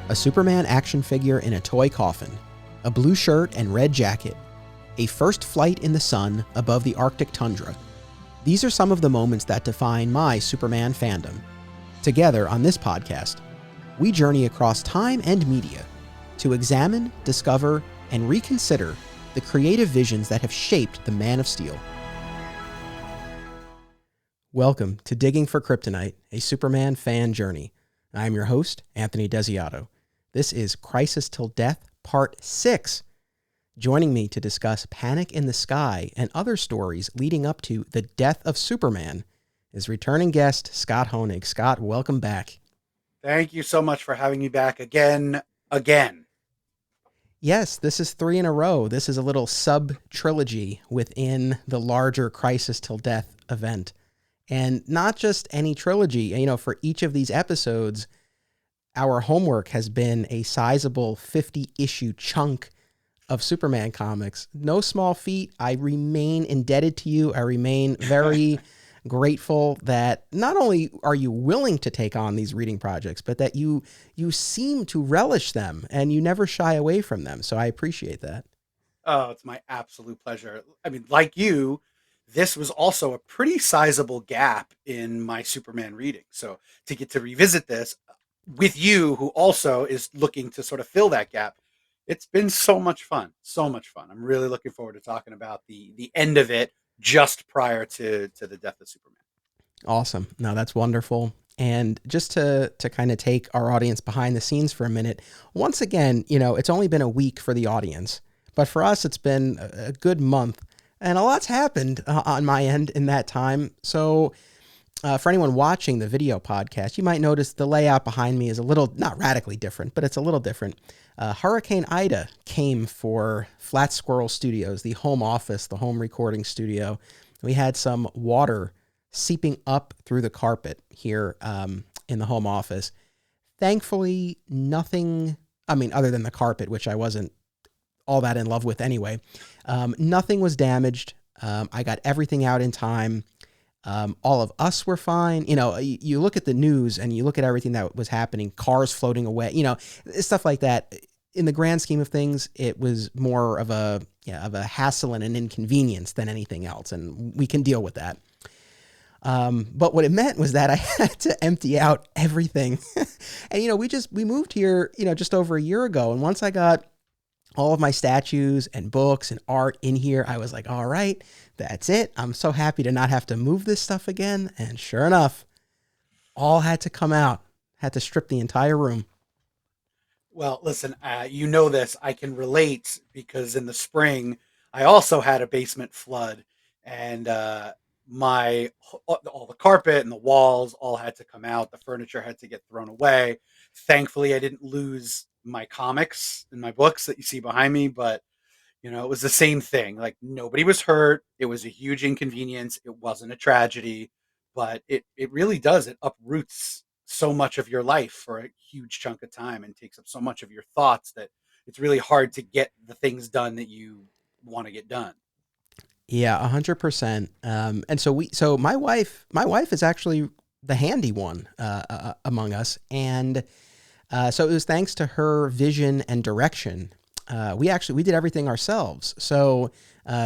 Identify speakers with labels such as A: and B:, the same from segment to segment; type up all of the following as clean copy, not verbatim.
A: a Superman action figure in a toy coffin, a blue shirt and red jacket, a first flight in the sun above the Arctic tundra. These are some of the moments that define my Superman fandom. Together on this podcast, we journey across time and media to examine, discover, and reconsider the creative visions that have shaped the Man of Steel. Welcome to Digging for Kryptonite, a Superman fan journey. I am your host, Anthony Desiato. This is Crisis Till Death, Part 6. Joining me to discuss Panic in the Sky and other stories leading up to the death of Superman is returning guest Scott Honig. Scott, welcome back.
B: Thank you so much for having me back again.
A: Yes, this is 3 in a row. This is a little sub-trilogy within the larger Crisis Till Death event. And not just any trilogy. For each of these episodes, our homework has been a sizable 50-issue chunk of Superman comics. No small feat. I remain indebted to you. I remain very grateful that not only are you willing to take on these reading projects, but that you seem to relish them and you never shy away from them. So I appreciate that.
B: Oh, it's my absolute pleasure. I mean, like you, this was also a pretty sizable gap in my Superman reading. So to get to revisit this with you, who also is looking to sort of fill that gap, it's been so much fun. So much fun. I'm really looking forward to talking about the end of it just prior to the death of Superman.
A: Awesome. No, that's wonderful. And just to kind of take our audience behind the scenes for a minute, once again, it's only been a week for the audience, but for us, it's been a good month. And a lot's happened on my end in that time. So for anyone watching the video podcast, you might notice the layout behind me is a little, not radically different, but it's a little different. Hurricane Ida came for Flat Squirrel Studios, the home office, the home recording studio. We had some water seeping up through the carpet here in the home office. Thankfully, nothing, other than the carpet, which I wasn't all that in love with anyway. Nothing was damaged. I got everything out in time. All of us were fine. You look at the news and you look at everything that was happening, cars floating away, stuff like that. In the grand scheme of things, it was more of a hassle and an inconvenience than anything else. And we can deal with that. But what it meant was that I had to empty out everything. And, we moved here, just over a year ago. And once I got all of my statues and books and art in here, I was like, all right, that's it. I'm so happy to not have to move this stuff again. And sure enough, all had to come out, had to strip the entire room.
B: Well, listen, this, I can relate because in the spring, I also had a basement flood and all the carpet and the walls all had to come out. The furniture had to get thrown away. Thankfully, I didn't lose my comics and my books that you see behind me, but it was the same thing. Like, nobody was hurt. It was a huge inconvenience. It wasn't a tragedy, but it really does. It uproots so much of your life for a huge chunk of time and takes up so much of your thoughts that it's really hard to get the things done that you want to get done.
A: Yeah, 100%. And so my wife is actually the handy one among us. And so it was thanks to her vision and direction. We did everything ourselves. So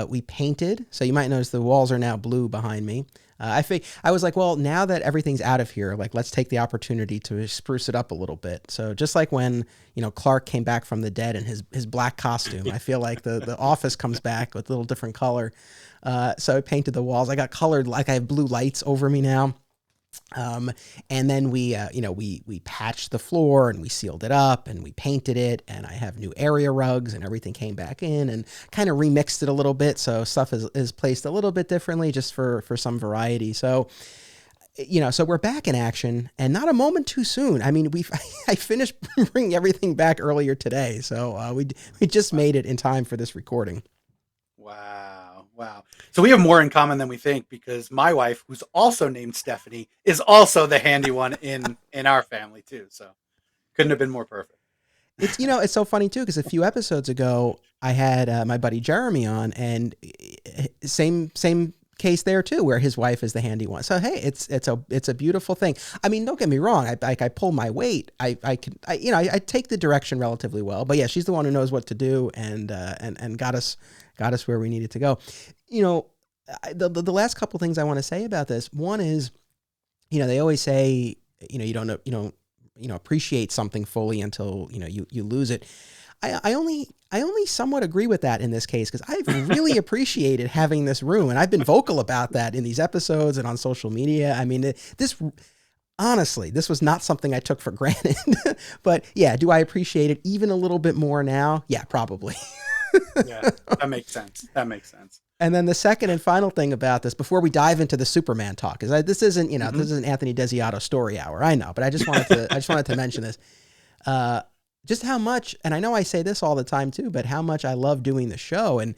A: we painted. So you might notice the walls are now blue behind me. I was like, well, now that everything's out of here, like, let's take the opportunity to spruce it up a little bit. So just like when, Clark came back from the dead in his black costume, I feel like the office comes back with a little different color. So I painted the walls. I got colored, like I have blue lights over me now. And then we patched the floor and we sealed it up and we painted it, and I have new area rugs and everything came back in and kind of remixed it a little bit. So stuff is placed a little bit differently just for some variety. So, so we're back in action and not a moment too soon. I finished bringing everything back earlier today. So, we just made it in time for this recording.
B: Wow. So we have more in common than we think, because my wife, who's also named Stephanie, is also the handy one in our family too. So couldn't have been more perfect.
A: It's so funny too, because a few episodes ago I had my buddy Jeremy on, and same case there too, where his wife is the handy one. So hey, it's a beautiful thing. I mean, don't get me wrong. I pull my weight. I take the direction relatively well. But yeah, she's the one who knows what to do and got us where we needed to go. The last couple things I want to say about this. One is, they always say, you don't appreciate something fully until you lose it. I only somewhat agree with that in this case, because I've really appreciated having this room, and I've been vocal about that in these episodes and on social media. I mean, honestly, this was not something I took for granted, but yeah, do I appreciate it even a little bit more now? Yeah, probably.
B: Yeah, that makes sense.
A: And then the second and final thing about this, before we dive into the Superman talk, is this isn't, this isn't Anthony Desiato story hour. I know, but I just wanted to mention this. Just how much, and I know I say this all the time too, but how much I love doing the show. And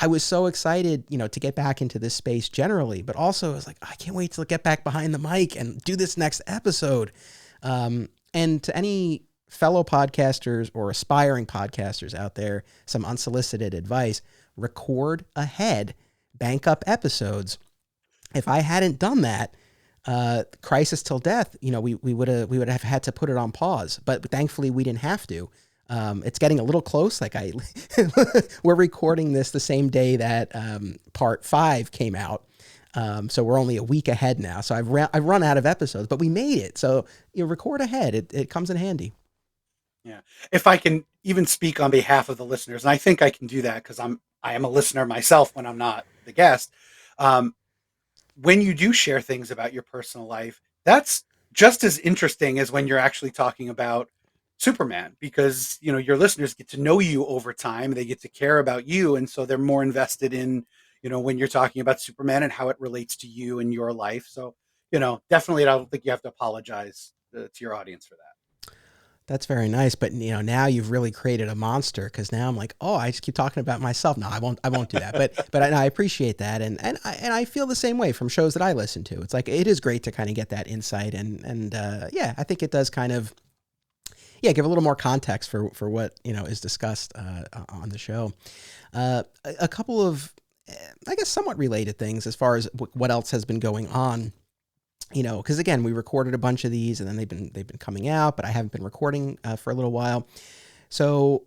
A: I was so excited, to get back into this space generally, but also I was like, I can't wait to get back behind the mic and do this next episode. And to any fellow podcasters or aspiring podcasters out there, some unsolicited advice: record ahead, bank up episodes. If I hadn't done that, Crisis Till Death, we would have had to put it on pause, but thankfully we didn't have to. It's getting a little close. We're recording this the same day that part 5 came out. So we're only a week ahead now. So I've run out of episodes, but we made it. So you record ahead. It comes in handy.
B: Yeah. If I can even speak on behalf of the listeners, and I think I can do that because I am a listener myself when I'm not the guest. When you do share things about your personal life, that's just as interesting as when you're actually talking about Superman, because, your listeners get to know you over time. They get to care about you. And so they're more invested in, when you're talking about Superman and how it relates to you and your life. So, definitely, I don't think you have to apologize to your audience for that.
A: That's very nice. But, now you've really created a monster, because now I'm like, oh, I just keep talking about myself. No, I won't do that. But I appreciate that. And I feel the same way from shows that I listen to. It's like, it is great to kind of get that insight. And I think it does kind of, give a little more context for what, is discussed on the show. A couple of, I guess, somewhat related things as far as what else has been going on. Because again, we recorded a bunch of these and then they've been coming out, but I haven't been recording for a little while. So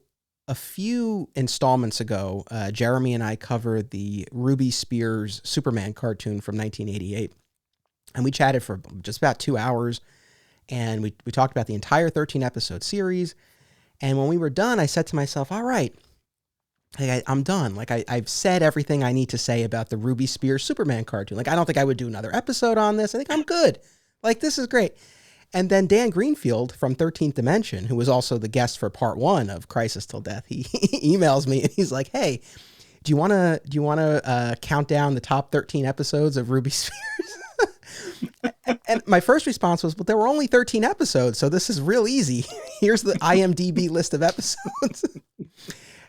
A: a few installments ago, Jeremy and I covered the Ruby Spears Superman cartoon from 1988, and we chatted for just about 2 hours, and we talked about the entire 13 episode series. And when we were done, I said to myself, all right, I'm done. I've said everything I need to say about the Ruby Spears Superman cartoon. I don't think I would do another episode on this. I think I'm good. This is great. And then Dan Greenfield from 13th Dimension, who was also the guest for part 1 of Crisis Till Death, he emails me and he's like, hey, do you want to count down the top 13 episodes of Ruby Spears? And my first response was, but there were only 13 episodes, so this is real easy. Here's the IMDb list of episodes.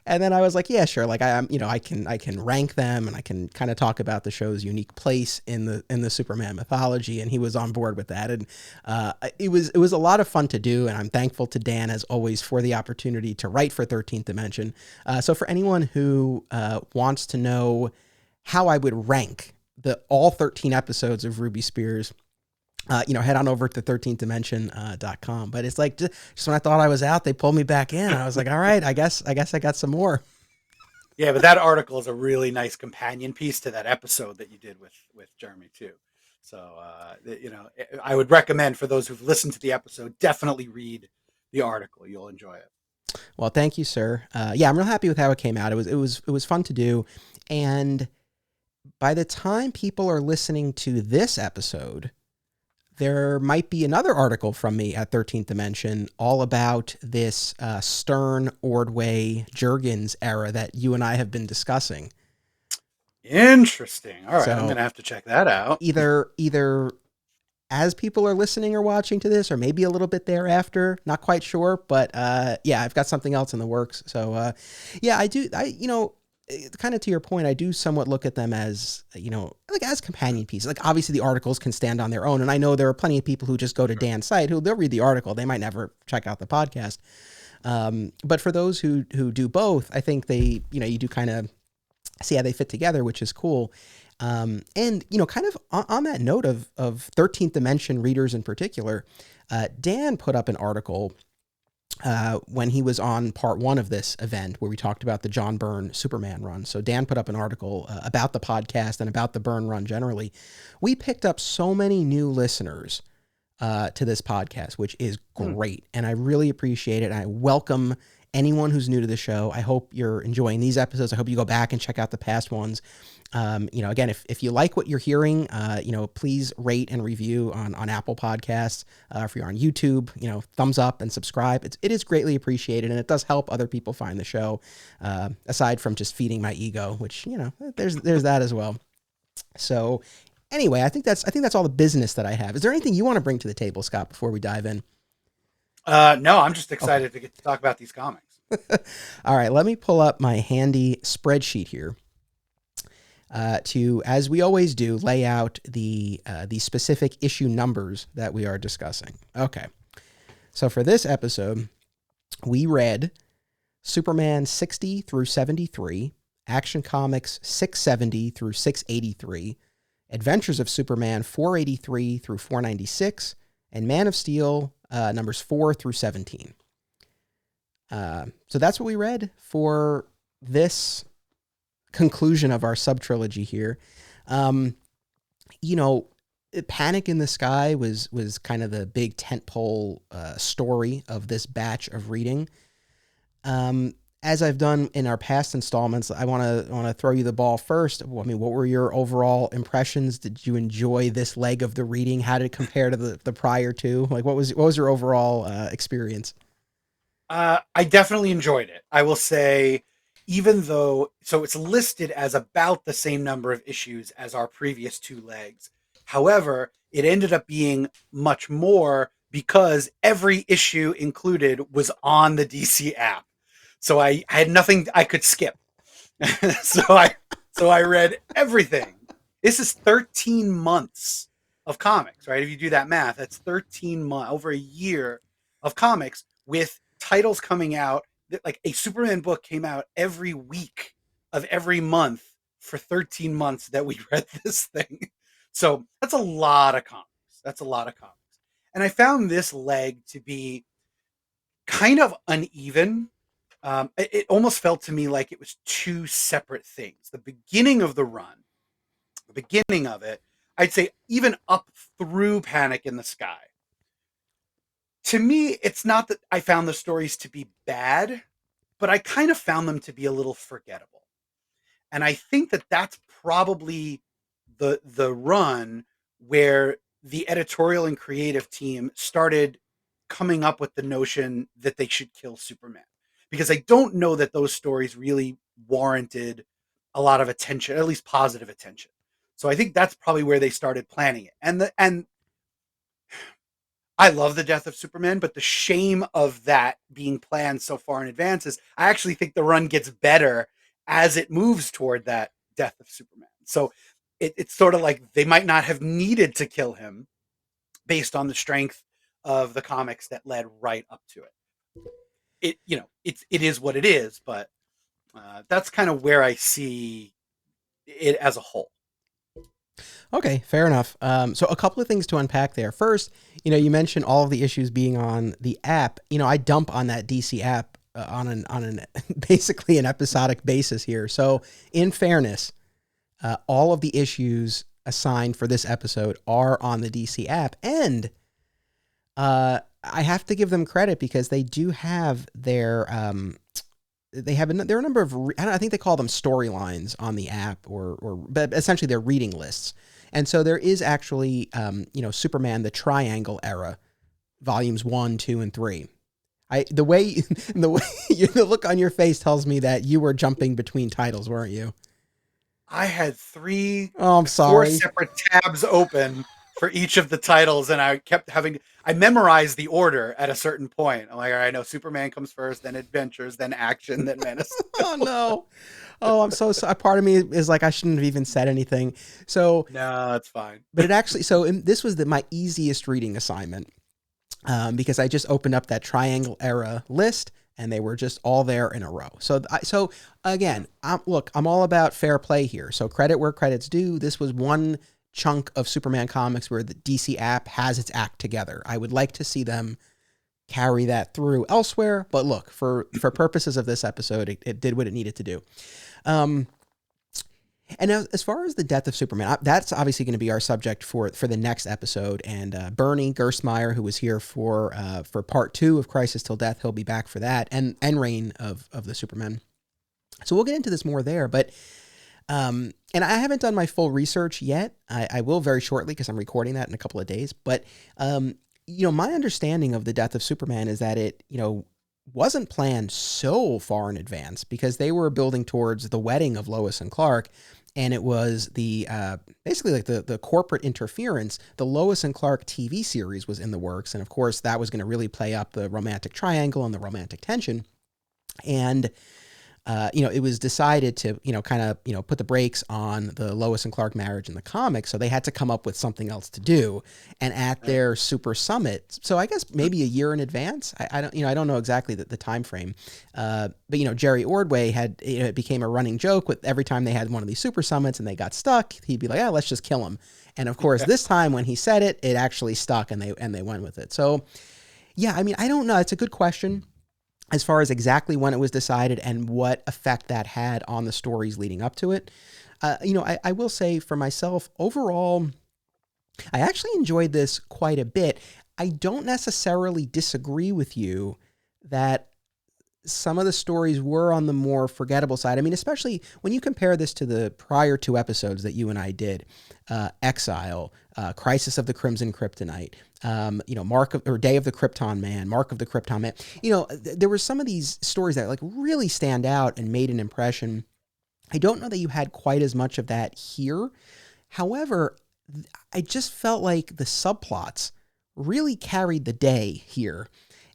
A: And then I was like, yeah, sure. I can rank them, and I can kind of talk about the show's unique place in the Superman mythology. And he was on board with that. And it was a lot of fun to do. And I'm thankful to Dan, as always, for the opportunity to write for 13th Dimension. So for anyone who wants to know how I would rank all 13 episodes of Ruby Spears, head on over to 13thdimension.com. But it's like, just when I thought I was out, they pulled me back in. I was like, all right, I guess I got some more.
B: Yeah, but that article is a really nice companion piece to that episode that you did with Jeremy too. So, I would recommend, for those who've listened to the episode, definitely read the article. You'll enjoy it.
A: Well, thank you, sir. I'm real happy with how it came out. It was fun to do. And by the time people are listening to this episode, there might be another article from me at 13th Dimension all about this Stern, Ordway, Jurgens era that you and I have been discussing.
B: Interesting. All right, so I'm going to have to check that out.
A: Either as people are listening or watching to this, or maybe a little bit thereafter, not quite sure, but I've got something else in the works. So I do, kind of to your point, I do somewhat look at them as, as companion pieces. Obviously the articles can stand on their own. And I know there are plenty of people who just go to Dan's site who they'll read the article. They might never check out the podcast. But for those who do both, I think they, you do kind of see how they fit together, which is cool. And, you know, kind of on that note of 13th Dimension readers in particular, Dan put up an article when he was on part 1 of this event where we talked about the John Byrne Superman run. So Dan put up an article about the podcast and about the Byrne run generally. We picked up so many new listeners to this podcast, which is great. And I really appreciate it. And I welcome anyone who's new to the show. I hope you're enjoying these episodes. I hope you go back and check out the past ones. You know, again, if you like what you're hearing, you know, please rate and review on Apple Podcasts. If you're on YouTube, you know, thumbs up and subscribe. It is greatly appreciated, and it does help other people find the show. Aside from just feeding my ego, which, you know, there's that as well. So anyway, I think that's all the business that I have. Is there anything you want to bring to the table, Scott, before we dive in?
B: No, I'm just excited to get to talk about these comics.
A: All right, let me pull up my handy spreadsheet here. To, as we always do, lay out the specific issue numbers that we are discussing. Okay, so for this episode, we read Superman 60 through 73, Action Comics 670 through 683, Adventures of Superman 483 through 496, and Man of Steel numbers 4 through 17. So that's what we read for this conclusion of our sub-trilogy here. You know, Panic in the Sky was kind of the big tentpole story of this batch of reading. As I've done in our past installments, I want to throw you the ball first. I mean, what were your overall impressions? Did you enjoy this leg of the reading? How did it compare to the prior two? Like, what was your overall experience?
B: I definitely enjoyed it. I will say, even though, so it's listed as about the same number of issues as our previous 2 legs. However, it ended up being much more because every issue included was on the DC app. So I had nothing I could skip. so I read everything. This is 13 months of comics, right? If you do that math, that's 13 months, over a year of comics with titles coming out. Like a Superman book came out every week of every month for 13 months that we read this thing. So that's a lot of comics. And I found this leg to be kind of uneven. It almost felt to me like it was 2 separate things. The beginning of the run, the beginning of it, I'd say even up through Panic in the Sky. To me, it's not that I found the stories to be bad, but I kind of found them to be a little forgettable. And I think that that's probably the run where the editorial and creative team started coming up with the notion that they should kill Superman. Because I don't know that those stories really warranted a lot of attention, at least positive attention. So I think that's probably where they started planning it. And I love the death of Superman, but the shame of that being planned so far in advance is I actually think the run gets better as it moves toward that death of Superman. So it's sort of like they might not have needed to kill him based on the strength of the comics that led right up to it. It is what it is, but that's kind of where I see it as a whole.
A: Okay, fair enough. So a couple of things to unpack there. First, you mentioned all of the issues being on the app. I dump on that DC app on an basically an episodic basis here. So in fairness, all of the issues assigned for this episode are on the DC app, and I have to give them credit because they do have there are a number of I think they call them storylines on the app, but essentially they're reading lists. And so there is actually Superman the Triangle era, volumes 1, 2, and 3. The way the look on your face tells me that you were jumping between titles, weren't you?
B: I had 4
A: separate
B: tabs open for each of the titles, and I memorized the order at a certain point. I'm like, all right, no, Superman comes first, then Adventures, then Action, then Menace.
A: Oh no. Oh, I'm so sorry. Part of me is like, I shouldn't have even said anything. So
B: no, it's fine.
A: But it actually, this was my easiest reading assignment, because I just opened up that Triangle era list and they were just all there in a row. So again, I'm all about fair play here. So credit where credit's due. This was one chunk of Superman comics where the DC app has its act together. I would like to see them carry that through elsewhere, but look, for purposes of this episode, it did what it needed to do. And now, as far as the death of Superman, that's obviously going to be our subject for the next episode. And Bernie Gerstmeyer, who was here for part 2 of Crisis Till Death, he'll be back for that, and Reign of the Superman. So we'll get into this more there. But and I haven't done my full research yet. I will very shortly because I'm recording that in a couple of days. But my understanding of the death of Superman is that it wasn't planned so far in advance, because they were building towards the wedding of Lois and Clark. And it was the basically like the corporate interference. The Lois and Clark TV series was in the works. And of course, that was going to really play up the romantic triangle and the romantic tension. And it was decided to, put the brakes on the Lois and Clark marriage in the comics. So they had to come up with something else to do. And at their super summit, so I guess maybe a year in advance, I don't know exactly the time frame. But Jerry Ordway it became a running joke with every time they had one of these super summits and they got stuck, he'd be like, let's just kill him. And of course, this time when he said it, it actually stuck, and they went with it. So yeah, I don't know. It's a good question as far as exactly when it was decided and what effect that had on the stories leading up to it. I will say for myself, overall, I actually enjoyed this quite a bit. I don't necessarily disagree with you that some of the stories were on the more forgettable side. Especially when you compare this to the prior 2 episodes that you and I did, Exile, Crisis of the Crimson Kryptonite, Day of the Krypton Man, Mark of the Krypton Man. There were some of these stories that really stand out and made an impression. I don't know that you had quite as much of that here. However, I just felt like the subplots really carried the day here.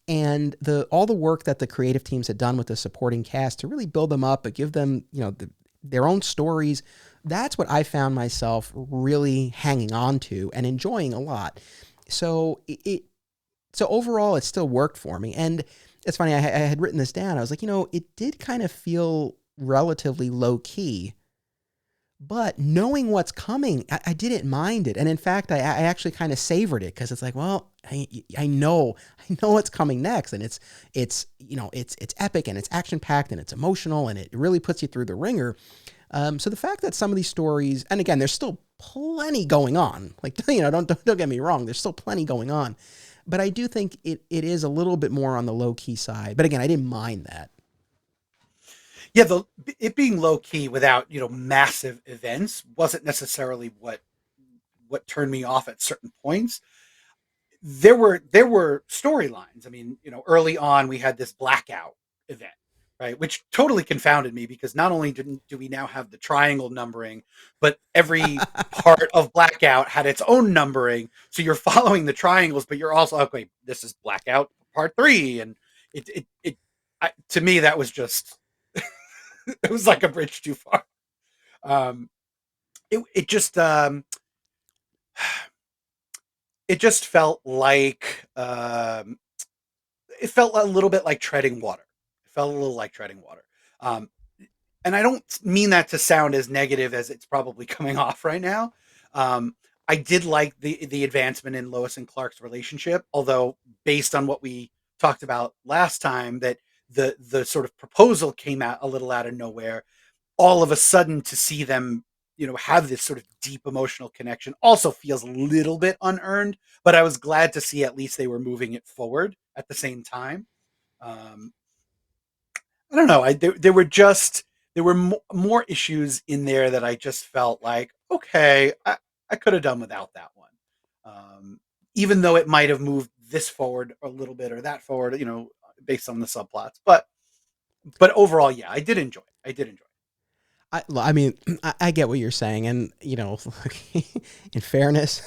A: And all the work that the creative teams had done with the supporting cast to really build them up and give them, their own stories, that's what I found myself really hanging on to and enjoying a lot. So so overall, it still worked for me. And it's funny, I had written this down. I was like, it did kind of feel relatively low key, but knowing what's coming, I didn't mind it. And in fact, I actually kind of savored it, because it's like, well, I know what's coming next. And it's epic, and it's action packed, and it's emotional, and it really puts you through the ringer. So the fact that some of these stories, and again, there's still plenty going on, don't get me wrong. There's still plenty going on, but I do think it is a little bit more on the low key side, but again, I didn't mind that.
B: Yeah, it being low key without massive events wasn't necessarily what turned me off at certain points. There were storylines. Early on we had this Blackout event, right, which totally confounded me, because not only do we now have the triangle numbering, but every part of Blackout had its own numbering. So you're following the triangles, but you're also, okay, this is Blackout part 3, and to me that was just it was like a bridge too far. It just felt like it felt a little bit like treading water. It felt a little like treading water. And I don't mean that to sound as negative as it's probably coming off right now. I did like the advancement in Lois and Clark's relationship, although based on what we talked about last time, that the sort of proposal came out a little out of nowhere. All of a sudden, to see them, have this sort of deep emotional connection also feels a little bit unearned, but I was glad to see at least they were moving it forward at the same time. I don't know. There were more issues in there that I just felt like, okay, I could have done without that one. Even though it might have moved this forward a little bit or that forward, based on the subplots, but overall, yeah, I did enjoy it.
A: I get what you're saying, and in fairness,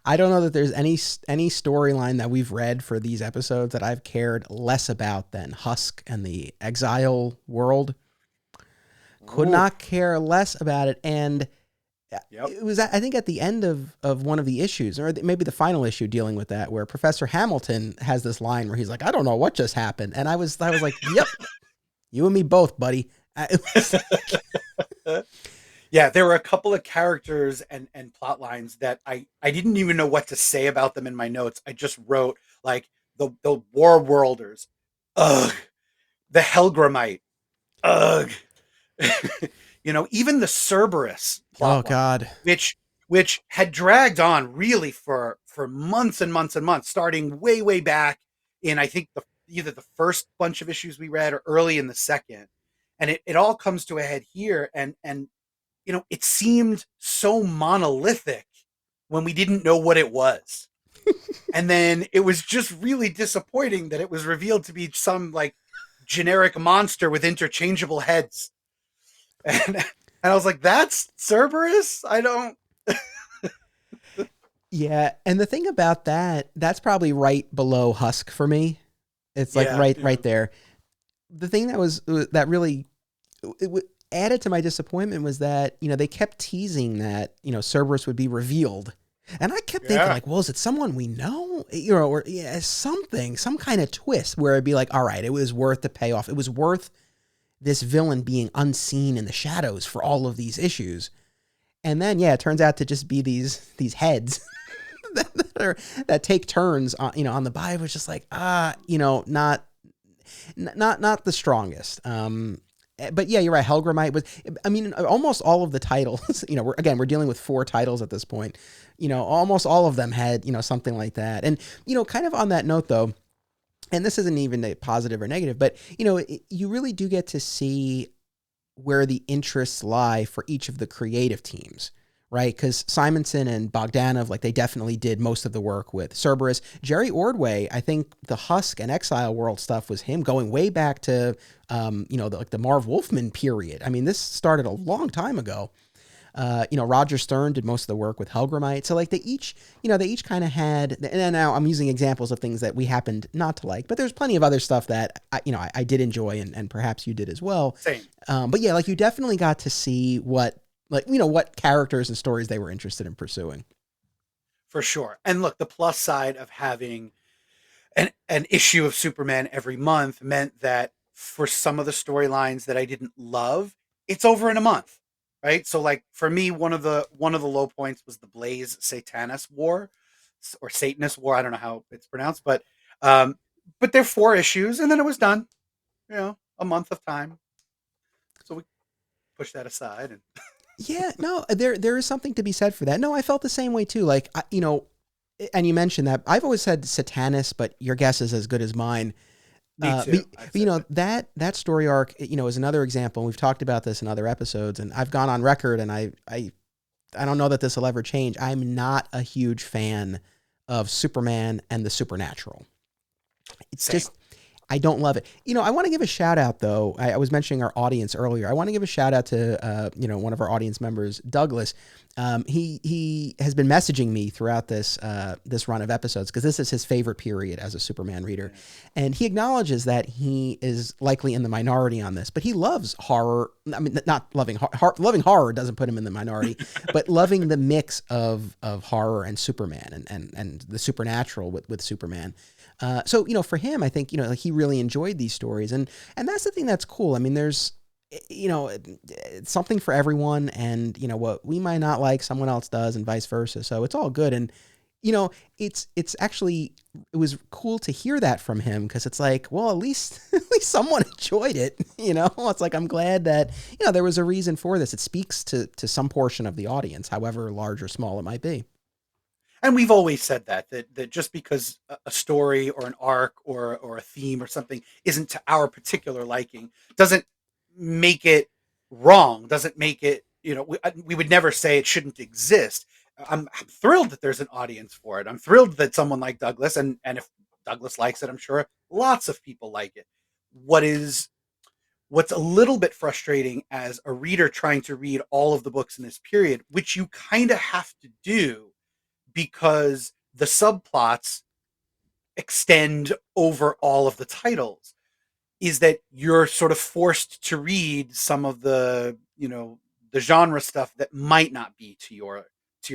A: I don't know that there's any storyline that we've read for these episodes that I've cared less about than Husk and the Exile world. Could not care less about it, and
B: Yep.
A: It was, I think, at the end of one of the issues, or maybe the final issue dealing with that, where Professor Hamilton has this line where he's like, "I don't know what just happened," and I was like, "Yep, you and me both, buddy." It was
B: Yeah, there were a couple of characters and plot lines that I didn't even know what to say about them in my notes. I just wrote like the War Worlders, ugh, the Helgramite, ugh, even the Cerberus
A: oh
B: plot line,
A: god,
B: which had dragged on really for months and months and months, starting way back in I think the either the first bunch of issues we read or early in the second, and it all comes to a head here, and it seemed so monolithic when we didn't know what it was. And then it was just really disappointing that it was revealed to be some like generic monster with interchangeable heads. And I was like, that's Cerberus? I don't.
A: yeah. And the thing about that, that's probably right below Husk for me. It's like
B: Yeah,
A: right
B: yeah.
A: there. The thing that really added to my disappointment was that they kept teasing that Cerberus would be revealed, and I kept thinking
B: Yeah.
A: like, well, is it someone we know, or yeah, something, some kind of twist where it'd be like, all right, it was worth the payoff. It was worth this villain being unseen in the shadows for all of these issues, and then yeah, it turns out to just be these heads. that take turns on the Bible. Was just like not the strongest. But yeah, you're right. Helgramite was. I mean, almost all of the titles. We're dealing with 4 titles at this point. Almost all of them had something like that. And kind of on that note though, and this isn't even a positive or negative, but you really do get to see where the interests lie for each of the creative teams, right? Because Simonson and Bogdanove, like they definitely did most of the work with Cerberus. Jerry Ordway, I think the Husk and Exile World stuff was him going way back to, the Marv Wolfman period. I mean, this started a long time ago. Roger Stern did most of the work with Helgramite. So like they each kind of had, and now I'm using examples of things that we happened not to like, but there's plenty of other stuff that I did enjoy and perhaps you did as well.
B: Same.
A: But yeah, like you definitely got to see what characters and stories they were interested in pursuing.
B: For sure. And look, the plus side of having an issue of Superman every month meant that for some of the storylines that I didn't love, it's over in a month, right? So like for me, one of the low points was the Blaze Satanist War or Satanist War. I don't know how it's pronounced, um, but they're 4 issues, and then it was done. A month of time. So we push that aside, and
A: Yeah, no, there is something to be said for that. No, I felt the same way too. Like, and you mentioned that I've always said Satanist, but your guess is as good as mine.
B: me
A: But
B: too. I'd say
A: that story arc, is another example. And we've talked about this in other episodes, and I've gone on record, and I don't know that this will ever change. I'm not a huge fan of Superman and the supernatural. It's
B: same.
A: just I don't love it. I want to give a shout out though. I was mentioning our audience earlier. I want to give a shout out to one of our audience members, Douglas. He has been messaging me throughout this run of episodes because this is his favorite period as a Superman reader, and he acknowledges that he is likely in the minority on this, but he loves horror. I mean, not loving horror doesn't put him in the minority, but loving the mix of horror and Superman and the supernatural with Superman. So for him, I think like he really enjoyed these stories, and that's the thing that's cool. I mean, there's it's something for everyone, and what we might not like, someone else does, and vice versa. So it's all good, and it's actually it was cool to hear that from him because it's like, well, at least someone enjoyed it. It's like I'm glad that there was a reason for this. It speaks to some portion of the audience, however large or small it might be.
B: And we've always said that just because a story or an arc or a theme or something isn't to our particular liking doesn't make it wrong. Doesn't make it we would never say it shouldn't exist. I'm thrilled that there's an audience for it. I'm thrilled that someone like Douglas and if Douglas likes it, I'm sure lots of people like it. What is what's a little bit frustrating as a reader trying to read all of the books in this period, which you kind of have to do because the subplots extend over all of the titles, is that you're sort of forced to read some of the the genre stuff that might not be to your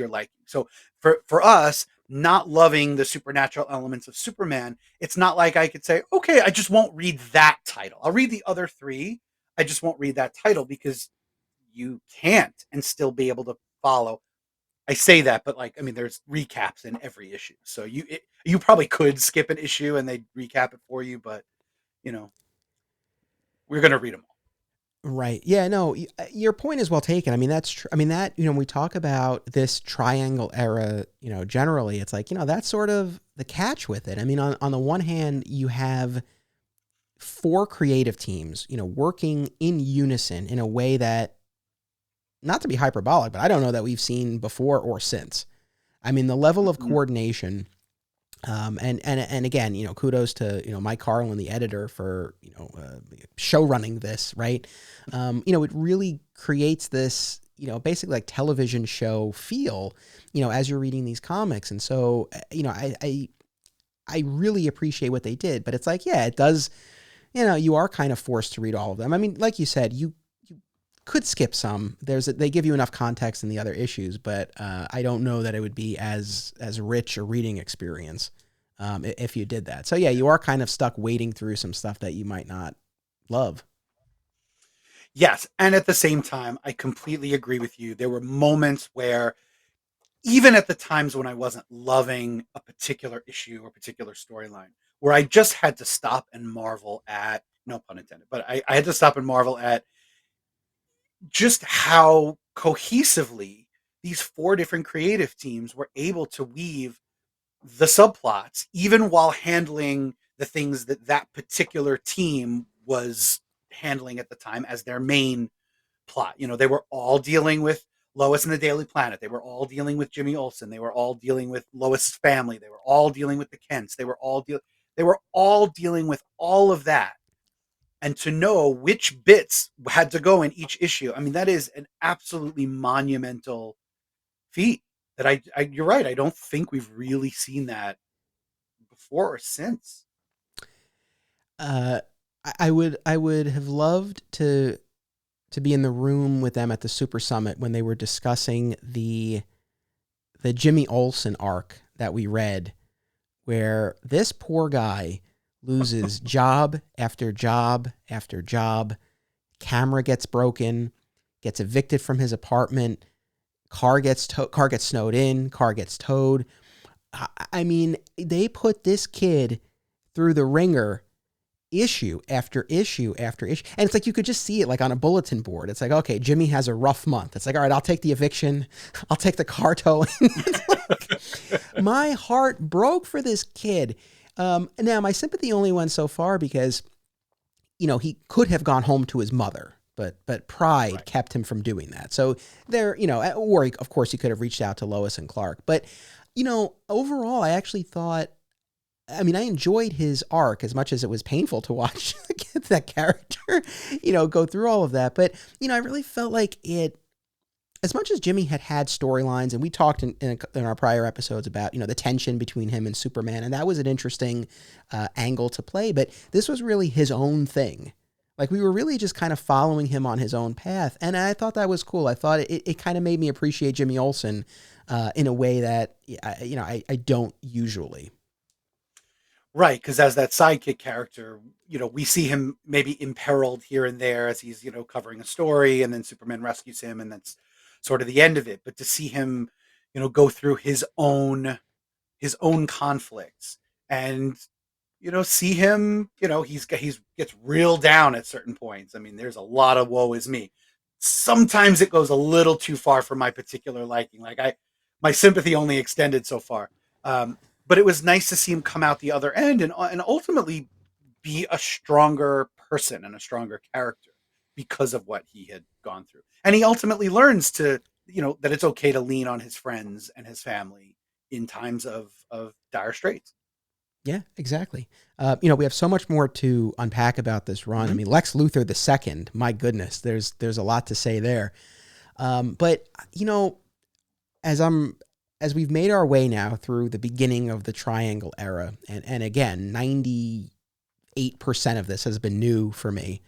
B: liking. So for us, not loving the supernatural elements of Superman, it's not like I could say, okay, I just won't read that title. I'll read the other three. I just won't read that title, because you can't and still be able to follow. I say that, but like, I mean, there's recaps in every issue. So you probably could skip an issue and they'd recap it for you, but you know, we're going to read them all.
A: Right. Yeah, no, your point is well taken. I mean, that's true. I mean, that, when we talk about this triangle era, generally, it's like, that's sort of the catch with it. I mean, on the one hand, you have four creative teams, working in unison in a way that, not to be hyperbolic, but I don't know that we've seen before or since. I mean, the level of coordination, and again, kudos to, Mike Carlin, the editor, for, show running this, right? It really creates this, basically like television show feel, as you're reading these comics. And so, I really appreciate what they did, but it's like, yeah, it does, you are kind of forced to read all of them. I mean, like you said, you could skip some. They give you enough context in the other issues, but I don't know that it would be as rich a reading experience if you did that. So yeah, you are kind of stuck wading through some stuff that you might not love.
B: Yes, and at the same time, I completely agree with you. There were moments where, even at the times when I wasn't loving a particular issue or particular storyline, where I just had to stop and marvel at, no pun intended, but I had to stop and marvel at just how cohesively these four different creative teams were able to weave the subplots, even while handling the things that that particular team was handling at the time as their main plot. They were all dealing with Lois and the Daily Planet. They were all dealing with Jimmy Olsen. They were all dealing with Lois's family. They were all dealing with the Kents. They were all dealing with all of that. And to know which bits had to go in each issue, I mean, that is an absolutely monumental feat that you're right. I don't think we've really seen that before or since.
A: I would have loved to be in the room with them at the Super Summit when they were discussing the Jimmy Olsen arc that we read, where this poor guy loses job after job after job. Camera gets broken, gets evicted from his apartment. Car gets snowed in. Car gets towed. I mean, they put this kid through the ringer, issue after issue after issue. And it's like, you could just see it like on a bulletin board. It's like, okay, Jimmy has a rough month. It's like, all right, I'll take the eviction. I'll take the car towing. My heart broke for this kid. Now, my sympathy only went so far because, he could have gone home to his mother, but pride kept him from doing that. So there, or of course he could have reached out to Lois and Clark. But, overall, I actually thought, I mean, I enjoyed his arc as much as it was painful to watch that character, go through all of that. But, I really felt like it, as much as Jimmy had storylines, and we talked in our prior episodes about, the tension between him and Superman, and that was an interesting angle to play, but this was really his own thing. Like, we were really just kind of following him on his own path, and I thought that was cool. I thought it kind of made me appreciate Jimmy Olsen in a way that, I don't usually.
B: Right, because as that sidekick character, we see him maybe imperiled here and there as he's, covering a story, and then Superman rescues him, and that's sort of the end of it. But to see him, go through his own conflicts, and see him, he's gets real down at certain points. I mean, there's a lot of woe is me. Sometimes it goes a little too far for my particular liking. Like, my sympathy only extended so far. But it was nice to see him come out the other end and ultimately be a stronger person and a stronger character because of what he had gone through. And he ultimately learns to, that it's okay to lean on his friends and his family in times of dire straits.
A: Yeah, exactly. We have so much more to unpack about this run. I mean, Lex Luthor II, my goodness, there's a lot to say there. But, as we've made our way now through the beginning of the Triangle era, and again, 98% of this has been new for me.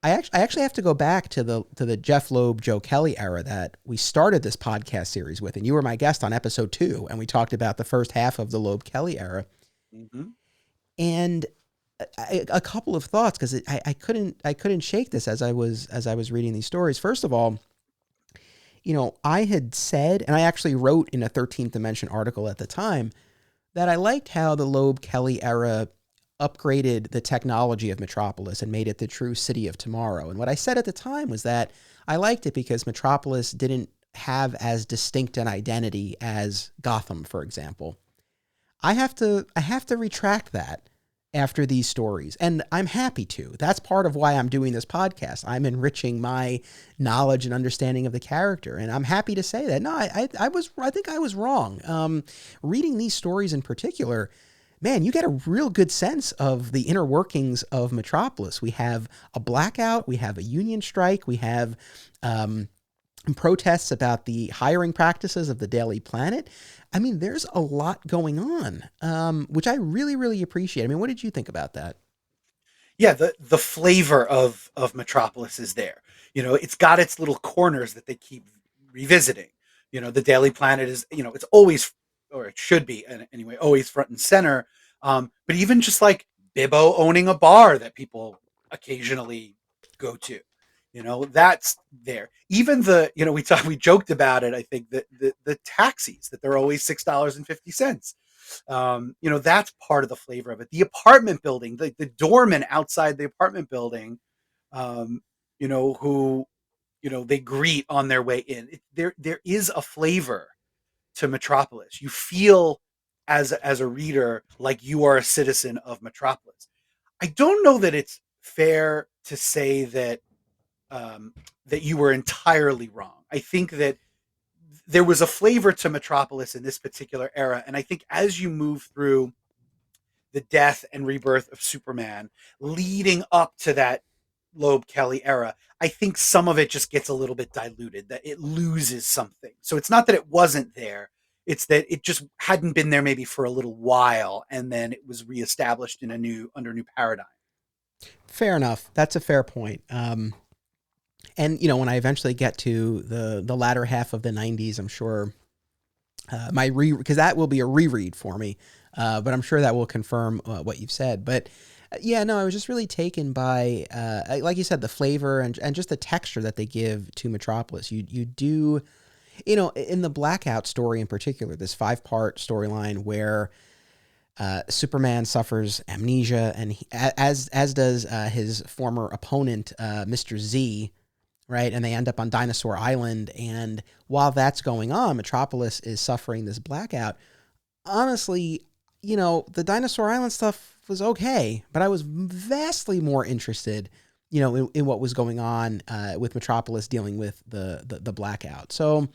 A: I actually have to go back to the Jeff Loeb, Joe Kelly era that we started this podcast series with, and you were my guest on episode 2, and we talked about the first half of the Loeb Kelly era.
B: Hmm.
A: And a couple of thoughts because I couldn't shake this as I was reading these stories. First of all, I had said, and I actually wrote in a 13th Dimension article at the time, that I liked how the Loeb Kelly era upgraded the technology of Metropolis and made it the true city of tomorrow. And what I said at the time was that I liked it because Metropolis didn't have as distinct an identity as Gotham, for example. I have to retract that after these stories, and I'm happy to. That's part of why I'm doing this podcast. I'm enriching my knowledge and understanding of the character, and I'm happy to say that. No, I think I was wrong. Reading these stories in particular, man, you get a real good sense of the inner workings of Metropolis. We have a blackout, we have a union strike, we have protests about the hiring practices of the Daily Planet. I mean, there's a lot going on, which I really, really appreciate. I mean, what did you think about that?
B: Yeah, the flavor of Metropolis is there. It's got its little corners that they keep revisiting. The Daily Planet is, it's always, or it should be anyway, always front and center. But even just like Bibbo owning a bar that people occasionally go to, that's there. Even we joked about it. I think that the taxis, that they're always $6.50. That's part of the flavor of it. The apartment building, the doorman outside the apartment building, um, who they greet on their way in. There is a flavor to Metropolis. You feel as a reader like you are a citizen of Metropolis. I don't know that it's fair to say that you were entirely wrong. I think that there was a flavor to Metropolis in this particular era, and I think as you move through the death and rebirth of Superman, leading up to that Loeb Kelly era, I think some of it just gets a little bit diluted, that it loses something. So it's not that it wasn't there, it's that it just hadn't been there maybe for a little while, and then it was reestablished in under a new paradigm.
A: Fair enough. That's a fair point. And when I eventually get to the latter half of the '90s, I'm sure because that will be a reread for me. But I'm sure that will confirm what you've said. But yeah, no, I was just really taken by, like you said, the flavor and just the texture that they give to Metropolis. You do, in the Blackout story in particular, this 5-part storyline where Superman suffers amnesia, and as does his former opponent, Mr. Z, right? And they end up on Dinosaur Island. And while that's going on, Metropolis is suffering this blackout. Honestly, the Dinosaur Island stuff was okay, but I was vastly more interested, in what was going on with Metropolis dealing with the blackout. So,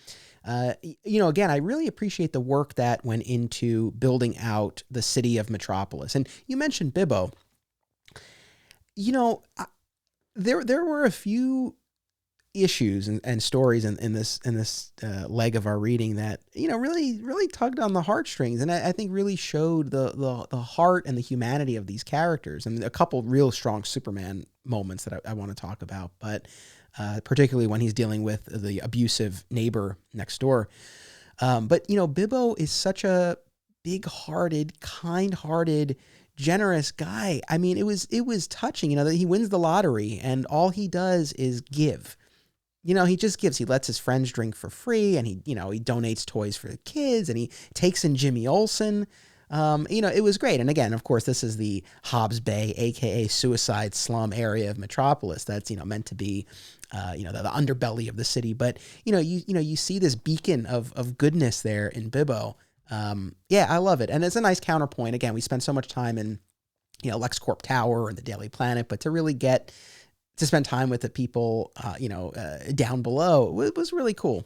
A: again, I really appreciate the work that went into building out the city of Metropolis. And you mentioned Bibbo. You know, I, there were a few issues and stories in this leg of our reading that really tugged on the heartstrings, and I think really showed the heart and the humanity of these characters, and a couple real strong Superman moments that I want to talk about, but particularly when he's dealing with the abusive neighbor next door. But Bibbo is such a big-hearted, kind-hearted, generous guy. I mean, it was touching, that he wins the lottery and all he does is give. He just gives. He lets his friends drink for free, and he donates toys for the kids, and he takes in Jimmy Olsen. It was great. And again, of course, this is the Hobbs Bay, aka Suicide Slum area of Metropolis. That's meant to be, the underbelly of the city. But you see this beacon of goodness there in Bibbo. Yeah, I love it, and it's a nice counterpoint. Again, we spend so much time in LexCorp Tower and the Daily Planet, but to really get to spend time with the people, down below, it was really cool.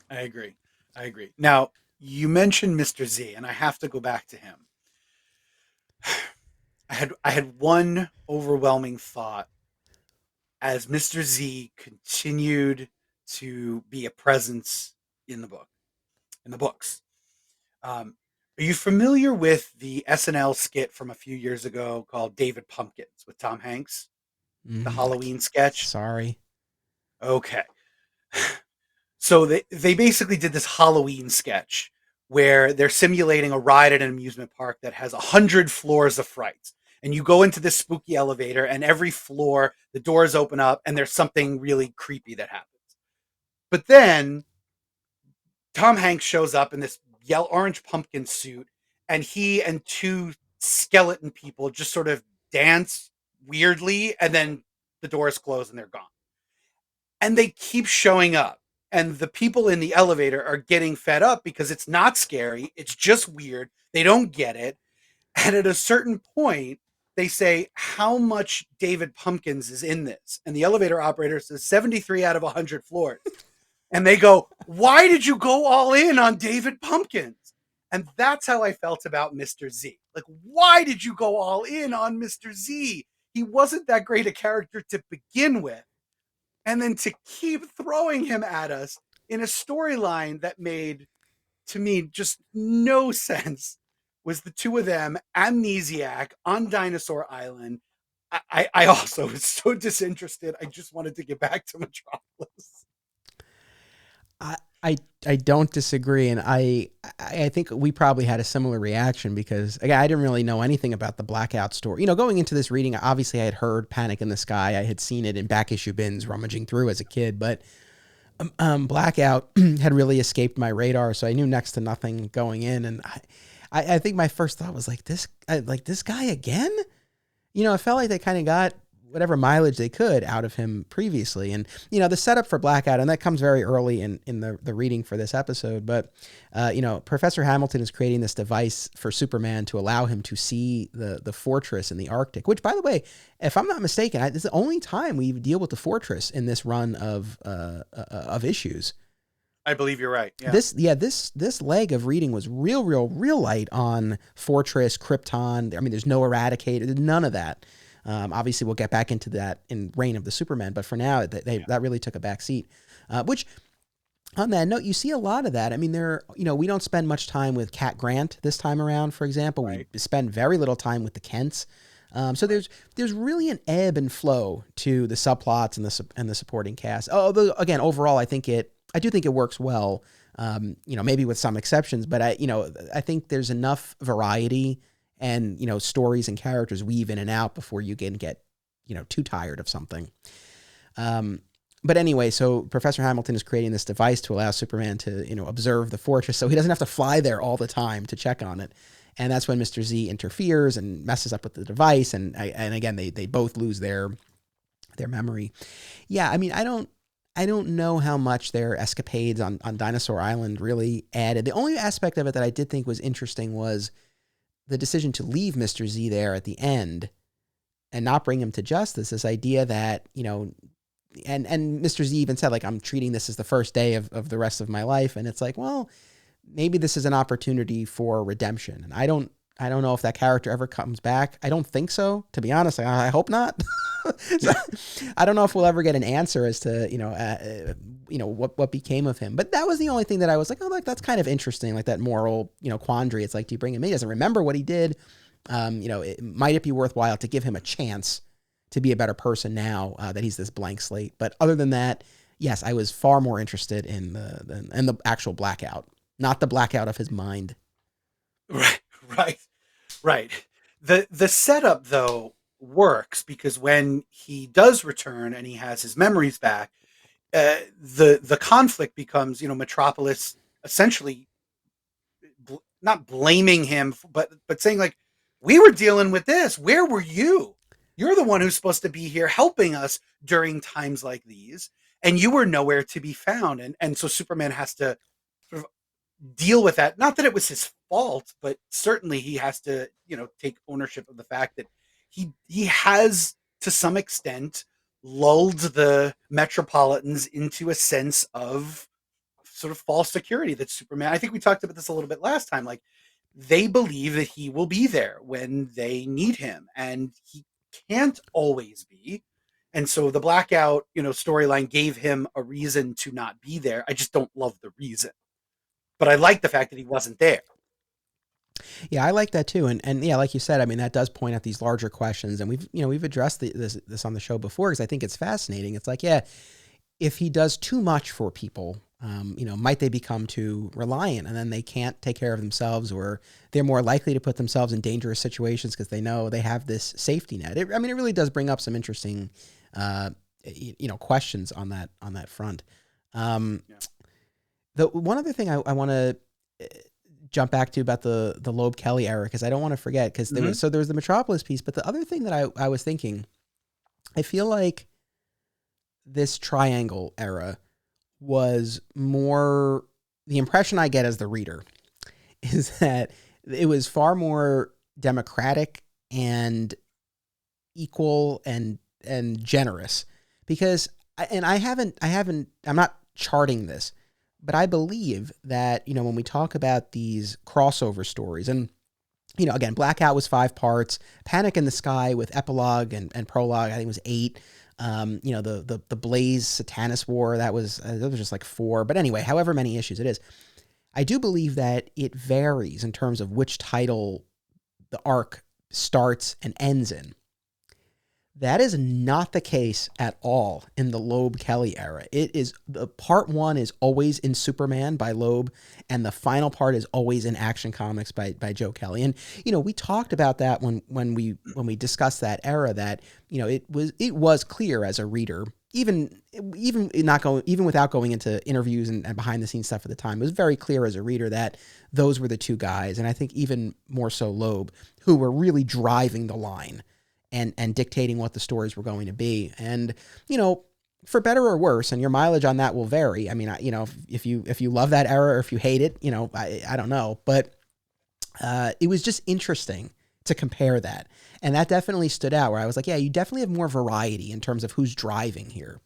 B: I agree. I agree. Now, you mentioned Mr. Z, and I have to go back to him. I had one overwhelming thought as Mr. Z continued to be a presence in the books. Um, are you familiar with the SNL skit from a few years ago called David Pumpkins with Tom Hanks? The Halloween sketch.
A: Sorry.
B: Okay. So they basically did this Halloween sketch where they're simulating a ride at an amusement park that has 100 floors of frights. And you go into this spooky elevator, and every floor, the doors open up, and there's something really creepy that happens. But then Tom Hanks shows up in this yellow orange pumpkin suit, and he and two skeleton people just sort of dance weirdly, and then the doors close and they're gone. And they keep showing up. And the people in the elevator are getting fed up because it's not scary. It's just weird. They don't get it. And at a certain point, they say, how much David Pumpkins is in this? And the elevator operator says 73 out of 100 floors. And they go, why did you go all in on David Pumpkins? And that's how I felt about Mr. Z. Like, why did you go all in on Mr. Z? He wasn't that great a character to begin with. And then to keep throwing him at us in a storyline that made, to me, just no sense was the two of them, amnesiac, on Dinosaur Island. I also was so disinterested. I just wanted to get back to Metropolis.
A: I don't disagree, and I think we probably had a similar reaction because again, I didn't really know anything about the Blackout story. You know, going into this reading, obviously I had heard Panic in the Sky. I had seen it in back issue bins rummaging through as a kid, but Blackout had really escaped my radar, so I knew next to nothing going in. And I think my first thought was like this guy again. You know, it felt like they kind of got whatever mileage they could out of him previously. And, you know, the setup for Blackout, and that comes very early in the reading for this episode, but, you know, Professor Hamilton is creating this device for Superman to allow him to see the fortress in the Arctic, which, by the way, if I'm not mistaken, this is the only time we deal with the fortress in this run of issues.
B: I believe you're right. Yeah.
A: This leg of reading was real light on Fortress, Krypton. I mean, there's no Eradicator, none of that. Obviously, we'll get back into that in Reign of the Superman, but for now, that really took a back seat. Which, on that note, you see a lot of that. I mean, we don't spend much time with Cat Grant this time around, for example. Right. We spend very little time with the Kents. So there's really an ebb and flow to the subplots and the supporting cast. Although, again, overall, I do think it works well. Maybe with some exceptions, but I think there's enough variety and, stories and characters weave in and out before you can get, too tired of something. But anyway, so Professor Hamilton is creating this device to allow Superman to, observe the fortress so he doesn't have to fly there all the time to check on it. And that's when Mr. Z interferes and messes up with the device. And again, they both lose their memory. Yeah. I mean, I don't know how much their escapades on Dinosaur Island really added. The only aspect of it that I did think was interesting was the decision to leave Mr. Z there at the end and not bring him to justice. This idea that, and Mr. Z even said, like, I'm treating this as the first day of the rest of my life. And it's like, well, maybe this is an opportunity for redemption. And I don't know if that character ever comes back. I don't think so, to be honest. I hope not. So, I don't know if we'll ever get an answer as to, what became of him. But that was the only thing that I was like, oh, that's kind of interesting. Like that moral, quandary. It's like, do you bring him in? He doesn't remember what he did. Might it be worthwhile to give him a chance to be a better person now that he's this blank slate? But other than that, yes, I was far more interested in the actual Blackout, not the blackout of his mind.
B: Right. The setup, though, works because when he does return and he has his memories back, the conflict becomes, Metropolis essentially not blaming him, but saying, like, we were dealing with this. Where were you? You're the one who's supposed to be here helping us during times like these, and you were nowhere to be found. And so Superman has to sort of deal with that. Not that it was his fault, but certainly he has to, take ownership of the fact that he has, to some extent, lulled the Metropolitans into a sense of sort of false security that Superman, I think we talked about this a little bit last time, like they believe that he will be there when they need him, and he can't always be. And so the Blackout, storyline gave him a reason to not be there. I just don't love the reason. But I like the fact that he wasn't there.
A: Yeah, I like that too. And yeah, like you said, I mean, that does point out these larger questions. And we've addressed this on the show before because I think it's fascinating. It's like, yeah, if he does too much for people, might they become too reliant and then they can't take care of themselves, or they're more likely to put themselves in dangerous situations because they know they have this safety net. It really does bring up some interesting, questions on that front.
B: Yeah.
A: The one other thing I want to jump back to about the Loeb Kelly era, because I don't want to forget, because there was the Metropolis piece, but the other thing that I was thinking, I feel like this Triangle era was more, the impression I get as the reader is that it was far more democratic and equal and generous, because I'm not charting this, but I believe that, when we talk about these crossover stories, and, again, Blackout was 5 parts, Panic in the Sky with epilogue and prologue, I think it was 8. The Blaze Satanist War, that was just like 4. But anyway, however many issues it is, I do believe that it varies in terms of which title the arc starts and ends in. That is not the case at all in the Loeb Kelly era. It is, the part 1 is always in Superman by Loeb, and the final part is always in Action Comics by Joe Kelly. And we talked about that when we discussed that era, that it was clear as a reader, even without going into interviews and behind the scenes stuff at the time, it was very clear as a reader that those were the two guys, and I think even more so Loeb, who were really driving the line and dictating what the stories were going to be. And, for better or worse, and your mileage on that will vary. I mean, if you love that era or if you hate it, I don't know, but it was just interesting to compare that. And that definitely stood out, where I was like, yeah, you definitely have more variety in terms of who's driving here.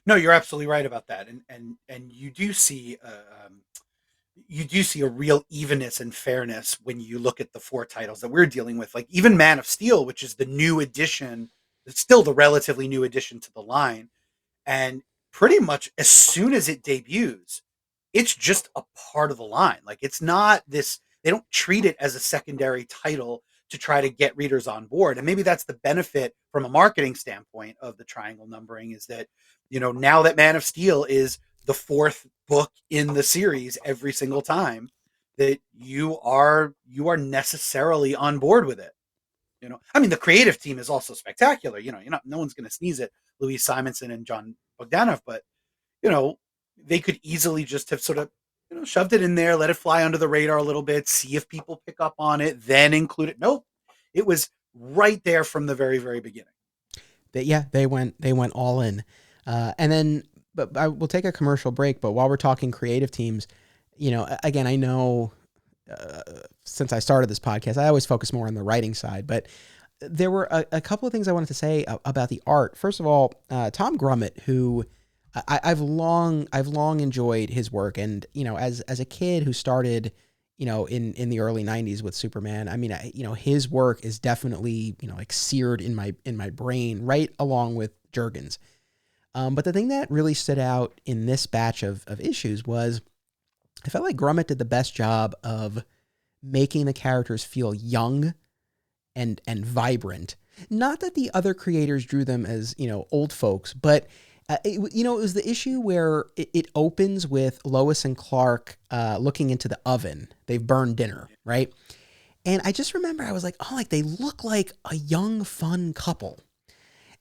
B: No, you're absolutely right about that. And you do see, a real evenness and fairness when you look at the 4 titles that we're dealing with. Like even Man of Steel, which is the new addition, it's still the relatively new addition to the line. And pretty much as soon as it debuts, it's just a part of the line. Like it's not this, they don't treat it as a secondary title to try to get readers on board. And maybe that's the benefit from a marketing standpoint of the Triangle numbering, is that, now that Man of Steel is the 4th book in the series every single time, that you are necessarily on board with it. I mean, the creative team is also spectacular. No one's going to sneeze at Louise Simonson and Jon Bogdanove, but they could easily just have sort of shoved it in there, let it fly under the radar a little bit, see if people pick up on it, then include it. Nope, it was right there from the very, very beginning.
A: They went all in, and then. But I will take a commercial break. But while we're talking creative teams, again, I know since I started this podcast, I always focus more on the writing side. But there were a couple of things I wanted to say about the art. First of all, Tom Grummett, who I've long enjoyed his work, and as a kid who started in the early 90s with Superman, I mean, his work is definitely like seared in my brain, right along with Jurgens. But the thing that really stood out in this batch of issues was I felt like Grummett did the best job of making the characters feel young and vibrant. Not that the other creators drew them as, old folks, but, it was the issue where it opens with Lois and Clark looking into the oven. They've burned dinner, right? And I just remember I was like, oh, like they look like a young, fun couple.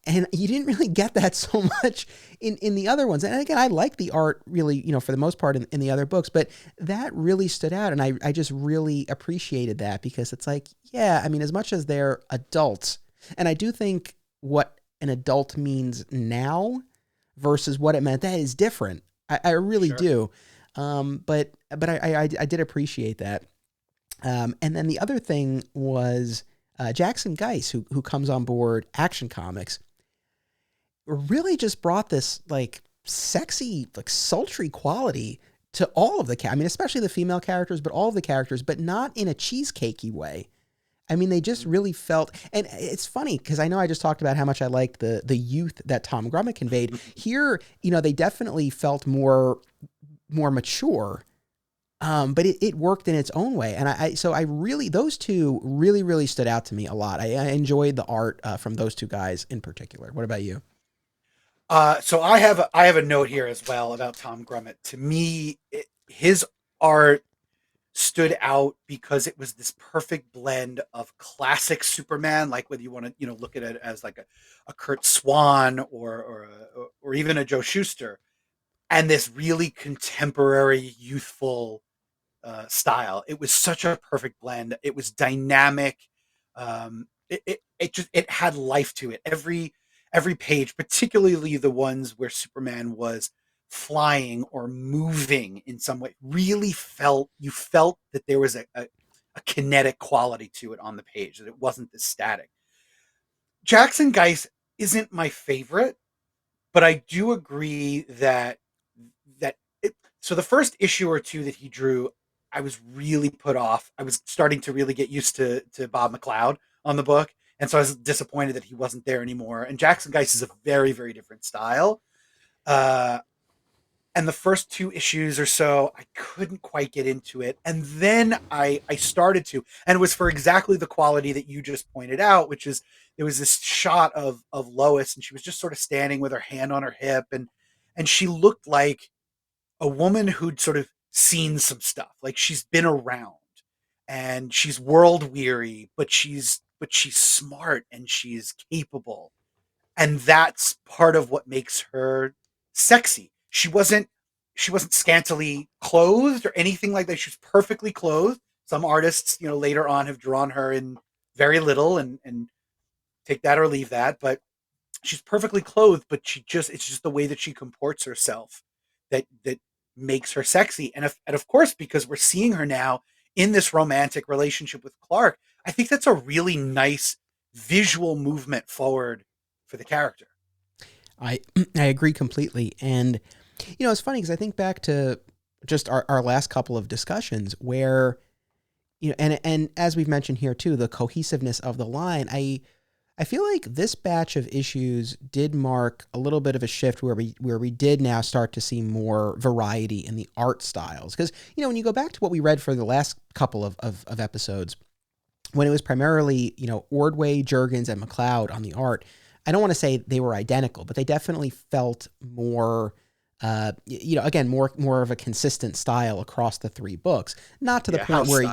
A: And you didn't really get that so much in the other ones. And again, I like the art really, for the most part in the other books, but that really stood out. And I just really appreciated that, because it's like, yeah, I mean, as much as they're adults, and I do think what an adult means now versus what it meant then is different. I really do. But I did appreciate that. And then the other thing was Jackson Geiss, who comes on board Action Comics, really just brought this like sexy, like sultry quality to all of the I mean, especially the female characters, but all of the characters, but not in a cheesecakey way. I mean, they just really felt, and it's funny because I know I just talked about how much I liked the youth that Tom Grummett conveyed. Here, they definitely felt more mature, But it worked in its own way. And so I really, those two really, really stood out to me a lot. I enjoyed the art from those two guys in particular. What about you?
B: So I have a note here as well about Tom Grummett. To me, his art stood out because it was this perfect blend of classic Superman, like whether you want to look at it as like a Kurt Swan or even a Joe Shuster, and this really contemporary, youthful style. It was such a perfect blend. It was dynamic. It had life to it. Every page, particularly the ones where Superman was flying or moving in some way, really felt that there was a kinetic quality to it on the page, that it wasn't this static. Jackson Geist isn't my favorite, but I do agree so the first issue or two that he drew, I was really put off. I was starting to really get used to Bob McLeod on the book, and so I was disappointed that he wasn't there anymore. And Jackson Geist is a very, very different style. Uh, and the first two issues or so, I couldn't quite get into it. And then I started to, and it was for exactly the quality that you just pointed out, which is there was this shot of Lois, and she was just sort of standing with her hand on her hip, and she looked like a woman who'd sort of seen some stuff. Like she's been around and she's world weary, but she's smart and she's capable. And that's part of what makes her sexy. She wasn't scantily clothed or anything like that. She was perfectly clothed. Some artists, later on have drawn her in very little and take that or leave that, but she's perfectly clothed, but it's just the way that she comports herself that makes her sexy. And of course, because we're seeing her now in this romantic relationship with Clark, I think that's a really nice visual movement forward for the character.
A: I I agree completely. And it's funny because I think back to just our last couple of discussions where and as we've mentioned here too, the cohesiveness of the line. I feel like this batch of issues did mark a little bit of a shift where we did now start to see more variety in the art styles. Because, when you go back to what we read for the last couple of episodes, when it was primarily, Ordway, Jurgens, and McLeod on the art, I don't want to say they were identical, but they definitely felt more, again, more of a consistent style across the three books. Not to the point where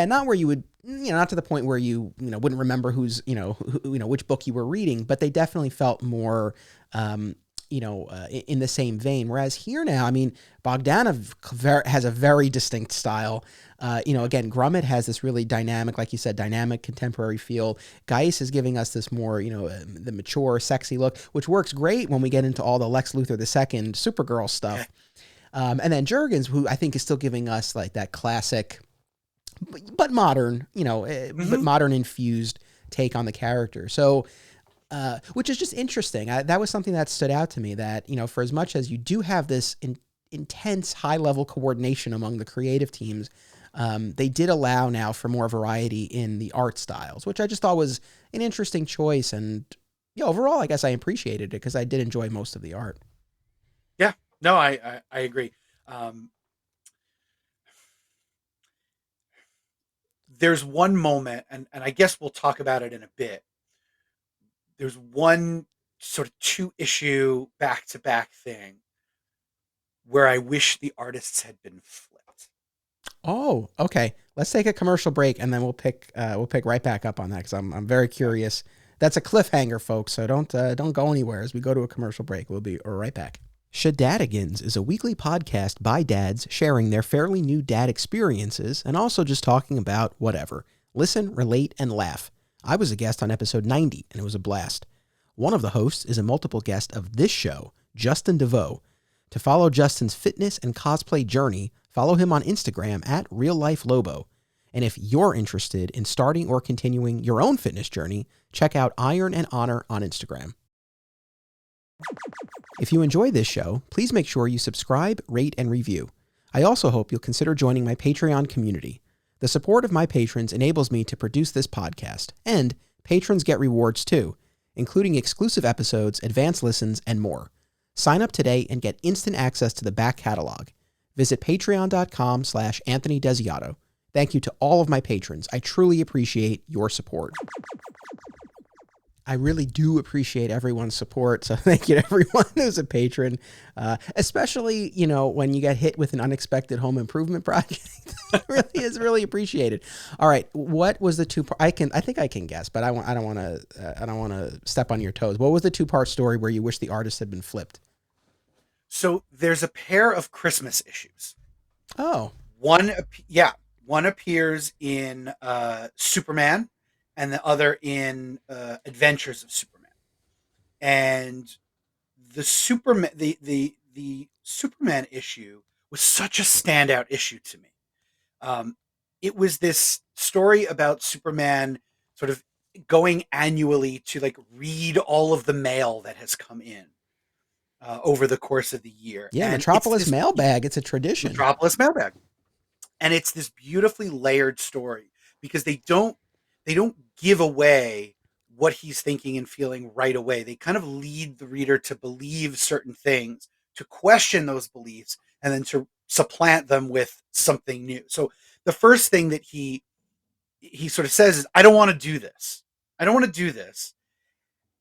A: not where you would, not to the point where you wouldn't remember who's, which book you were reading, but they definitely felt more, in the same vein. Whereas here now, I mean, Bogdanove has a very distinct style. Again, Grummett has this really dynamic, like you said, dynamic contemporary feel. Geist is giving us this more, the mature, sexy look, which works great when we get into all the Lex Luthor II Supergirl stuff. And then Jurgens, who I think is still giving us like that classic, but modern, but modern infused take on the character. So, which is just interesting. That was something that stood out to me, that, for as much as you do have this intense high level coordination among the creative teams, they did allow now for more variety in the art styles, which I just thought was an interesting choice. And overall, I guess I appreciated it because I did enjoy most of the art.
B: Yeah, no, I agree. There's one moment, and I guess we'll talk about it in a bit. There's one sort of 2-issue back-to-back thing where I wish the artists had been flipped.
A: Oh, okay. Let's take a commercial break and then we'll pick right back up on that because I'm very curious. That's a cliffhanger, folks. So don't go anywhere as we go to a commercial break. We'll be right back. Shadadigans is a weekly podcast by dads sharing their fairly new dad experiences and also just talking about whatever. Listen, relate, and laugh. I was a guest on episode 90, and it was a blast. One of the hosts is a multiple guest of this show, Justin DeVoe. To follow Justin's fitness and cosplay journey, follow him on Instagram at RealLifeLobo. And if you're interested in starting or continuing your own fitness journey, check out Iron and Honor on Instagram. If you enjoy this show, please make sure you subscribe, rate, and review. I also hope you'll consider joining my Patreon community. The support of my patrons enables me to produce this podcast, and patrons get rewards too, including exclusive episodes, advanced listens, and more. Sign up today and get instant access to the back catalog. visit patreon.com/Anthony Desiato. Thank you to all of my patrons. I truly appreciate your support. I really do appreciate everyone's support. So thank you to everyone who's a patron, especially, when you get hit with an unexpected home improvement project. It really is really appreciated. All right. What was the two-part? I think I can guess, but I don't want to step on your toes. What was the two-part story where you wish the artist had been flipped?
B: So there's a pair of Christmas issues.
A: Oh,
B: one appears in Superman, and the other in Adventures of Superman. And the Superman issue was such a standout issue to me. It was this story about Superman sort of going annually to read all of the mail that has come in over the course of the year.
A: Yeah,
B: and
A: Metropolis mailbag. It's a tradition.
B: Metropolis mailbag. And it's this beautifully layered story because they don't give away what he's thinking and feeling right away. They kind of lead the reader to believe certain things, to question those beliefs, and then to supplant them with something new. So the first thing that he sort of says is, I don't want to do this. I don't want to do this.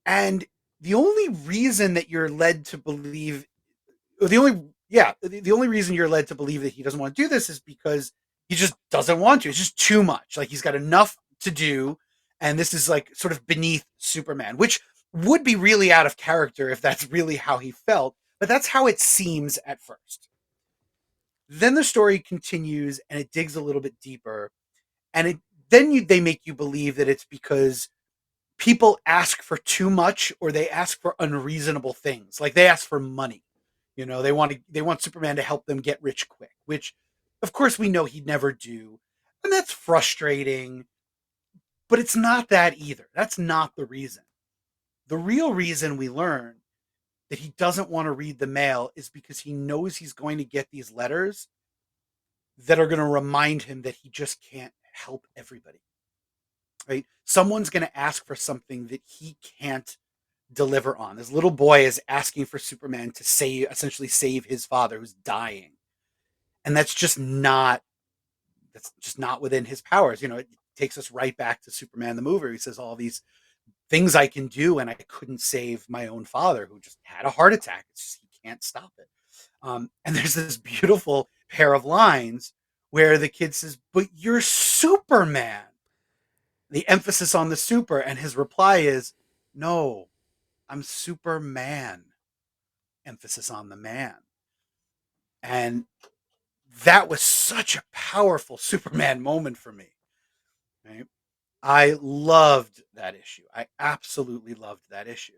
B: And the only reason that you're led to believe, the only reason you're led to believe that he doesn't want to do this is because he just doesn't want to. It's just too much. He's got enough to do. And this is sort of beneath Superman, which would be really out of character if that's really how he felt. But that's how it seems at first. Then the story continues and it digs a little bit deeper. And they make you believe that it's because people ask for too much or they ask for unreasonable things. They ask for money. They want Superman to help them get rich quick, which of course we know he'd never do. And that's frustrating, but it's not that either. That's not the reason. The real reason we learn that he doesn't want to read the mail is because he knows he's going to get these letters that are going to remind him that he just can't help everybody, right? Someone's going to ask for something that he can't deliver on. This little boy is asking for Superman to essentially save his father who's dying. And that's just not within his powers. It takes us right back to Superman the movie. He says all these things I can do, and I couldn't save my own father who just had a heart attack. It's just, he can't stop it. And there's this beautiful pair of lines where the kid says, but you're Superman. The emphasis on the super, and his reply is, no, I'm Superman. Emphasis on the man. And that was such a powerful Superman moment for me. Right? I loved that issue. I absolutely loved that issue.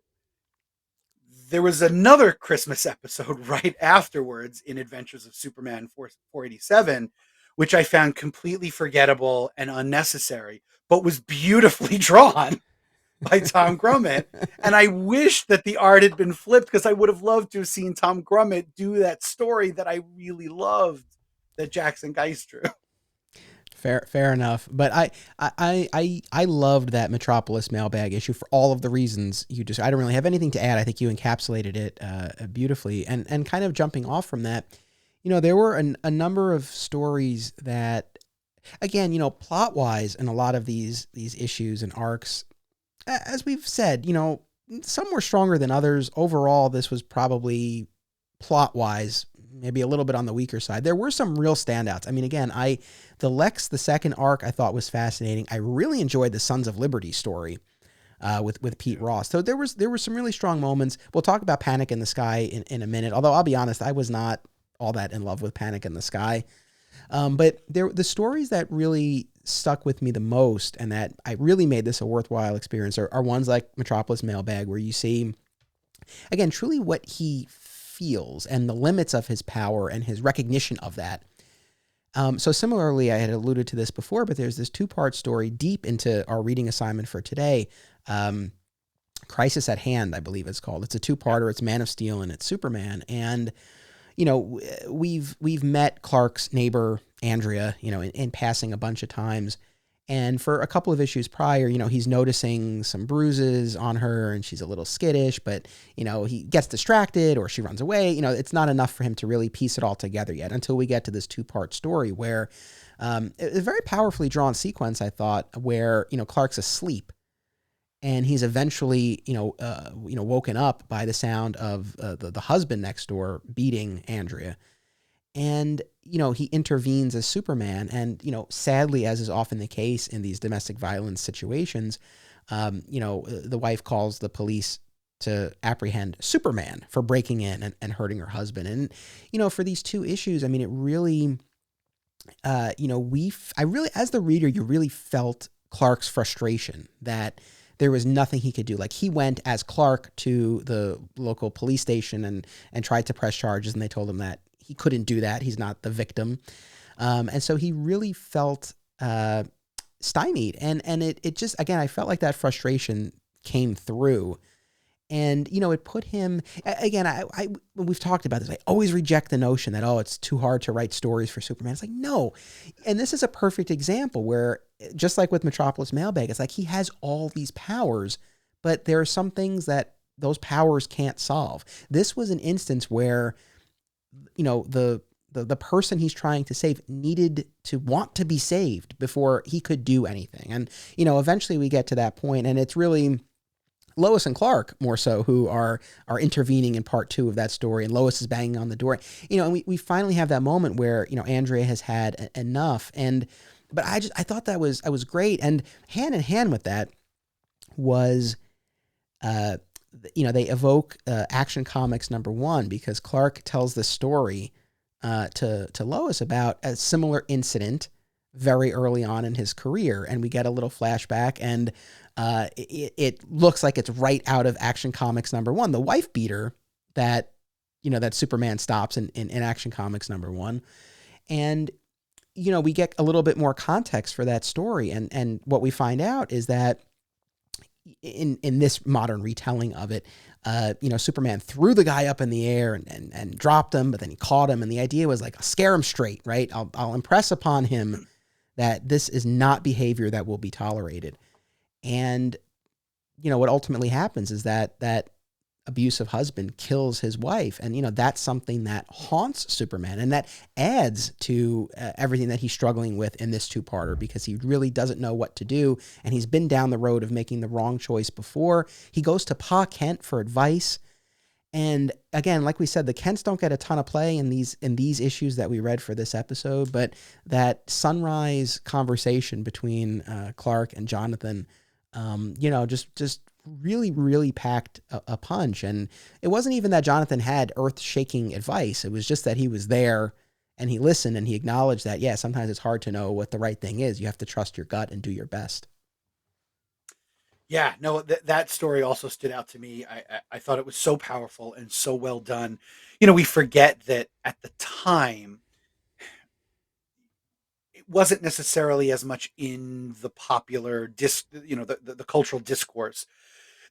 B: There was another Christmas episode right afterwards in Adventures of Superman 487, which I found completely forgettable and unnecessary, but was beautifully drawn by Tom Grummett. And I wish that the art had been flipped because I would have loved to have seen Tom Grummett do that story that I really loved that Jackson Geist drew.
A: Fair enough. But I loved that Metropolis mailbag issue for all of the reasons you just, I don't really have anything to add. I think you encapsulated it beautifully. And kind of jumping off from that, there were a number of stories that, again, plot wise in a lot of these issues and arcs, as we've said, some were stronger than others. Overall, this was probably plot wise maybe a little bit on the weaker side. There were some real standouts. I mean, again, the Lex, the second arc, I thought was fascinating. I really enjoyed the Sons of Liberty story with Pete Ross. So there were some really strong moments. We'll talk about Panic in the Sky in a minute, although I'll be honest, I was not all that in love with Panic in the Sky. But the stories that really stuck with me the most and that I really made this a worthwhile experience are ones like Metropolis Mailbag, where you see, again, truly what he feels and the limits of his power and his recognition of that. So similarly, I had alluded to this before, but there's this two-part story deep into our reading assignment for today. Crisis at Hand, I believe it's called. It's a two-parter. It's Man of Steel and it's Superman. And, we've met Clark's neighbor, Andrea, in passing a bunch of times. And for a couple of issues prior, he's noticing some bruises on her and she's a little skittish, but, he gets distracted or she runs away. It's not enough for him to really piece it all together yet until we get to this 2-part story where it's a very powerfully drawn sequence, I thought, where, Clark's asleep and he's eventually, woken up by the sound of the husband next door beating Andrea. And, he intervenes as Superman. And, sadly, as is often the case in these domestic violence situations, the wife calls the police to apprehend Superman for breaking in and hurting her husband. And, for these 2 issues, I mean, it really, I really, as the reader, you really felt Clark's frustration that there was nothing he could do. Like, he went as Clark to the local police station and tried to press charges, and they told him that he couldn't do that. He's not the victim. And so he really felt stymied. And it just, again, I felt like that frustration came through. And, it put him, again, we've talked about this. I always reject the notion that, it's too hard to write stories for Superman. It's like, no. And this is a perfect example where, just like with Metropolis Mailbag, it's like he has all these powers, but there are some things that those powers can't solve. This was an instance where, the person he's trying to save needed to want to be saved before he could do anything. And, eventually we get to that point, and it's really Lois and Clark more so who are intervening in part 2 of that story, and Lois is banging on the door. And we finally have that moment where, Andrea has had enough. But I thought that was great. And hand in hand with that was, they evoke Action Comics #1 because Clark tells the story to Lois about a similar incident very early on in his career, and we get a little flashback, and it looks like it's right out of Action Comics #1, the wife beater that that Superman stops in Action Comics #1, and we get a little bit more context for that story, and what we find out is that in this modern retelling of it, Superman threw the guy up in the air and dropped him, but then he caught him. And the idea was like, scare him straight, right? I'll impress upon him that this is not behavior that will be tolerated. And, what ultimately happens is that abusive husband kills his wife. And, that's something that haunts Superman, and that adds to everything that he's struggling with in this 2-parter, because he really doesn't know what to do. And he's been down the road of making the wrong choice before. He goes to Pa Kent for advice. And again, like we said, the Kents don't get a ton of play in these issues that we read for this episode, but that sunrise conversation between Clark and Jonathan, just really, really packed a punch. And it wasn't even that Jonathan had earth-shaking advice. It was just that he was there and he listened and he acknowledged that, yeah, sometimes it's hard to know what the right thing is. You have to trust your gut and do your best.
B: Yeah, no, that story also stood out to me. I thought it was so powerful and so well done. We forget that at the time, it wasn't necessarily as much in the popular the cultural discourse,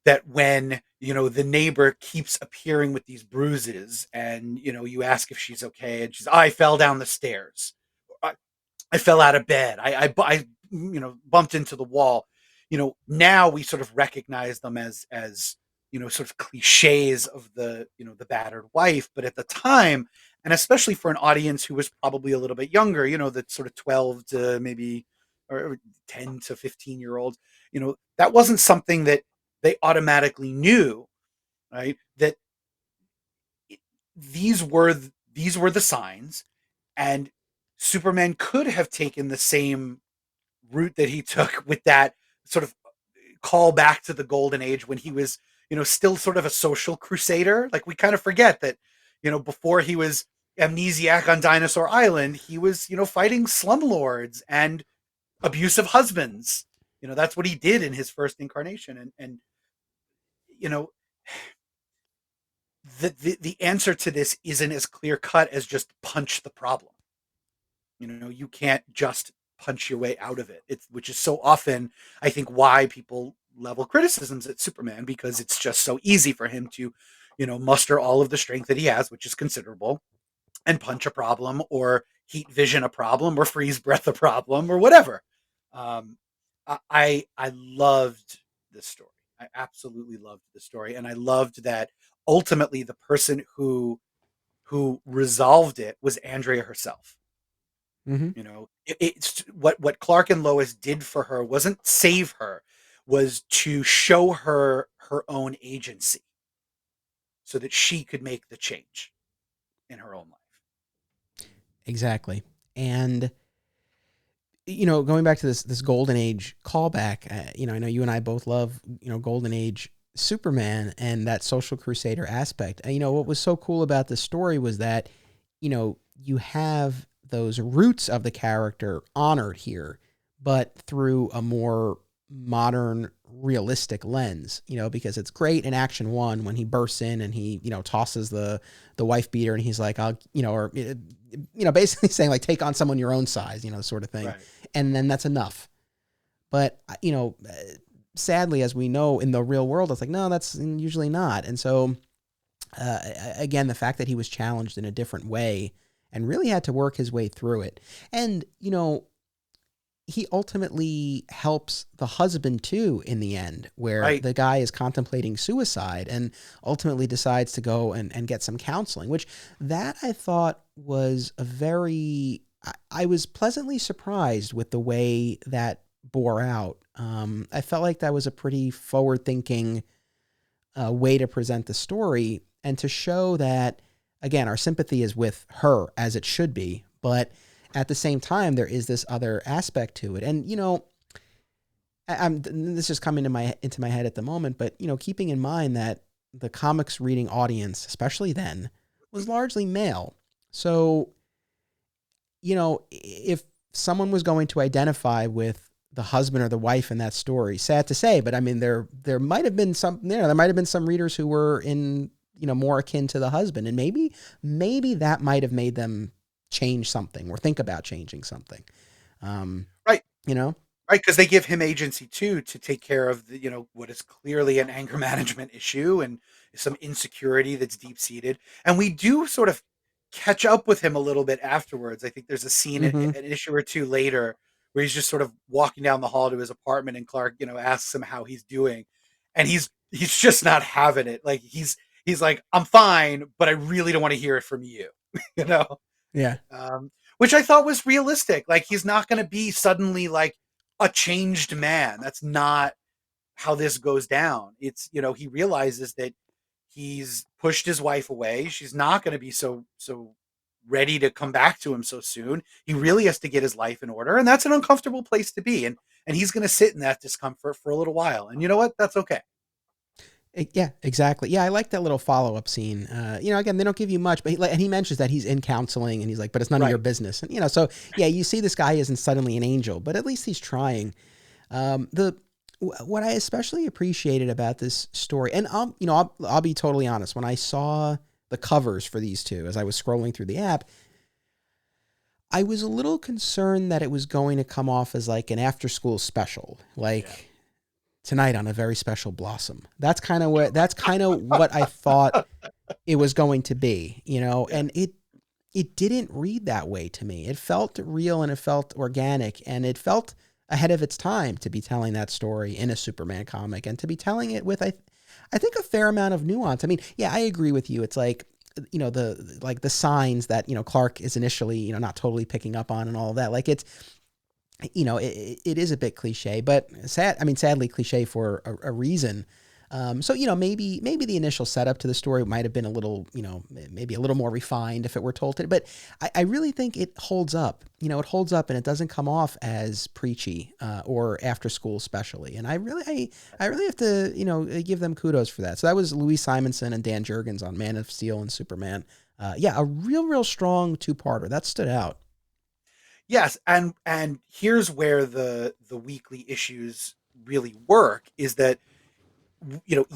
B: that when, the neighbor keeps appearing with these bruises, and, you ask if she's okay, and I fell down the stairs. I fell out of bed. I bumped into the wall. Now we sort of recognize them as, sort of cliches of the battered wife. But at the time, and especially for an audience who was probably a little bit younger, that sort of 12 to maybe, or 10 to 15-year-olds, that wasn't something that they automatically knew, right? That these were the signs, and Superman could have taken the same route that he took with that sort of call back to the golden age when he was, still sort of a social crusader. Like, we kind of forget that, before he was amnesiac on Dinosaur Island, he was, fighting slumlords and abusive husbands. That's what he did in his first incarnation. And you know, the answer to this isn't as clear cut as just punch the problem. You can't just punch your way out of it. Which is so often, I think, why people level criticisms at Superman, because it's just so easy for him to, muster all of the strength that he has, which is considerable, and punch a problem, or heat vision a problem, or freeze breath a problem, or whatever. I loved this story. I absolutely loved the story, and I loved that ultimately the person who resolved it was Andrea herself.
A: Hmm.
B: You know, it's what Clark and Lois did for her wasn't save her, was to show her her own agency so that she could make the change in her own life.
A: Exactly. And going back to this golden age callback, I know you and I both love, golden age Superman and that social crusader aspect. What was so cool about this story was that, you have those roots of the character honored here, but through a more modern, realistic lens, because it's great in Action One when he bursts in and he, tosses the wife beater and he's like, I'll, or, basically saying like, take on someone your own size, sort of thing.
B: Right.
A: And then that's enough. But, sadly, as we know in the real world, it's like, no, that's usually not. And so, again, the fact that he was challenged in a different way and really had to work his way through it. And, he ultimately helps the husband too in the end, where
B: Right.
A: the guy is contemplating suicide and ultimately decides to go and get some counseling, which that I thought was a very, I was pleasantly surprised with the way that bore out. I felt like that was a pretty forward thinking way to present the story and to show that, again, our sympathy is with her as it should be, but at the same time, there is this other aspect to it. And, this is coming into my head at the moment, but, keeping in mind that the comics reading audience, especially then, was largely male. So, if someone was going to identify with the husband or the wife in that story, sad to say, but I mean, there might have been some, there might have been some readers who were in, more akin to the husband, and maybe that might have made them change something or think about changing something. Um,
B: Right.
A: you know,
B: Right, because they give him agency too to take care of the, what is clearly an anger management issue and some insecurity that's deep seated. And we do sort of catch up with him a little bit afterwards. I think there's a scene,
A: mm-hmm.
B: an issue or two later, where he's just sort of walking down the hall to his apartment, and Clark, asks him how he's doing, and he's just not having it. Like he's like, I'm fine, but I really don't want to hear it from you, you know
A: Yeah,
B: which I thought was realistic. Like he's not going to be suddenly like a changed man. That's not how this goes down. It's he realizes that he's pushed his wife away. She's not going to be so ready to come back to him so soon. He really has to get his life in order, and that's an uncomfortable place to be. And he's going to sit in that discomfort for a little while. And you know what? That's okay.
A: yeah, exactly. Yeah, I like that little follow up scene. Again, they don't give you much, but he mentions that he's in counseling, and he's like, but it's none of your
B: Right.
A: business. And so yeah, you see this guy isn't suddenly an angel, but at least he's trying. The what I especially appreciated about this story, and I'll be totally honest, when I saw the covers for these two as I was scrolling through the app, I was a little concerned that it was going to come off as like an after school special,
B: Yeah.
A: like tonight on a very special Blossom. That's kind of what I thought it was going to be,
B: Yeah.
A: and it didn't read that way to me. It felt real and it felt organic and it felt ahead of its time to be telling that story in a Superman comic and to be telling it with I think a fair amount of nuance. I mean, yeah, I agree with you. It's like the signs that Clark is initially not totally picking up on and all of that. Like it's it is a bit cliche, but sadly cliche for a reason. So maybe the initial setup to the story might have been a little maybe a little more refined if it were told to, but I really think it holds up. It holds up and it doesn't come off as preachy or after school especially. And I really have to give them kudos for that. So that was Louise Simonson and Dan Jurgens on Man of Steel and Superman. Yeah, a real strong two-parter that stood out.
B: Yes, and here's where the weekly issues really work is that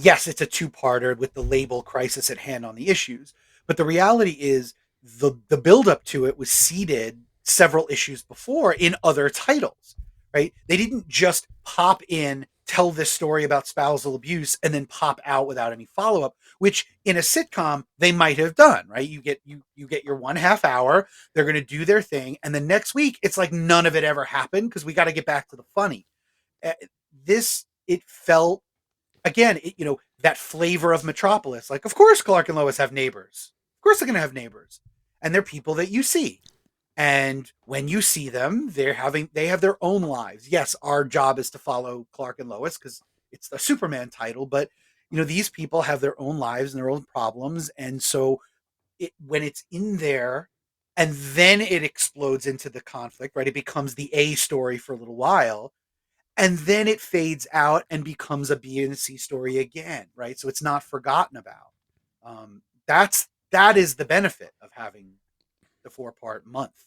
B: yes, it's a two-parter with the label crisis at hand on the issues, but the reality is the build up to it was seeded several issues before in other titles, right? They didn't just pop in, tell this story about spousal abuse and then pop out without any follow-up, which in a sitcom they might have done, right? You get your 1/2 hour, they're going to do their thing, and the next week it's like none of it ever happened because we got to get back to the funny. uh, this, it felt, again, that flavor of Metropolis. Like, of course, Clark and Lois have neighbors. Of course, they're going to have neighbors, and they're people that you see. And when you see them, they have their own lives. Yes, our job is to follow Clark and Lois because it's the Superman title, but these people have their own lives and their own problems, and so when it's in there, and then it explodes into the conflict, right? It becomes the A story for a little while, and then it fades out and becomes a B and C story again, right? So it's not forgotten about. That is the benefit of having the 4-part month.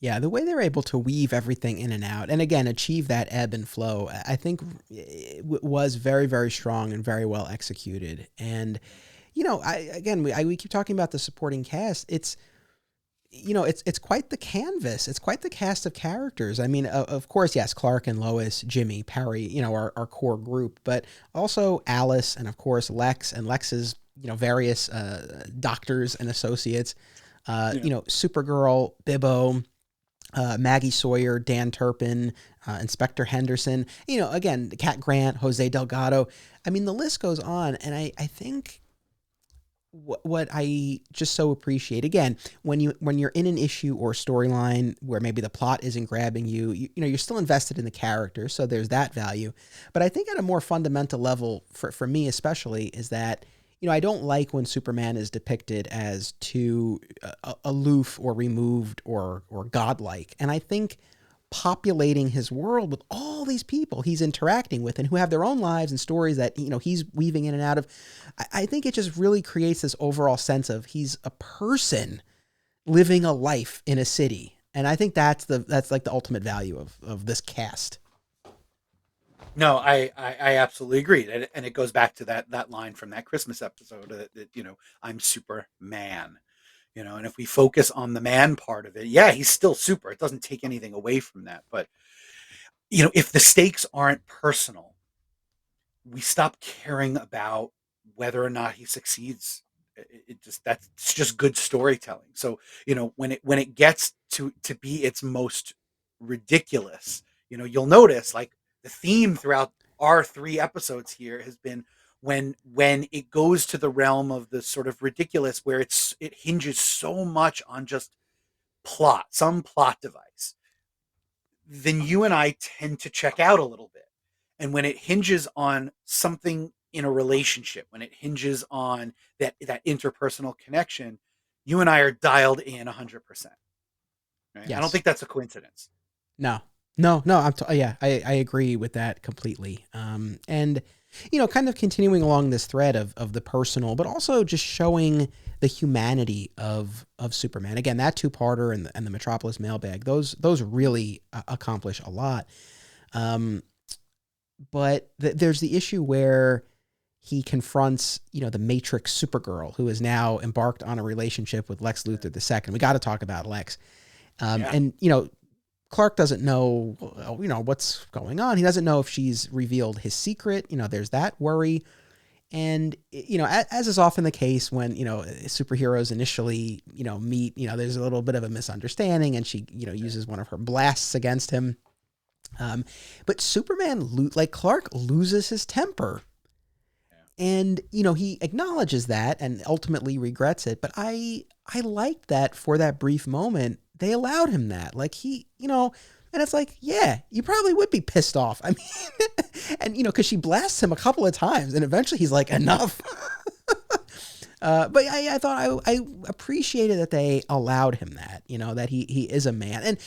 A: Yeah, the way they're able to weave everything in and out, and again achieve that ebb and flow, I think was very, very strong and very well executed. And we keep talking about the supporting cast. It's quite the canvas. It's quite the cast of characters. I mean, of course, yes, Clark and Lois, Jimmy, Perry, our core group, but also Alice, and of course Lex and Lex's various doctors and associates. Supergirl, Bibbo. Maggie Sawyer, Dan Turpin, Inspector Henderson, again, Cat Grant, Jose Delgado. I mean, the list goes on. And I think what I just so appreciate, again, when you're in an issue or storyline where maybe the plot isn't grabbing you're still invested in the character. So there's that value. But I think at a more fundamental level for me, especially, is that I don't like when Superman is depicted as too aloof or removed or godlike. And I think populating his world with all these people he's interacting with and who have their own lives and stories that, he's weaving in and out of, I think it just really creates this overall sense of he's a person living a life in a city. And I think that's like the ultimate value of this cast.
B: No, I absolutely agree, and it goes back to that line from that Christmas episode that I'm Superman, and if we focus on the man part of it, yeah, he's still super. It doesn't take anything away from that, but if the stakes aren't personal, we stop caring about whether or not he succeeds. That's just good storytelling. So when it gets to be its most ridiculous, you'll notice, like, the theme throughout our 3 episodes here has been when it goes to the realm of the sort of ridiculous, where it hinges so much on just some plot device, then you and I tend to check out a little bit. And when it hinges on something in a relationship, when it hinges on that interpersonal connection, you and I are dialed in 100%. Right?
A: Yes.
B: I don't think that's a coincidence.
A: No. I agree with that completely. And kind of continuing along this thread of the personal, but also just showing the humanity of Superman. Again, that 2-parter and the Metropolis mailbag, those really accomplish a lot. But there's the issue where he confronts, the Matrix Supergirl, who is now embarked on a relationship with Lex Luthor II. We got to talk about Lex. And, Clark doesn't know, what's going on. He doesn't know if she's revealed his secret. There's that worry. And, as is often the case when, superheroes initially, meet, there's a little bit of a misunderstanding, and she, uses one of her blasts against him. But Superman, like Clark, loses his temper. And, he acknowledges that and ultimately regrets it. But I liked that for that brief moment, they allowed him that. Like, he, and it's like, yeah, you probably would be pissed off. I mean, and, because she blasts him a couple of times and eventually he's like, enough. But I thought I appreciated that they allowed him that, that he is a man. And,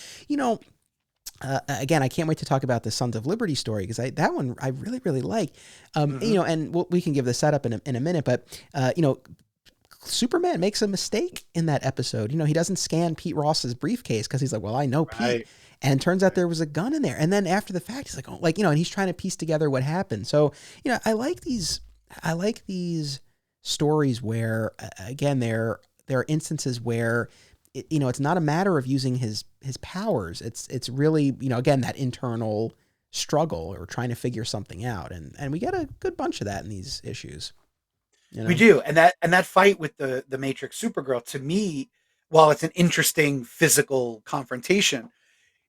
A: again, I can't wait to talk about the Sons of Liberty story, because that one I really, really like. And we can give the setup in a minute, but, Superman makes a mistake in that episode. He doesn't scan Pete Ross's briefcase because he's like, well, I know Pete. And it turns out there was a gun in there. And then after the fact, he's like, and he's trying to piece together what happened. So, I like these stories where, again, there are instances where, it's not a matter of using his powers. It's really, again, that internal struggle or trying to figure something out. And we get a good bunch of that in these issues.
B: We do. And that fight with the Matrix Supergirl, to me, while it's an interesting physical confrontation,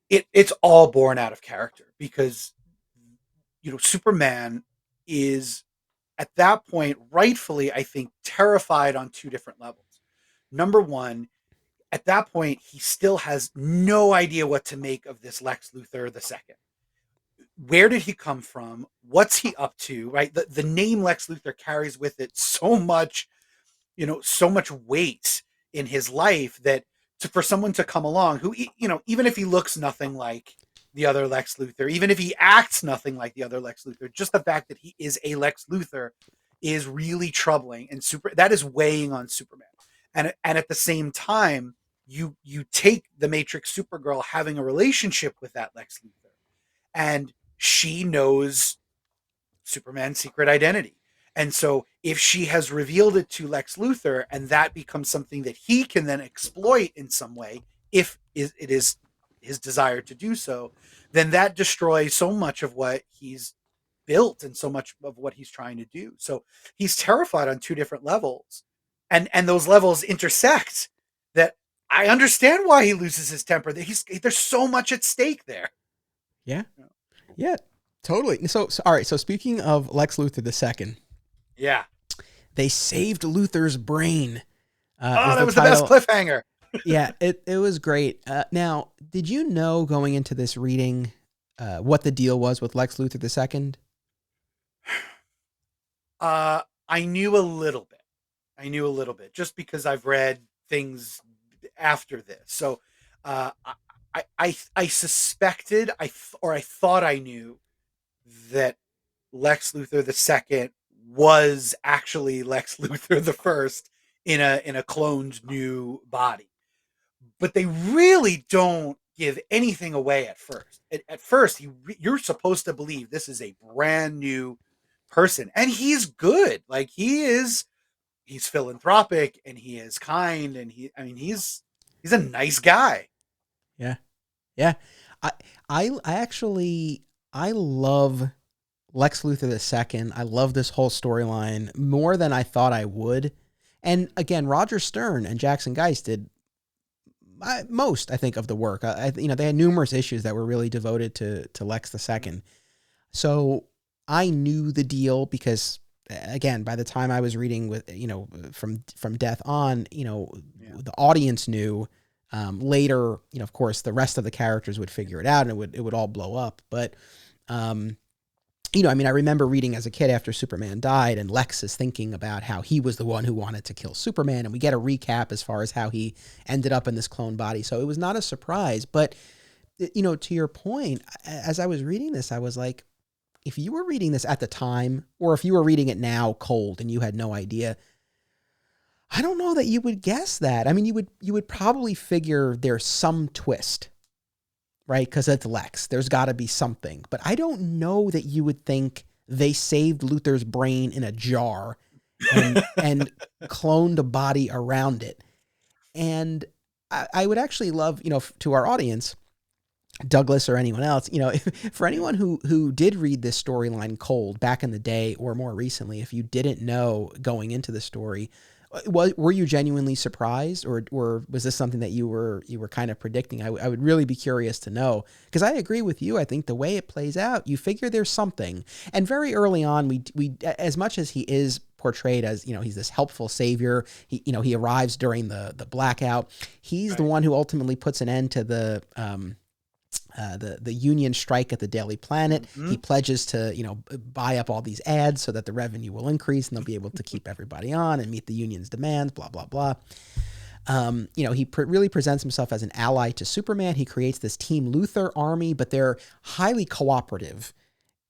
B: it's all born out of character, because Superman is at that point, rightfully, I think, terrified on two different levels. Number one, at that point, he still has no idea what to make of this Lex Luthor the second. Where did he come from? What's he up to? Right? The name Lex Luthor carries with it so much, so much weight in his life that for someone to come along who, even if he looks nothing like the other Lex Luthor, even if he acts nothing like the other Lex Luthor, just the fact that he is a Lex Luthor is really troubling, and that is weighing on Superman. And at the same time, you take the Matrix Supergirl having a relationship with that Lex Luthor, and she knows Superman's secret identity. And so if she has revealed it to Lex Luthor and that becomes something that he can then exploit in some way, if it is his desire to do so, then that destroys so much of what he's built and so much of what he's trying to do. So he's terrified on two different levels. And those levels intersect, that I understand why he loses his temper. There's so much at stake there.
A: Yeah. Yeah, totally. So all right. So speaking of Lex Luthor II.
B: Yeah.
A: They saved Luthor's brain.
B: That was the best cliffhanger.
A: Yeah, it was great. Now, did you know going into this reading what the deal was with Lex Luthor II?
B: I knew a little bit just because I've read things after this. So I suspected, I thought I knew that Lex Luthor II was actually Lex Luthor the first in a cloned new body. But they really don't give anything away at first. At first, you're supposed to believe this is a brand new person, and he's good. Like he's philanthropic and he is kind, and he's a nice guy.
A: Yeah. Yeah. I actually love Lex Luthor II. I love this whole storyline more than I thought I would. And again, Roger Stern and Jackson Geist did most, I think, of the work. They had numerous issues that were really devoted to Lex II. So I knew the deal because, again, by the time I was reading with, from Death on, the audience knew. Later, of course, the rest of the characters would figure it out and it would all blow up. But, I remember reading as a kid after Superman died and Lex is thinking about how he was the one who wanted to kill Superman. And we get a recap as far as how he ended up in this clone body. So it was not a surprise. But, to your point, as I was reading this, I was like, if you were reading this at the time, or if you were reading it now cold and you had no idea, I don't know that you would guess that. I mean, you would probably figure there's some twist, right? Because it's Lex. There's got to be something. But I don't know that you would think they saved Luthor's brain in a jar and cloned a body around it. And I would actually love, to our audience, Douglas or anyone else, for anyone who did read this storyline cold back in the day or more recently, if you didn't know going into the story, were you genuinely surprised, or was this something that you were kind of predicting? I would really be curious to know, because I agree with you. I think the way it plays out, you figure there's something. And very early on, we as much as he is portrayed as, he's this helpful savior, he arrives during the blackout. He's right. The one who ultimately puts an end to the union strike at the Daily Planet. Mm-hmm. He pledges to, buy up all these ads so that the revenue will increase and they'll be able to keep everybody on and meet the union's demands, blah, blah, blah. He really presents himself as an ally to Superman. He creates this Team Luthor army, but they're highly cooperative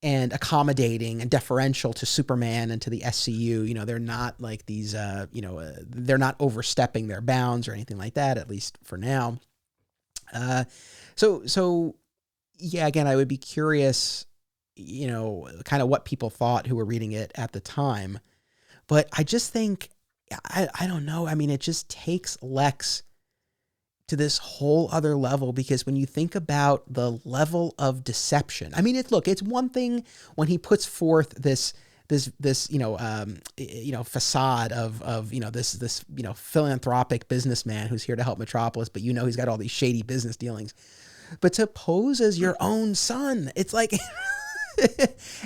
A: and accommodating and deferential to Superman and to the SCU. They're not like these, they're not overstepping their bounds or anything like that, at least for now. So yeah, again, I would be curious, kind of what people thought who were reading it at the time, but I just think, I don't know. I mean, it just takes Lex to this whole other level, because when you think about the level of deception, I mean, it's one thing when he puts forth this facade of this philanthropic businessman who's here to help Metropolis, but he's got all these shady business dealings. But to pose as your own son, it's like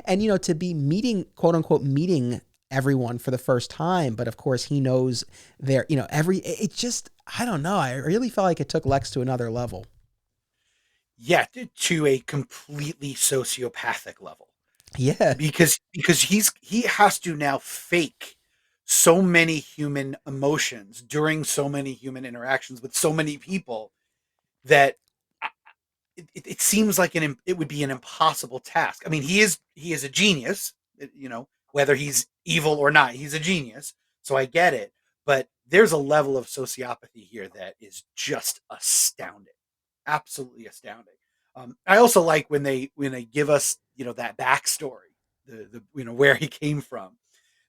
A: And, to be meeting, quote unquote, meeting everyone for the first time. But of course he knows it just, I don't know. I really felt like it took Lex to another level.
B: Yeah, to a completely sociopathic level.
A: Yeah.
B: Because he has to now fake so many human emotions during so many human interactions with so many people that it seems like it would be an impossible task. I mean, he is a genius, whether he's evil or not, he's a genius. So I get it, but there's a level of sociopathy here that is just astounding, absolutely astounding. I also like when they give us that backstory, the where he came from,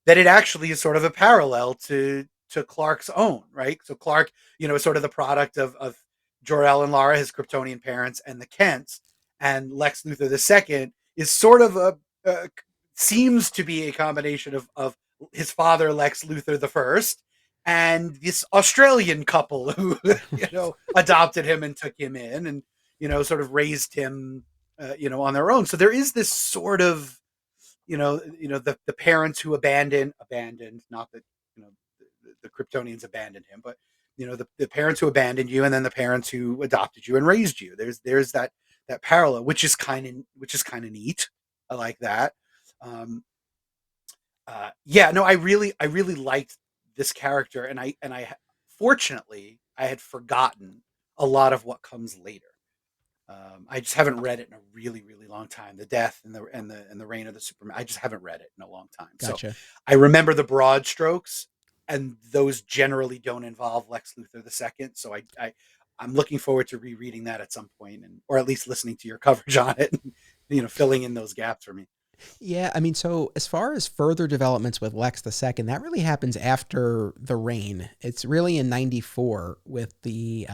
B: that it actually is sort of a parallel to Clark's own, right? So Clark, is sort of the product of Jor-El and Lara, his Kryptonian parents, and the Kents, and Lex Luthor II is sort of a seems to be a combination of his father Lex Luthor the First and this Australian couple who adopted him and took him in and sort of raised him on their own. So there is this sort of the parents who abandoned, not that the Kryptonians abandoned him, but the parents who abandoned you and then the parents who adopted you and raised you. There's that parallel, which is kind of neat. I like that. Yeah, no, I really liked this character, and I fortunately I had forgotten a lot of what comes later. I just haven't read it in a really, really long time. The Death and the Reign of the Superman. I just haven't read it in a long time.
A: Gotcha.
B: So I remember the broad strokes, and those generally don't involve Lex Luthor II. So I'm looking forward to rereading that at some point, or at least listening to your coverage on it, and, filling in those gaps for me.
A: Yeah, I mean, so as far as further developments with Lex II, that really happens after the Reign. It's really in '94 with the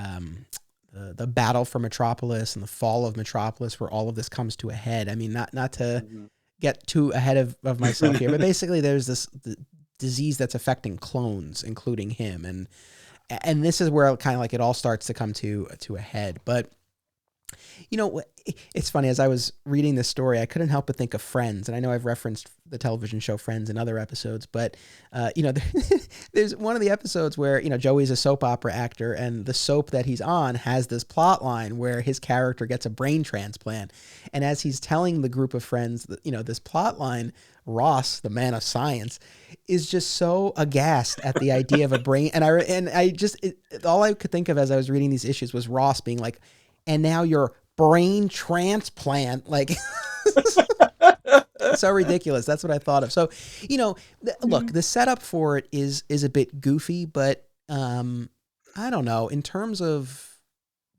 A: battle for Metropolis and the fall of Metropolis, where all of this comes to a head. I mean, not to get too ahead of myself here, but basically there's this disease that's affecting clones, including him, and this is where kind of like it all starts to come to a head. But it's funny, as I was reading this story, I couldn't help but think of Friends. And I know I've referenced the television show Friends in other episodes, but, there's one of the episodes where, Joey's a soap opera actor, and the soap that he's on has this plot line where his character gets a brain transplant. And as he's telling the group of friends, this plot line, Ross, the man of science, is just so aghast at the idea of a brain. And all I could think of as I was reading these issues was Ross being like, and now your brain transplant, like, so ridiculous. That's what I thought of. So, look, the setup for it is a bit goofy, but I don't know, in terms of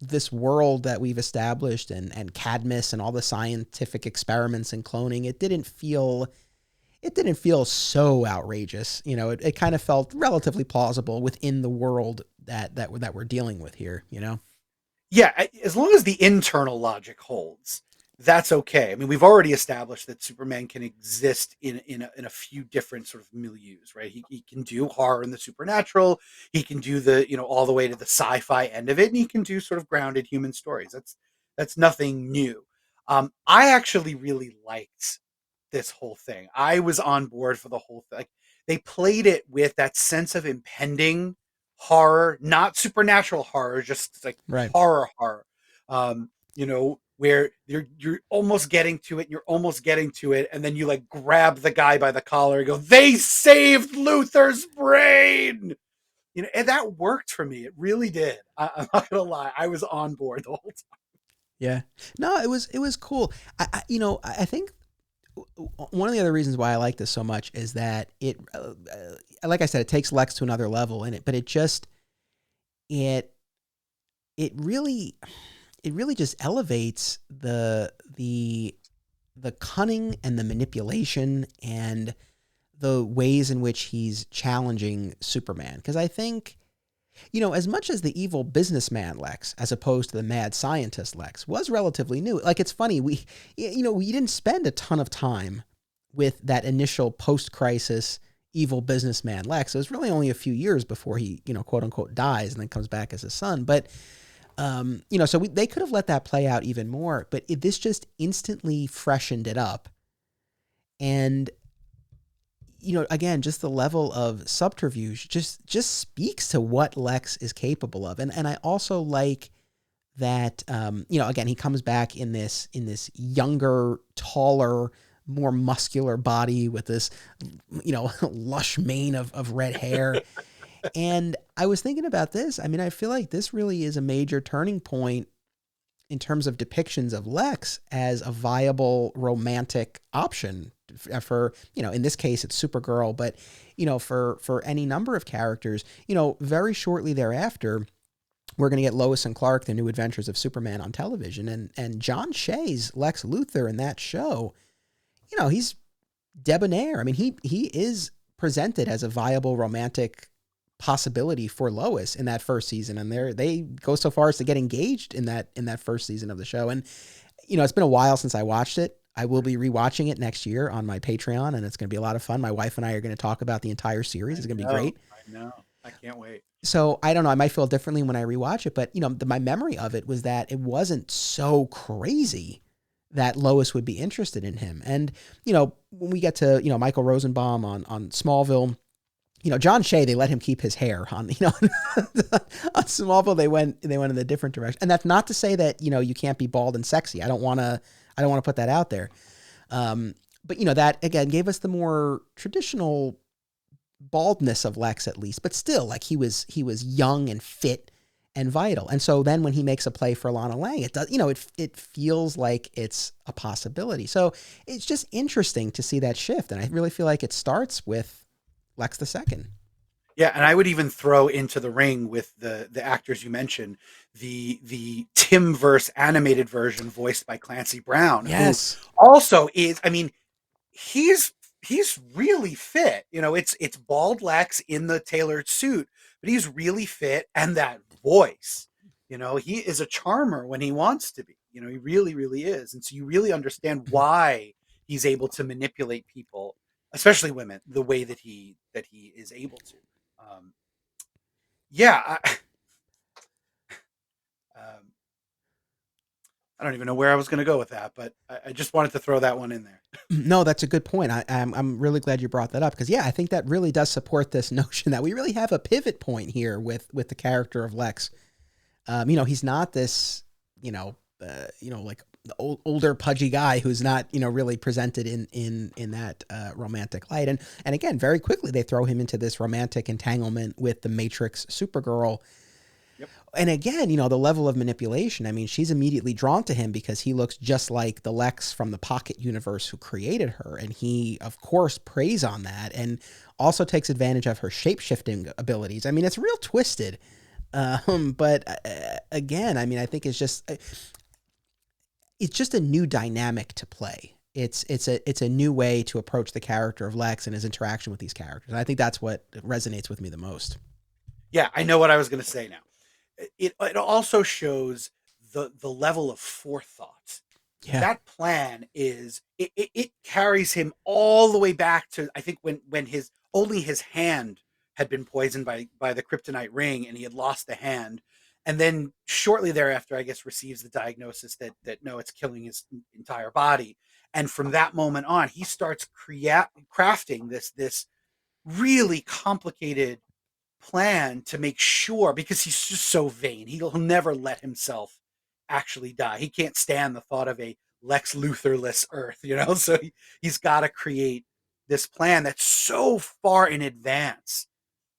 A: this world that we've established and Cadmus and all the scientific experiments and cloning, it didn't feel so outrageous. It kind of felt relatively plausible within the world that we're dealing with here,
B: Yeah, as long as the internal logic holds, that's okay. I mean, we've already established that Superman can exist in a few different sort of milieus, right? He can do horror and the supernatural. He can do the all the way to the sci-fi end of it, and he can do sort of grounded human stories. That's nothing new. I actually really liked this whole thing. I was on board for the whole thing. Like, they played it with that sense of impending horror, not supernatural horror, just like
A: Right.
B: horror. Where you're almost getting to it, and then you like grab the guy by the collar and go, "They saved Luthor's brain!" And that worked for me. It really did. I'm not gonna lie, I was on board the whole time.
A: Yeah. No, it was cool. I think one of the other reasons why I like this so much is that it, like I said, it takes Lex to another level in it, but it really just elevates the cunning and the manipulation and the ways in which he's challenging Superman. Because I think, as much as the evil businessman Lex, as opposed to the mad scientist Lex, was relatively new. Like, it's funny, we didn't spend a ton of time with that initial post-crisis evil businessman Lex. It was really only a few years before he, quote unquote, dies and then comes back as his son. But, so they could have let that play out even more. But this just instantly freshened it up And again, just the level of subterfuge just speaks to what Lex is capable of. And I also like that again, he comes back in this younger, taller, more muscular body with this lush mane of red hair. And I was thinking about this. I mean, I feel like this really is a major turning point in terms of depictions of Lex as a viable romantic option for, in this case, it's Supergirl, but, for any number of characters, very shortly thereafter, we're going to get Lois and Clark, The New Adventures of Superman on television. And John Shea's Lex Luthor in that show, he's debonair. I mean, he is presented as a viable romantic possibility for Lois in that first season, and they go so far as to get engaged in that first season of the show. And it's been a while since I watched it. I will be rewatching it next year on my Patreon, and it's going to be a lot of fun. My wife and I are going to talk about the entire series. It's going to be great.
B: I know. I can't wait.
A: So I don't know. I might feel differently when I rewatch it, but my memory of it was that it wasn't so crazy that Lois would be interested in him. And when we get to Michael Rosenbaum on Smallville, John Shea, they let him keep his hair on, on Smallville. They went in a different direction. And that's not to say that, you can't be bald and sexy. I don't want to put that out there. But that again gave us the more traditional baldness of Lex, at least, but still, like, he was young and fit and vital. And so then when he makes a play for Lana Lang, it does, it feels like it's a possibility. So it's just interesting to see that shift. And I really feel like it starts with Lex the Second.
B: Yeah, and I would even throw into the ring with the actors you mentioned, the Timverse animated version voiced by Clancy Brown.
A: Yes.
B: Who also is, I mean, he's really fit. It's bald Lex in the tailored suit, but he's really fit, and that voice. He is a charmer when he wants to be. He really, really is. And so you really understand why he's able to manipulate people, especially women, the way that he is able to. Yeah, I don't even know where I was going to go with that, but I just wanted to throw that one in there.
A: No, that's a good point. I'm really glad you brought that up, because I think that really does support this notion that we really have a pivot point here with the character of Lex. He's not this, like the older pudgy guy who's not, really presented in that romantic light. And again, very quickly they throw him into this romantic entanglement with the Matrix Supergirl.
B: Yep.
A: And again, the level of manipulation, I mean, she's immediately drawn to him because he looks just like the Lex from the Pocket universe who created her. And he, of course, preys on that and also takes advantage of her shape-shifting abilities. I mean, it's real twisted. But again, I mean, I think it's just a new dynamic to play. It's a new way to approach the character of Lex and his interaction with these characters. And I think that's what resonates with me the most.
B: Yeah, I know what I was going to say now. It also shows the level of forethought.
A: Yeah.
B: That plan is it carries him all the way back to, I think, when his hand had been poisoned by the kryptonite ring, and he had lost the hand, and then shortly thereafter, I guess, receives the diagnosis that no, it's killing his entire body. And from that moment on, he starts crafting this really complicated plan to make sure, because he's just so vain, he'll never let himself actually die. He can't stand the thought of a Lex Luthor-less Earth, so he's got to create this plan that's so far in advance,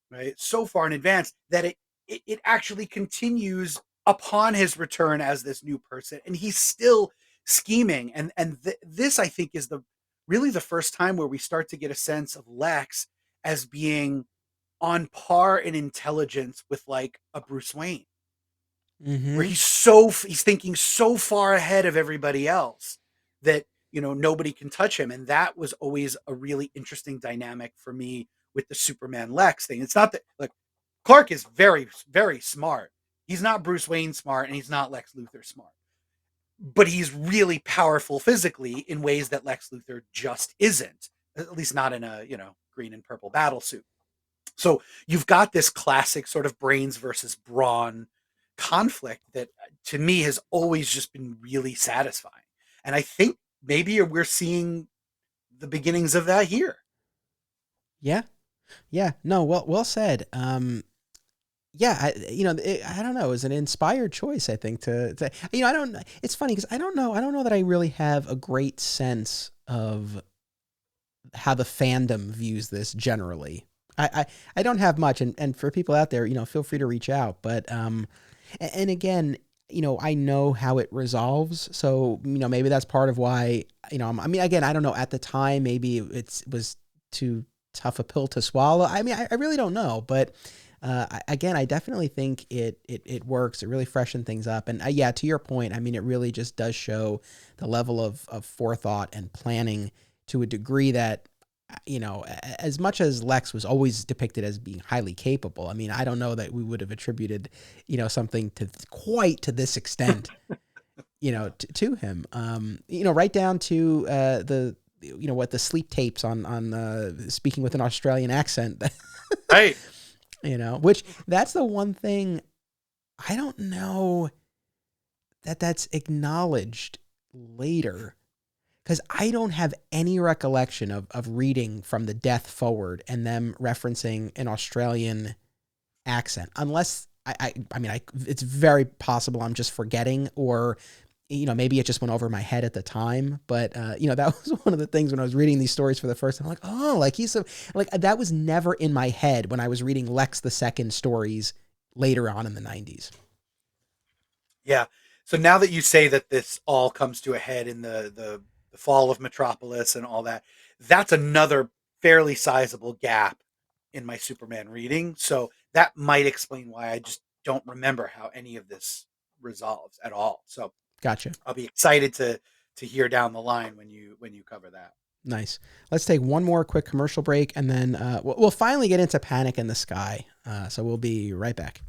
B: right? So far in advance that it actually continues upon his return as this new person, and he's still scheming. And this, I think, is really the first time where we start to get a sense of Lex as being on par in intelligence with like a Bruce Wayne, where he's thinking so far ahead of everybody else that nobody can touch him. And that was always a really interesting dynamic for me with the Superman Lex thing. It's not that, like, Clark is very, very smart. He's not Bruce Wayne smart, and he's not Lex Luthor smart, but he's really powerful physically in ways that Lex Luthor just isn't, at least not in a green and purple battle suit. So you've got this classic sort of brains versus brawn conflict that, to me, has always just been really satisfying. And I think maybe we're seeing the beginnings of that here.
A: Yeah. Yeah. No, well said. Yeah, I don't know. It was an inspired choice, I think, I don't, it's funny because I don't know that I really have a great sense of how the fandom views this generally. I don't have much, and for people out there, feel free to reach out. But and again, I know how it resolves, so maybe that's part of why I mean, again, I don't know. At the time, maybe it was too tough a pill to swallow. I mean, I really don't know, but again, I definitely think it works. It really freshened things up, and yeah, to your point, I mean, it really just does show the level of forethought and planning to a degree that, as much as Lex was always depicted as being highly capable, I mean, I don't know that we would have attributed, something to quite to this extent, to him. Right down to what the sleep tapes on speaking with an Australian accent,
B: Right.
A: Which that's the one thing I don't know that's acknowledged later. Because I don't have any recollection of reading from the death forward and them referencing an Australian accent, unless it's very possible I'm just forgetting, or maybe it just went over my head at the time. But that was one of the things when I was reading these stories for the first time. I'm like, oh, like that was never in my head when I was reading Lex the Second stories later on in the 90s.
B: Yeah. So now that you say that this all comes to a head in the fall of Metropolis and all that, that's another fairly sizable gap in my Superman reading. So that might explain why I just don't remember how any of this resolves at all. So
A: Gotcha.
B: I'll be excited to hear down the line when you cover that.
A: Nice. Let's take one more quick commercial break, and then we'll finally get into Panic in the Sky. So we'll be right back.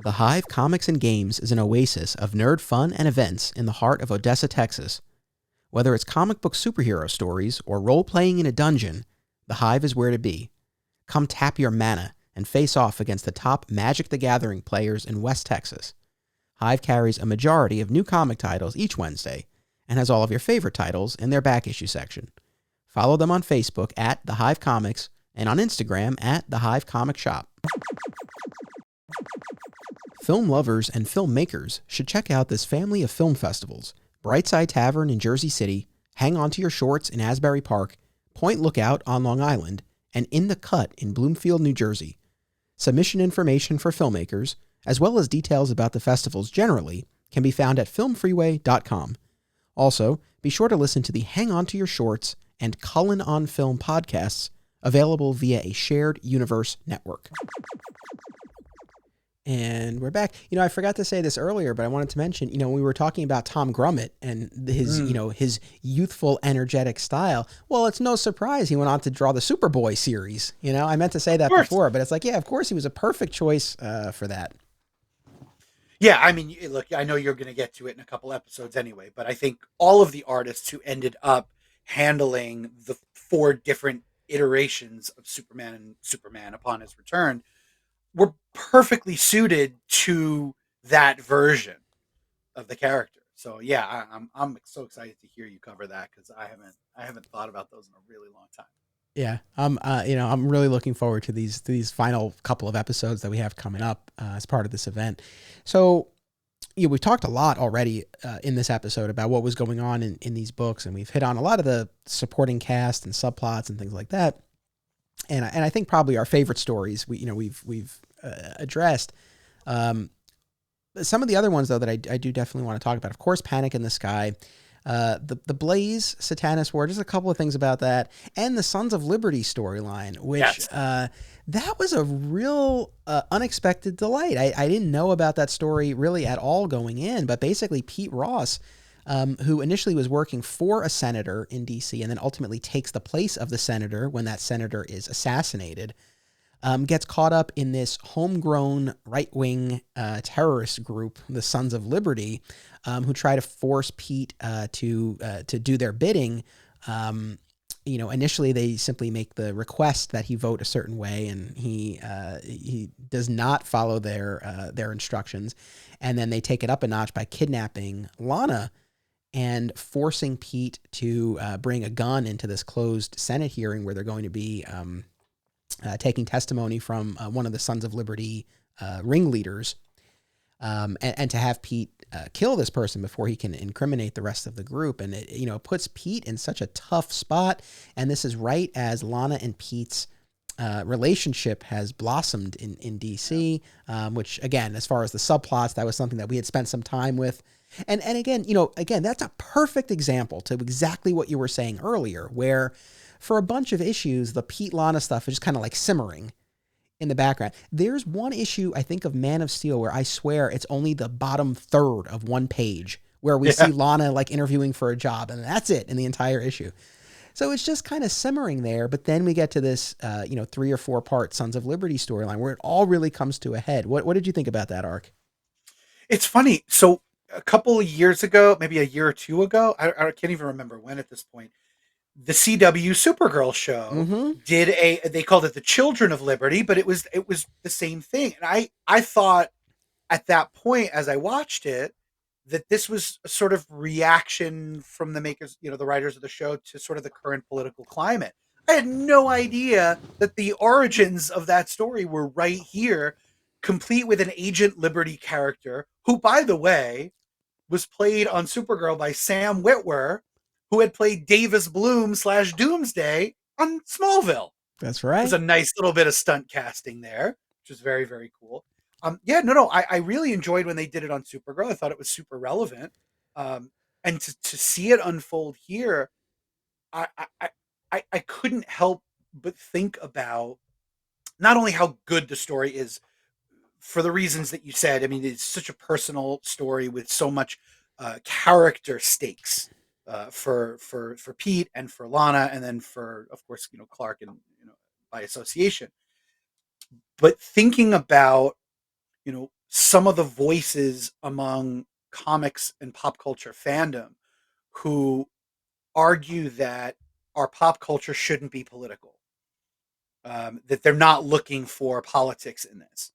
A: The Hive Comics and Games is an oasis of nerd fun and events in the heart of Odessa, Texas. Whether it's comic book superhero stories or role-playing in a dungeon, the Hive is where to be. Come tap your mana and face off against the top Magic the Gathering players in West Texas. Hive carries a majority of new comic titles each Wednesday and has all of your favorite titles in their back issue section. Follow them on Facebook at The Hive Comics and on Instagram at The Hive Comic Shop. Film lovers and filmmakers should check out this family of film festivals: Brightside Tavern in Jersey City, Hang On to Your Shorts in Asbury Park, Point Lookout on Long Island, and In the Cut in Bloomfield, New Jersey. Submission information for filmmakers, as well as details about the festivals generally, can be found at filmfreeway.com. Also, be sure to listen to the Hang On to Your Shorts and Cullen on Film podcasts, available via a shared universe network. And we're back. I forgot to say this earlier, but I wanted to mention, we were talking about Tom Grummett and his, his youthful, energetic style. Well, it's no surprise he went on to draw the Superboy series. I meant to say that before, but it's like, yeah, of course he was a perfect choice for that.
B: Yeah, I mean, look, I know you're going to get to it in a couple episodes anyway, but I think all of the artists who ended up handling the 4 different iterations of Superman upon his return were perfectly suited to that version of the character. So yeah, I'm so excited to hear you cover that, because I haven't thought about those in a really long time.
A: Yeah, I'm really looking forward to these final couple of episodes that we have coming up as part of this event. So, we've talked a lot already in this episode about what was going on in these books, and we've hit on a lot of the supporting cast and subplots and things like that. And I think probably our favorite stories we've addressed. Some of the other ones though that I do definitely want to talk about, of course, Panic in the Sky, the Blaze Satanist War, just a couple of things about that, and the Sons of Liberty storyline, which
B: Yes.
A: That was a real unexpected delight. I didn't know about that story really at all going in, but basically Pete Ross, who initially was working for a senator in D.C. and then ultimately takes the place of the senator when that senator is assassinated, gets caught up in this homegrown right-wing terrorist group, the Sons of Liberty, who try to force Pete to do their bidding. Initially they simply make the request that he vote a certain way, and he does not follow their instructions, and then they take it up a notch by kidnapping Lana and forcing Pete to bring a gun into this closed Senate hearing where they're going to be taking testimony from one of the Sons of Liberty ringleaders, and to have Pete kill this person before he can incriminate the rest of the group. And it puts Pete in such a tough spot. And this is right as Lana and Pete's relationship has blossomed in DC, which again, as far as the subplots, that was something that we had spent some time with. And again, that's a perfect example to exactly what you were saying earlier, where for a bunch of issues, the Pete Lana stuff is just kind of like simmering in the background. There's one issue, I think, of Man of Steel where I swear it's only the bottom third of one page where we see Lana like interviewing for a job, and that's it in the entire issue. So it's just kind of simmering there. But then we get to this, 3 or 4 part Sons of Liberty storyline where it all really comes to a head. What did you think about that arc?
B: It's funny. So a couple of years ago, maybe a year or two ago, I can't even remember when at this point, the CW Supergirl show did they called it the Children of Liberty, but it was the same thing. And I thought at that point, as I watched it, that this was a sort of reaction from the makers, the writers of the show, to sort of the current political climate. I had no idea that the origins of that story were right here, complete with an Agent Liberty character, who, by the way, was played on Supergirl by Sam Witwer, who had played Davis Bloom / Doomsday on Smallville.
A: That's right.
B: It was a nice little bit of stunt casting there, which was very, very cool. I really enjoyed when they did it on Supergirl. I thought it was super relevant. And to see it unfold here, I couldn't help but think about not only how good the story is for the reasons that you said. I mean, it's such a personal story with so much character stakes for Pete and for Lana, and then for, of course, Clark, and by association. But thinking about some of the voices among comics and pop culture fandom who argue that our pop culture shouldn't be political, that they're not looking for politics in this.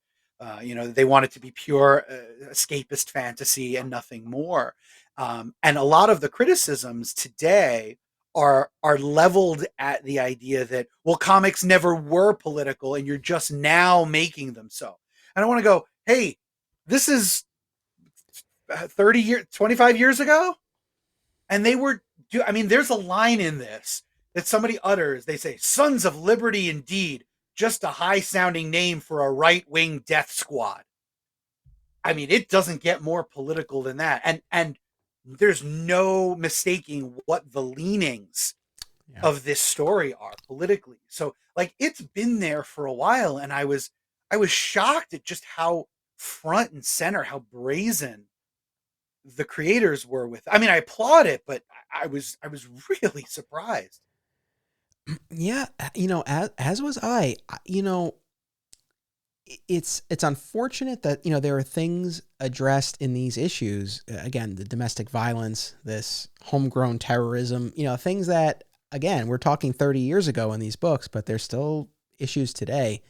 B: They want it to be pure escapist fantasy and nothing more. And a lot of the criticisms today are leveled at the idea that, well, comics never were political and you're just now making them so. And I want to go, hey, this is 30 years, 25 years ago. And they were, there's a line in this that somebody utters. They say, Sons of Liberty indeed, just a high sounding name for a right-wing death squad. I mean, it doesn't get more political than that. And there's no mistaking what the leanings of this story are politically. So like, it's been there for a while. And I was shocked at just how front and center, how brazen the creators were with. I mean, I applaud it, but I was really surprised.
A: Yeah, as was I. It's unfortunate that there are things addressed in these issues. Again, the domestic violence, this homegrown terrorism. Things that, again, we're talking 30 years ago in these books, but there's still issues today.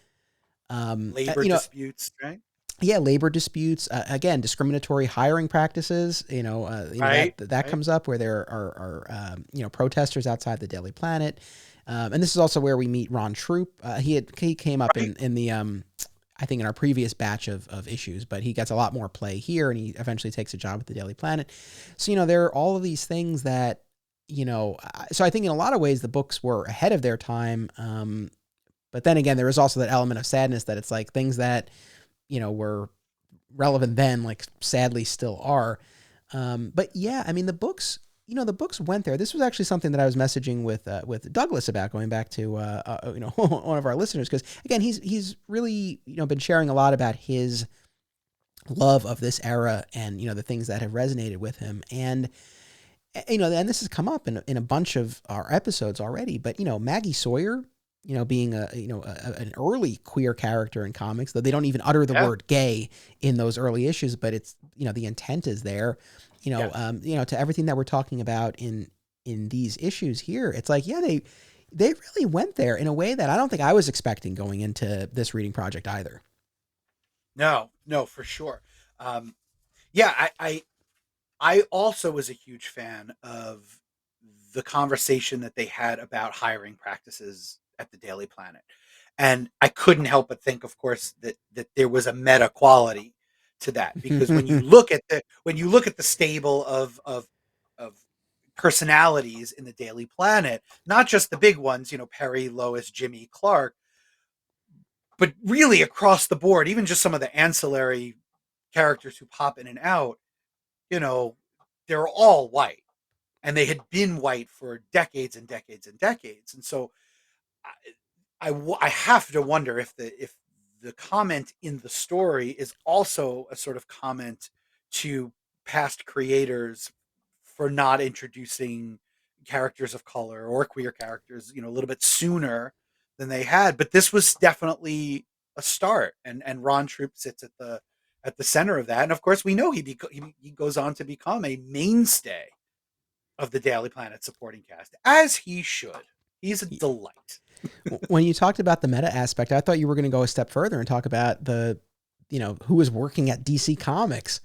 B: Labor disputes, right?
A: Yeah, labor disputes. Again, discriminatory hiring practices. That comes up where there are protesters outside the Daily Planet, and this is also where we meet Ron Troop. He came up in the I think in our previous batch of issues, but he gets a lot more play here, and he eventually takes a job at the Daily Planet. So there are all of these things that So I think in a lot of ways the books were ahead of their time, but then again there is also that element of sadness that it's like things that were relevant then, like sadly still are. But yeah, I mean, the books went there. This was actually something that I was messaging with Douglas about, going back to, one of our listeners. Cause again, he's really, been sharing a lot about his love of this era and, the things that have resonated with him. And, and this has come up in a bunch of our episodes already, but, Maggie Sawyer, being an early queer character in comics, though they don't even utter the word gay in those early issues, but it's, the intent is there, to everything that we're talking about in these issues here. It's like, they really went there in a way that I don't think I was expecting going into this reading project either.
B: No, for sure. I also was a huge fan of the conversation that they had about hiring practices at the Daily Planet. And I couldn't help but think, of course, that there was a meta quality to that, because when you look at the stable of personalities in the Daily Planet, not just the big ones, Perry, Lois, Jimmy, Clark, but really across the board, even just some of the ancillary characters who pop in and out, you know, they're all white, and they had been white for decades and decades and decades. And so I have to wonder if the comment in the story is also a sort of comment to past creators for not introducing characters of color or queer characters, a little bit sooner than they had. But this was definitely a start, and Ron Troop sits at the center of that. And of course, we know he goes on to become a mainstay of the Daily Planet supporting cast, as he should. He's a delight.
A: When you talked about the meta aspect, I thought you were going to go a step further and talk about who was working at DC Comics.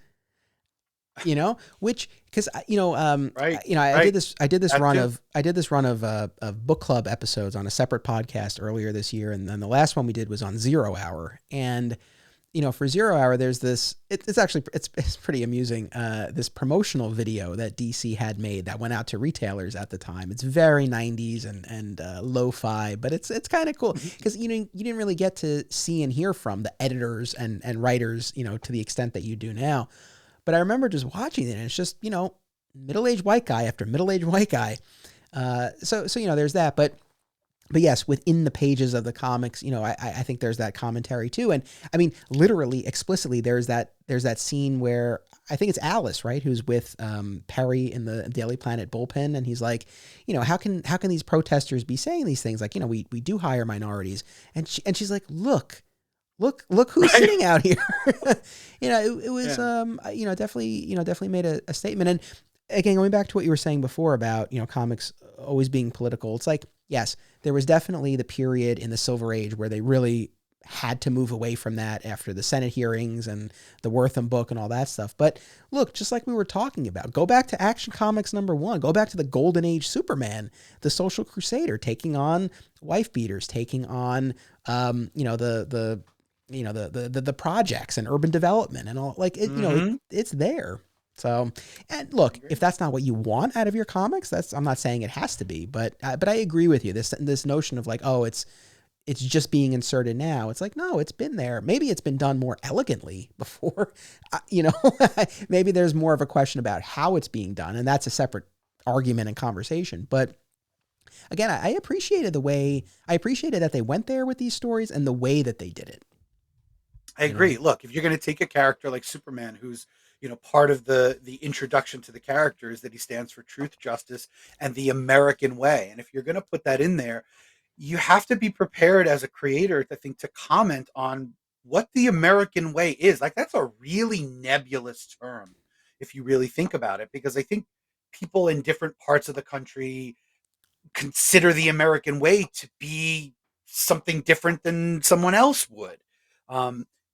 A: Which, because
B: Right.
A: I did this
B: That
A: run
B: too.
A: of book club episodes on a separate podcast earlier this year, and then the last one we did was on Zero Hour. And for Zero Hour, there's this. It's actually it's pretty amusing. This promotional video that DC had made that went out to retailers at the time. It's very 90s and lo-fi, but it's kind of cool because you didn't really get to see and hear from the editors and writers to the extent that you do now. But I remember just watching it, and it's just middle-aged white guy after middle-aged white guy. So there's that, but yes, within the pages of the comics, I think there's that commentary too. And I mean, literally, explicitly, there's that scene where I think it's Alice, right, who's with Perry in the Daily Planet bullpen, and he's like, how can these protesters be saying these things? Like, we do hire minorities, and she's like, look who's sitting out here. It was definitely made a statement. And again, going back to what you were saying before about comics always being political, it's like, yes, there was definitely the period in the Silver Age where they really had to move away from that after the Senate hearings and the Wortham book and all that stuff. But look, just like we were talking about, go back to Action Comics #1, go back to the Golden Age Superman, the Social Crusader, taking on wife beaters, taking on the projects and urban development and all, like it, it's there. So, and look, if that's not what you want out of your comics, I'm not saying it has to be, but I agree with you. This notion of like, oh, it's just being inserted now. It's like, no, it's been there. Maybe it's been done more elegantly before, maybe there's more of a question about how it's being done. And that's a separate argument and conversation. But again, I appreciated that they went there with these stories and the way that they did it.
B: I agree. Look, if you're going to take a character like Superman, who's part of the introduction to the character is that he stands for truth, justice, and the American way. And if you're going to put that in there, you have to be prepared as a creator to comment on what the American way is. Like, that's a really nebulous term if you really think about it, because I think people in different parts of the country consider the American way to be something different than someone else would.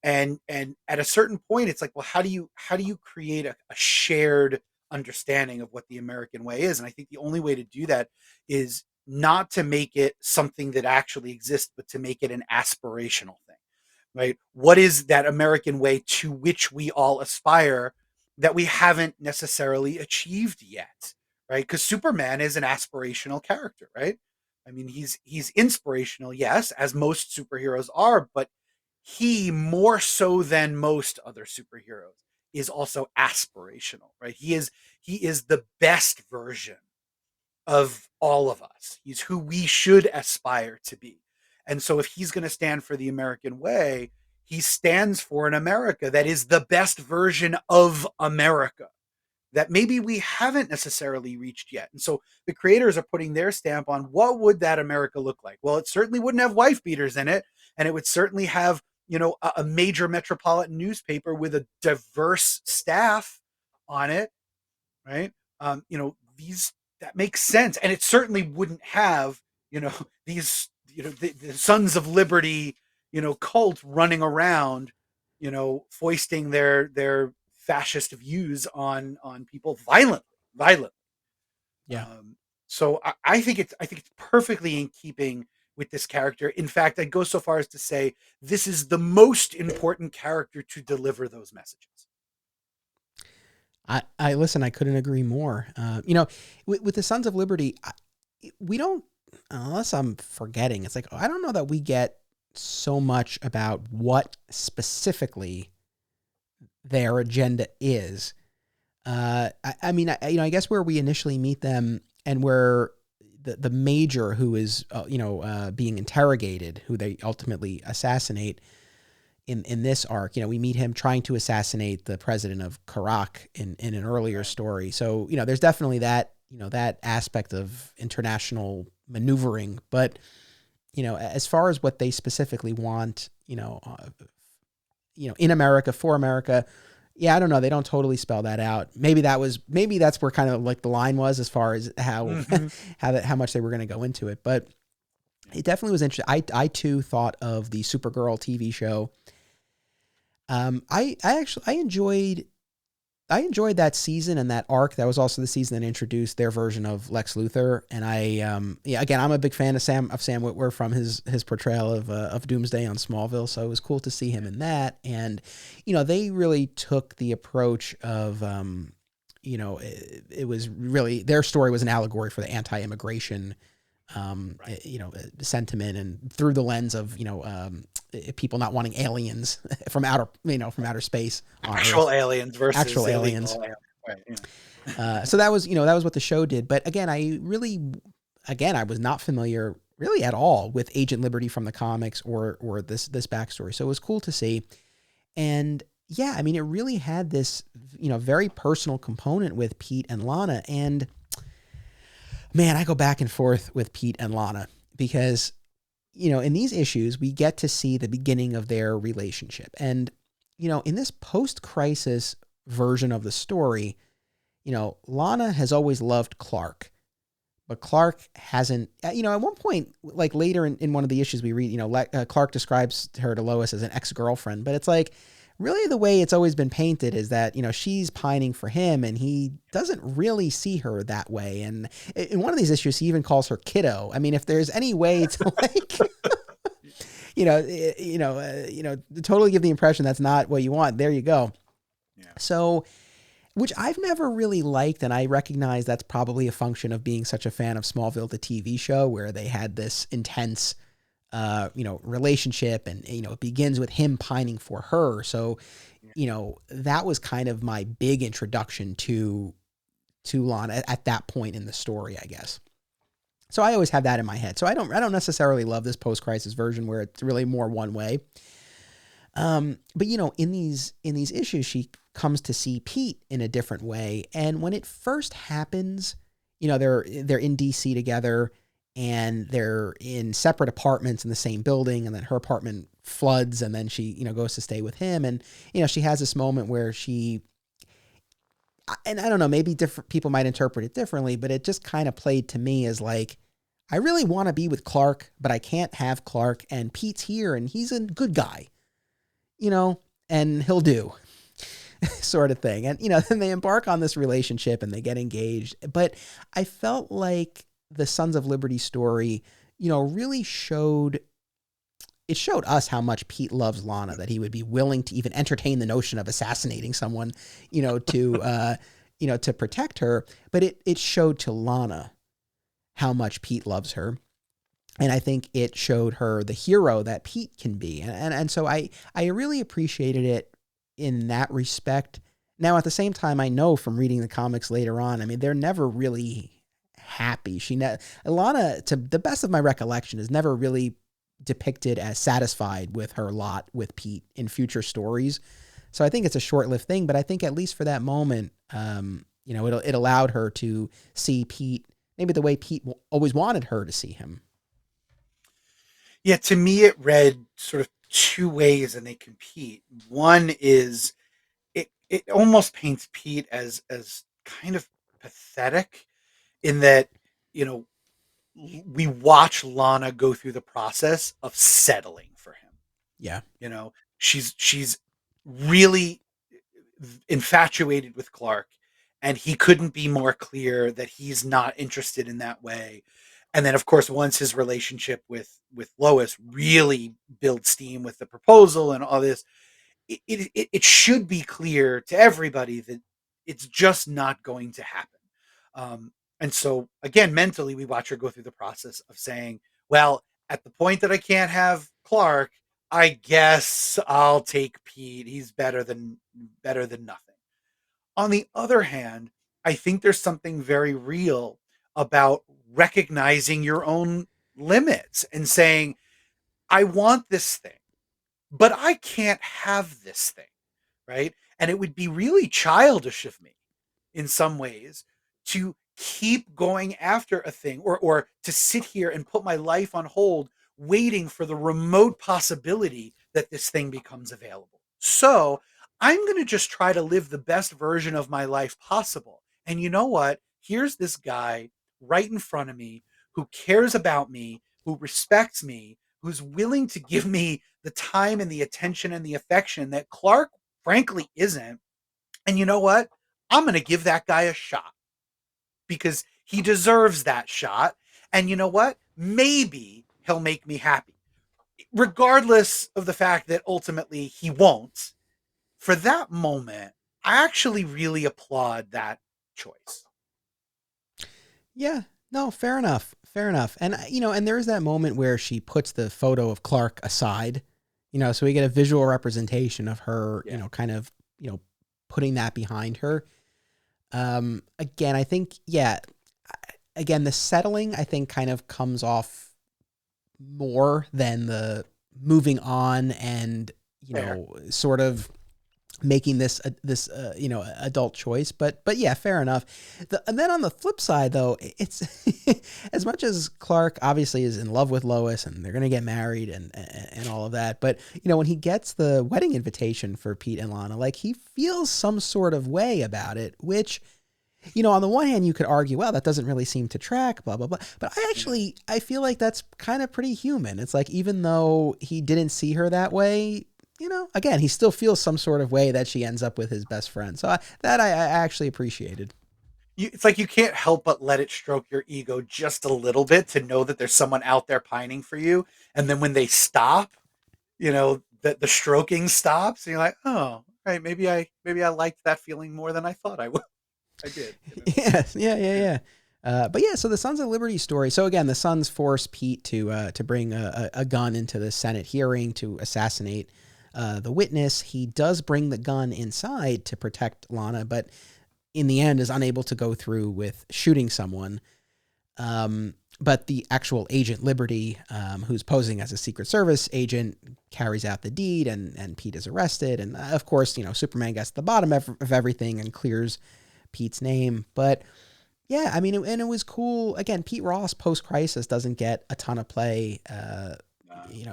B: And at a certain point, it's like, well, how do you create a shared understanding of what the American way is? And I think the only way to do that is not to make it something that actually exists, but to make it an aspirational thing, right? What is that American way to which we all aspire that we haven't necessarily achieved yet, right? Because Superman is an aspirational character, right? I mean, he's inspirational, yes, as most superheroes are, but he, more so than most other superheroes, is also aspirational, right? He is the best version of all of us. He's who we should aspire to be. And so if he's going to stand for the American way, he stands for an America that is the best version of America that maybe we haven't necessarily reached yet. And so the creators are putting their stamp on what would that America look like? Well, it certainly wouldn't have wife beaters in it, and it would certainly have, a major metropolitan newspaper with a diverse staff on it, right? These that makes sense, and it certainly wouldn't have, these, the Sons of Liberty, cult running around, foisting their fascist views on people violently.
A: Yeah.
B: So I think it's perfectly in keeping with this character. In fact, I'd go so far as to say this is the most important character to deliver those messages.
A: I listen. I couldn't agree more. With the Sons of Liberty, we don't, unless I'm forgetting. It's like I don't know that we get so much about what specifically their agenda is. I mean, I guess where we initially meet them and where the major who is being interrogated, who they ultimately assassinate in this arc, we meet him trying to assassinate the president of Karak in an earlier story. So, there's definitely that, that aspect of international maneuvering, but, as far as what they specifically want, in America, for America, yeah, I don't know. They don't totally spell that out. Maybe that's where kind of like the line was as far as how, how much they were going to go into it, but it definitely was interesting. I too thought of the Supergirl TV show. I enjoyed that season and that arc. That was also the season that introduced their version of Lex Luthor. And again, I'm a big fan of Sam Witwer from his portrayal of Doomsday on Smallville. So it was cool to see him in that. And, they really took the approach of, it was really, their story was an allegory for the anti-immigration sentiment, and through the lens of people not wanting aliens from outer space,
B: actual aliens versus
A: actual aliens.
B: Right, yeah.
A: So that was what the show did. But again, I was not familiar really at all with Agent Liberty from the comics or this backstory. So it was cool to see, and yeah, I mean, it really had this very personal component with Pete and Lana. And man, I go back and forth with Pete and Lana because, in these issues, we get to see the beginning of their relationship. And, in this post-crisis version of the story, Lana has always loved Clark, but Clark hasn't, at one point, like later in one of the issues we read, Clark describes her to Lois as an ex-girlfriend, but it's like, really the way it's always been painted is that, she's pining for him and he doesn't really see her that way. And in one of these issues, he even calls her kiddo. I mean, if there's any way to totally give the impression that's not what you want, there you go. Yeah. So, which I've never really liked. And I recognize that's probably a function of being such a fan of Smallville, the TV show, where they had this intense relationship, and, it begins with him pining for her. So, that was kind of my big introduction to Lana at that point in the story, I guess. So I always have that in my head. So I don't necessarily love this post-crisis version where it's really more one way. But in these issues, she comes to see Pete in a different way. And when it first happens, they're in DC together, and they're in separate apartments in the same building, and then her apartment floods, and then she, goes to stay with him. And, she has this moment where and I don't know, maybe different people might interpret it differently, but it just kind of played to me as like, I really want to be with Clark, but I can't have Clark, and Pete's here and he's a good guy, and he'll do sort of thing. And, then they embark on this relationship and they get engaged. But I felt like the Sons of Liberty story, really showed us how much Pete loves Lana, that he would be willing to even entertain the notion of assassinating someone, to protect her. But it showed to Lana how much Pete loves her. And I think it showed her the hero that Pete can be. And so I really appreciated it in that respect. Now, at the same time, I know from reading the comics later on, I mean, they're never really happy. Lana, to the best of my recollection, is never really depicted as satisfied with her lot with Pete in future stories. So I think it's a short-lived thing, but I think at least for that moment, it allowed her to see Pete maybe the way Pete always wanted her to see him.
B: Yeah, to me, it read sort of two ways, and they compete. One is it almost paints Pete as kind of pathetic, in that, we watch Lana go through the process of settling for him.
A: Yeah.
B: She's really infatuated with Clark, and he couldn't be more clear that he's not interested in that way. And then, of course, once his relationship with Lois really builds steam with the proposal and all this, it should be clear to everybody that it's just not going to happen. And so, again, mentally, we watch her go through the process of saying, well, at the point that I can't have Clark, I guess I'll take Pete. He's better than nothing. On the other hand, I think there's something very real about recognizing your own limits and saying, I want this thing, but I can't have this thing, right? And it would be really childish of me in some ways to keep going after a thing, or to sit here and put my life on hold waiting for the remote possibility that this thing becomes available. So I'm going to just try to live the best version of my life possible. And you know what? Here's this guy right in front of me who cares about me, who respects me, who's willing to give me the time and the attention and the affection that Clark frankly isn't. And you know what? I'm going to give that guy a shot because he deserves that shot. And you know what? Maybe he'll make me happy, regardless of the fact that ultimately he won't. For that moment, I actually really applaud that choice.
A: Yeah, no, fair enough. Fair enough. And, and there's that moment where she puts the photo of Clark aside, so we get a visual representation of her, kind of, putting that behind her. Again, I think, again, the settling, I think, kind of comes off more than the moving on and, sort of making this adult choice, but yeah, fair enough. And then on the flip side, though, it's as much as Clark obviously is in love with Lois and they're gonna get married and all of that, but when he gets the wedding invitation for Pete and Lana, like, he feels some sort of way about it, which, on the one hand you could argue, well, that doesn't really seem to track, blah blah blah, but I feel like that's kind of pretty human. It's like, even though he didn't see her that way, again, he still feels some sort of way that she ends up with his best friend. So I actually appreciated.
B: It's like you can't help but let it stroke your ego just a little bit to know that there's someone out there pining for you. And then when they stop, that the stroking stops, and you're like, oh, right, maybe I liked that feeling more than I thought I would. I did.
A: Yes, yeah. But yeah, so the Sons of Liberty story. So again, the Sons force Pete to bring a gun into the Senate hearing to assassinate the witness. He does bring the gun inside to protect Lana, but in the end is unable to go through with shooting someone. But the actual Agent Liberty, who's posing as a Secret Service agent, carries out the deed, and Pete is arrested. And of course, Superman gets to the bottom of everything and clears Pete's name. But yeah, I mean, and it was cool. Again, Pete Ross post-Crisis doesn't get a ton of play,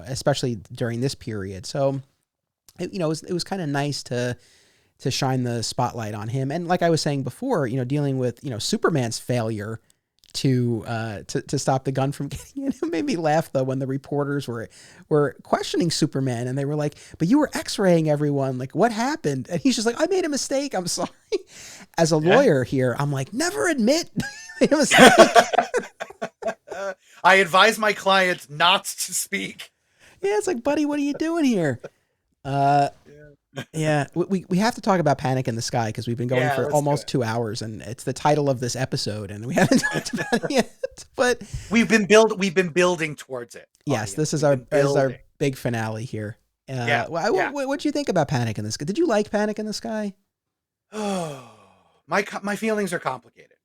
A: especially during this period. So it was kind of nice to shine the spotlight on him. And like I was saying before, dealing with, Superman's failure to stop the gun from getting in. It made me laugh, though, when the reporters were questioning Superman and they were like, but you were x-raying everyone. Like, what happened? And he's just like, I made a mistake. I'm sorry. As a lawyer here, I'm like, never admit made a mistake.
B: I advise my clients not to speak.
A: Yeah, it's like, buddy, what are you doing here? Yeah, we have to talk about Panic in the Sky because we've been going for almost 2 hours, and it's the title of this episode, and we haven't talked about it yet. But
B: we've been building towards it.
A: Yes, this is our big finale here. What do you think about Panic in the Sky? Did you like Panic in the Sky?
B: Oh, my feelings are complicated.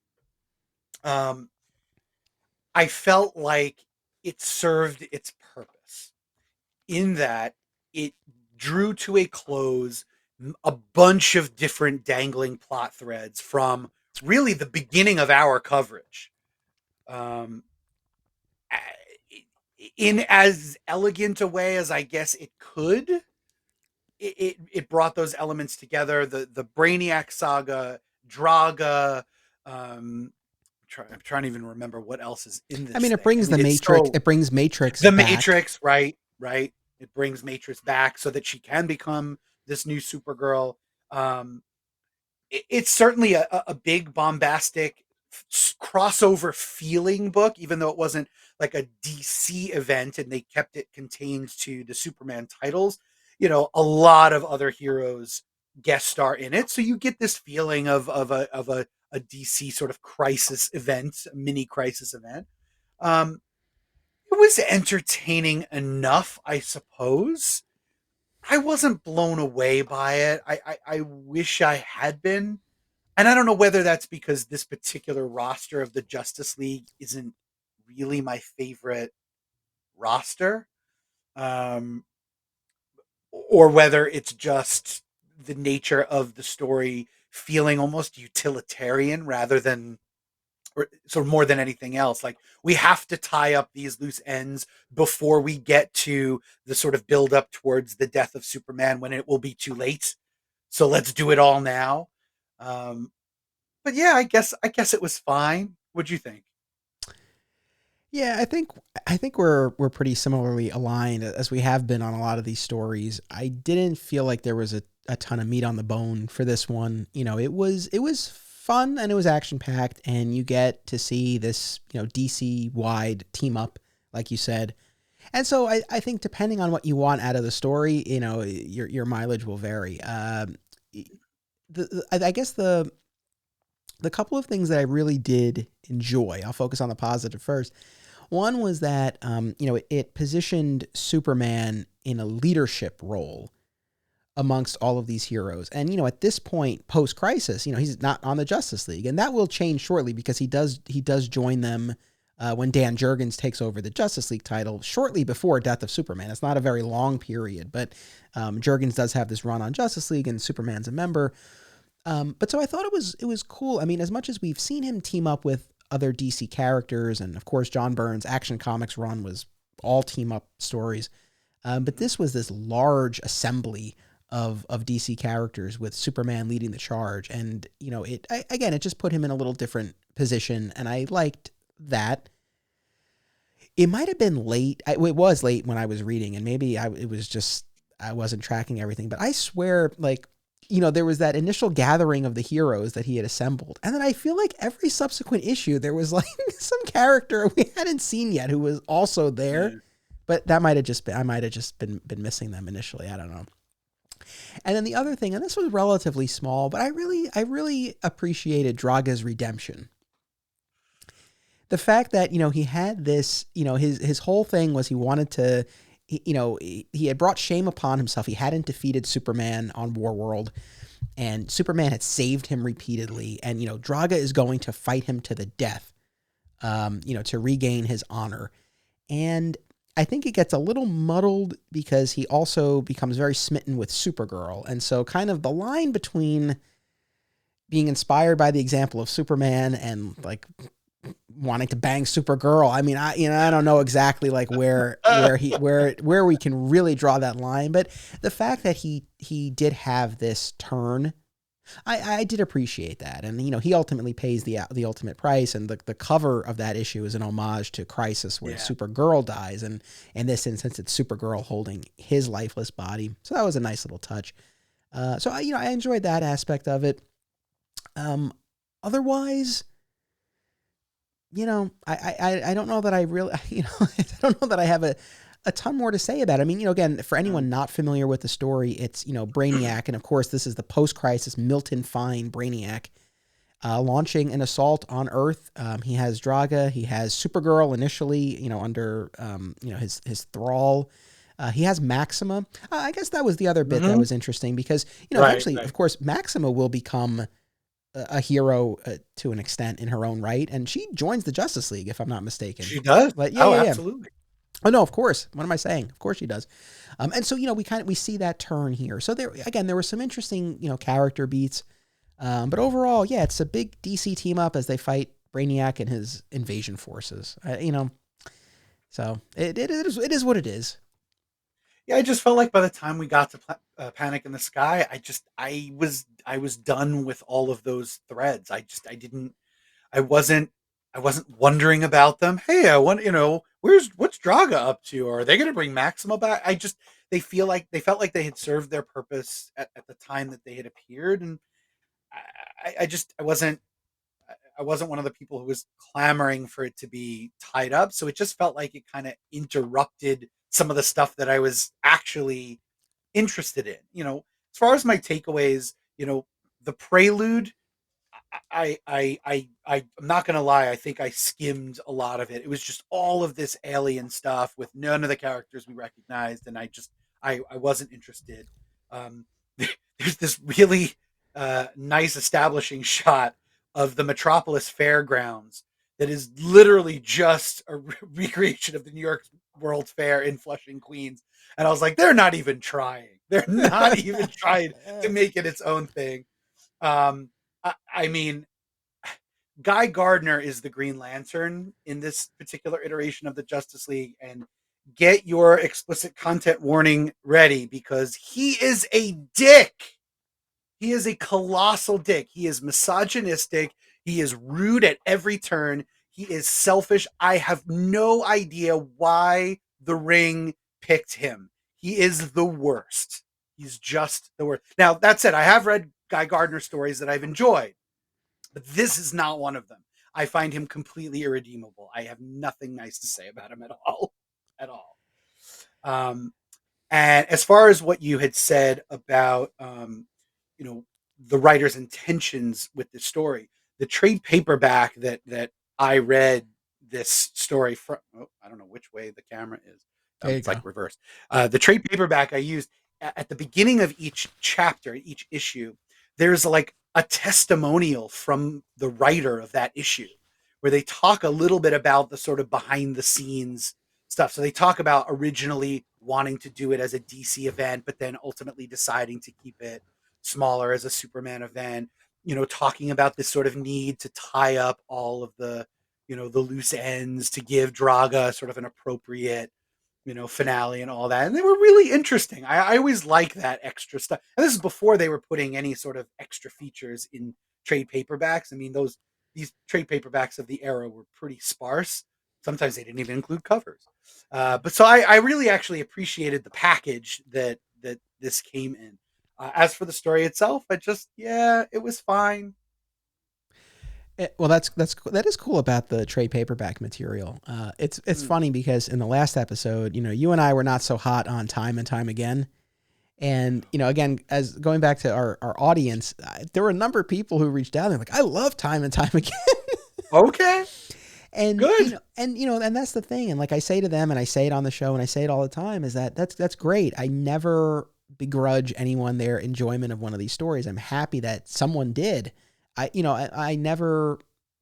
B: I felt like it served its purpose in that it drew to a close a bunch of different dangling plot threads from really the beginning of our coverage. In as elegant a way as I guess it could, it brought those elements together. The Brainiac saga, Draga. I'm trying to even remember what else is in this.
A: I mean, it brings the Matrix. It brings Matrix.
B: The Matrix, right. It brings Matrix back so that she can become this new Supergirl. Um, it's certainly a big bombastic crossover feeling book, even though it wasn't like a DC event and they kept it contained to the Superman titles. You know, a lot of other heroes guest star in it, so you get this feeling of a DC sort of crisis event, a mini crisis event. Um, it was entertaining enough, I suppose. I wasn't blown away by it. I wish I had been. And I don't know whether that's because this particular roster of the Justice League isn't really my favorite roster, um, or whether it's just the nature of the story feeling almost utilitarian rather than, or sort of more than anything else. Like, we have to tie up these loose ends before we get to the sort of build up towards the death of Superman when it will be too late. So let's do it all now. Um, but yeah, I guess it was fine. What'd you think?
A: Yeah, I think we're pretty similarly aligned as we have been on a lot of these stories. I didn't feel like there was a ton of meat on the bone for this one. It was fun and it was action packed, and you get to see this DC wide team up, like you said. And so I think depending on what you want out of the story, your mileage will vary. I guess the couple of things that I really did enjoy, I'll focus on the positive first. One was that it positioned Superman in a leadership role amongst all of these heroes. And at this point, post crisis, he's not on the Justice League, and that will change shortly because he does join them when Dan Jurgens takes over the Justice League title shortly before Death of Superman. It's not a very long period, but Jurgens does have this run on Justice League, and Superman's a member. But so I thought it was cool. I mean, as much as we've seen him team up with other DC characters, and of course John Byrne's Action Comics run was all team up stories, but this was this large assembly of DC characters with Superman leading the charge, and it just put him in a little different position, and I liked that. It might have been late. It was late when I was reading, and maybe it was just I wasn't tracking everything. But I swear, like, there was that initial gathering of the heroes that he had assembled, and then I feel like every subsequent issue there was like some character we hadn't seen yet who was also there.
B: Yeah.
A: But that might have just been I might have just been missing them initially. I don't know. And then the other thing, and this was relatively small, but I really appreciated Draga's redemption. The fact that he had this, his whole thing was he wanted to, he had brought shame upon himself. He hadn't defeated Superman on Warworld, and Superman had saved him repeatedly, and Draga is going to fight him to the death, to regain his honor. And I think it gets a little muddled because he also becomes very smitten with Supergirl, and so kind of the line between being inspired by the example of Superman and like wanting to bang Supergirl. I mean, I don't know exactly like where we can really draw that line, but the fact that he did have this turn, I did appreciate that. And he ultimately pays the ultimate price, and the cover of that issue is an homage to Crisis where
B: Yeah.
A: Supergirl dies, and in this instance it's Supergirl holding his lifeless body. So that was a nice little touch. So I enjoyed that aspect of it. Otherwise, I don't know that I really, I don't know that I have a ton more to say about it. I mean, again, for anyone not familiar with the story, it's, Brainiac. And of course, this is the post-crisis Milton Fine Brainiac launching an assault on Earth. He has Draga. He has Supergirl initially, under, his thrall. He has Maxima. I guess that was the other bit that was interesting because,
B: Right,
A: eventually,
B: right.
A: of course, Maxima will become a hero to an extent in her own right, and she joins the Justice League, if I'm not mistaken.
B: She does.
A: But yeah,
B: Oh,
A: yeah, yeah.
B: absolutely.
A: Oh no, of course. What am I saying? Of course she does. And so we see that turn here. So there were some interesting character beats. But overall, yeah, it's a big DC team up as they fight Brainiac and his invasion forces. So it is what it is.
B: Yeah, I just felt like by the time we got to Panic in the Sky, I was done with all of those threads. I wasn't wondering about them. Hey, I want what's Draga up to? Or are they going to bring Maxima back? They felt like they had served their purpose at the time that they had appeared, and I wasn't one of the people who was clamoring for it to be tied up. So it just felt like it kind of interrupted some of the stuff that I was actually interested in. As far as my takeaways, the prelude, I'm not gonna lie. I think I skimmed a lot of it. It was just all of this alien stuff with none of the characters we recognized, and I wasn't interested. Um, there's this really nice establishing shot of the Metropolis Fairgrounds that is literally just a recreation of the New York World's Fair in Flushing, Queens. And I was like, they're not even trying. They're not even trying to make it its own thing. I mean, Guy Gardner is the Green Lantern in this particular iteration of the Justice League, and get your explicit content warning ready because he is a dick. He is a colossal dick. He is misogynistic. He is rude at every turn. He is selfish. I have no idea why the Ring picked him. He is the worst. He's just the worst. Now, that said, I have read Guy Gardner stories that I've enjoyed, but this is not one of them. I find him completely irredeemable. I have nothing nice to say about him at all. At all. And as far as what you had said about, the writer's intentions with the story, the trade paperback that I read this story from, I don't know which way the camera is. It's like reversed. The trade paperback I used at the beginning of each chapter, each issue, there's like a testimonial from the writer of that issue where they talk a little bit about the sort of behind the scenes stuff. So they talk about originally wanting to do it as a DC event, but then ultimately deciding to keep it smaller as a Superman event, talking about this sort of need to tie up all of the, the loose ends to give Draga sort of an appropriate, finale and all that. And they were really interesting. I always like that extra stuff. And this is before they were putting any sort of extra features in trade paperbacks. I mean, these trade paperbacks of the era were pretty sparse. Sometimes they didn't even include covers. But so I really actually appreciated the package that this came in. As for the story itself, it was fine.
A: Well, that is cool about the trade paperback material. It's funny because in the last episode, you and I were not so hot on Time and Time Again, and again, as going back to our audience, there were a number of people who reached out. They're like, "I love Time and Time Again."
B: Okay,
A: and
B: good.
A: And that's the thing. And like I say to them, and I say it on the show, and I say it all the time, is that's great. I never begrudge anyone their enjoyment of one of these stories. I'm happy that someone did. I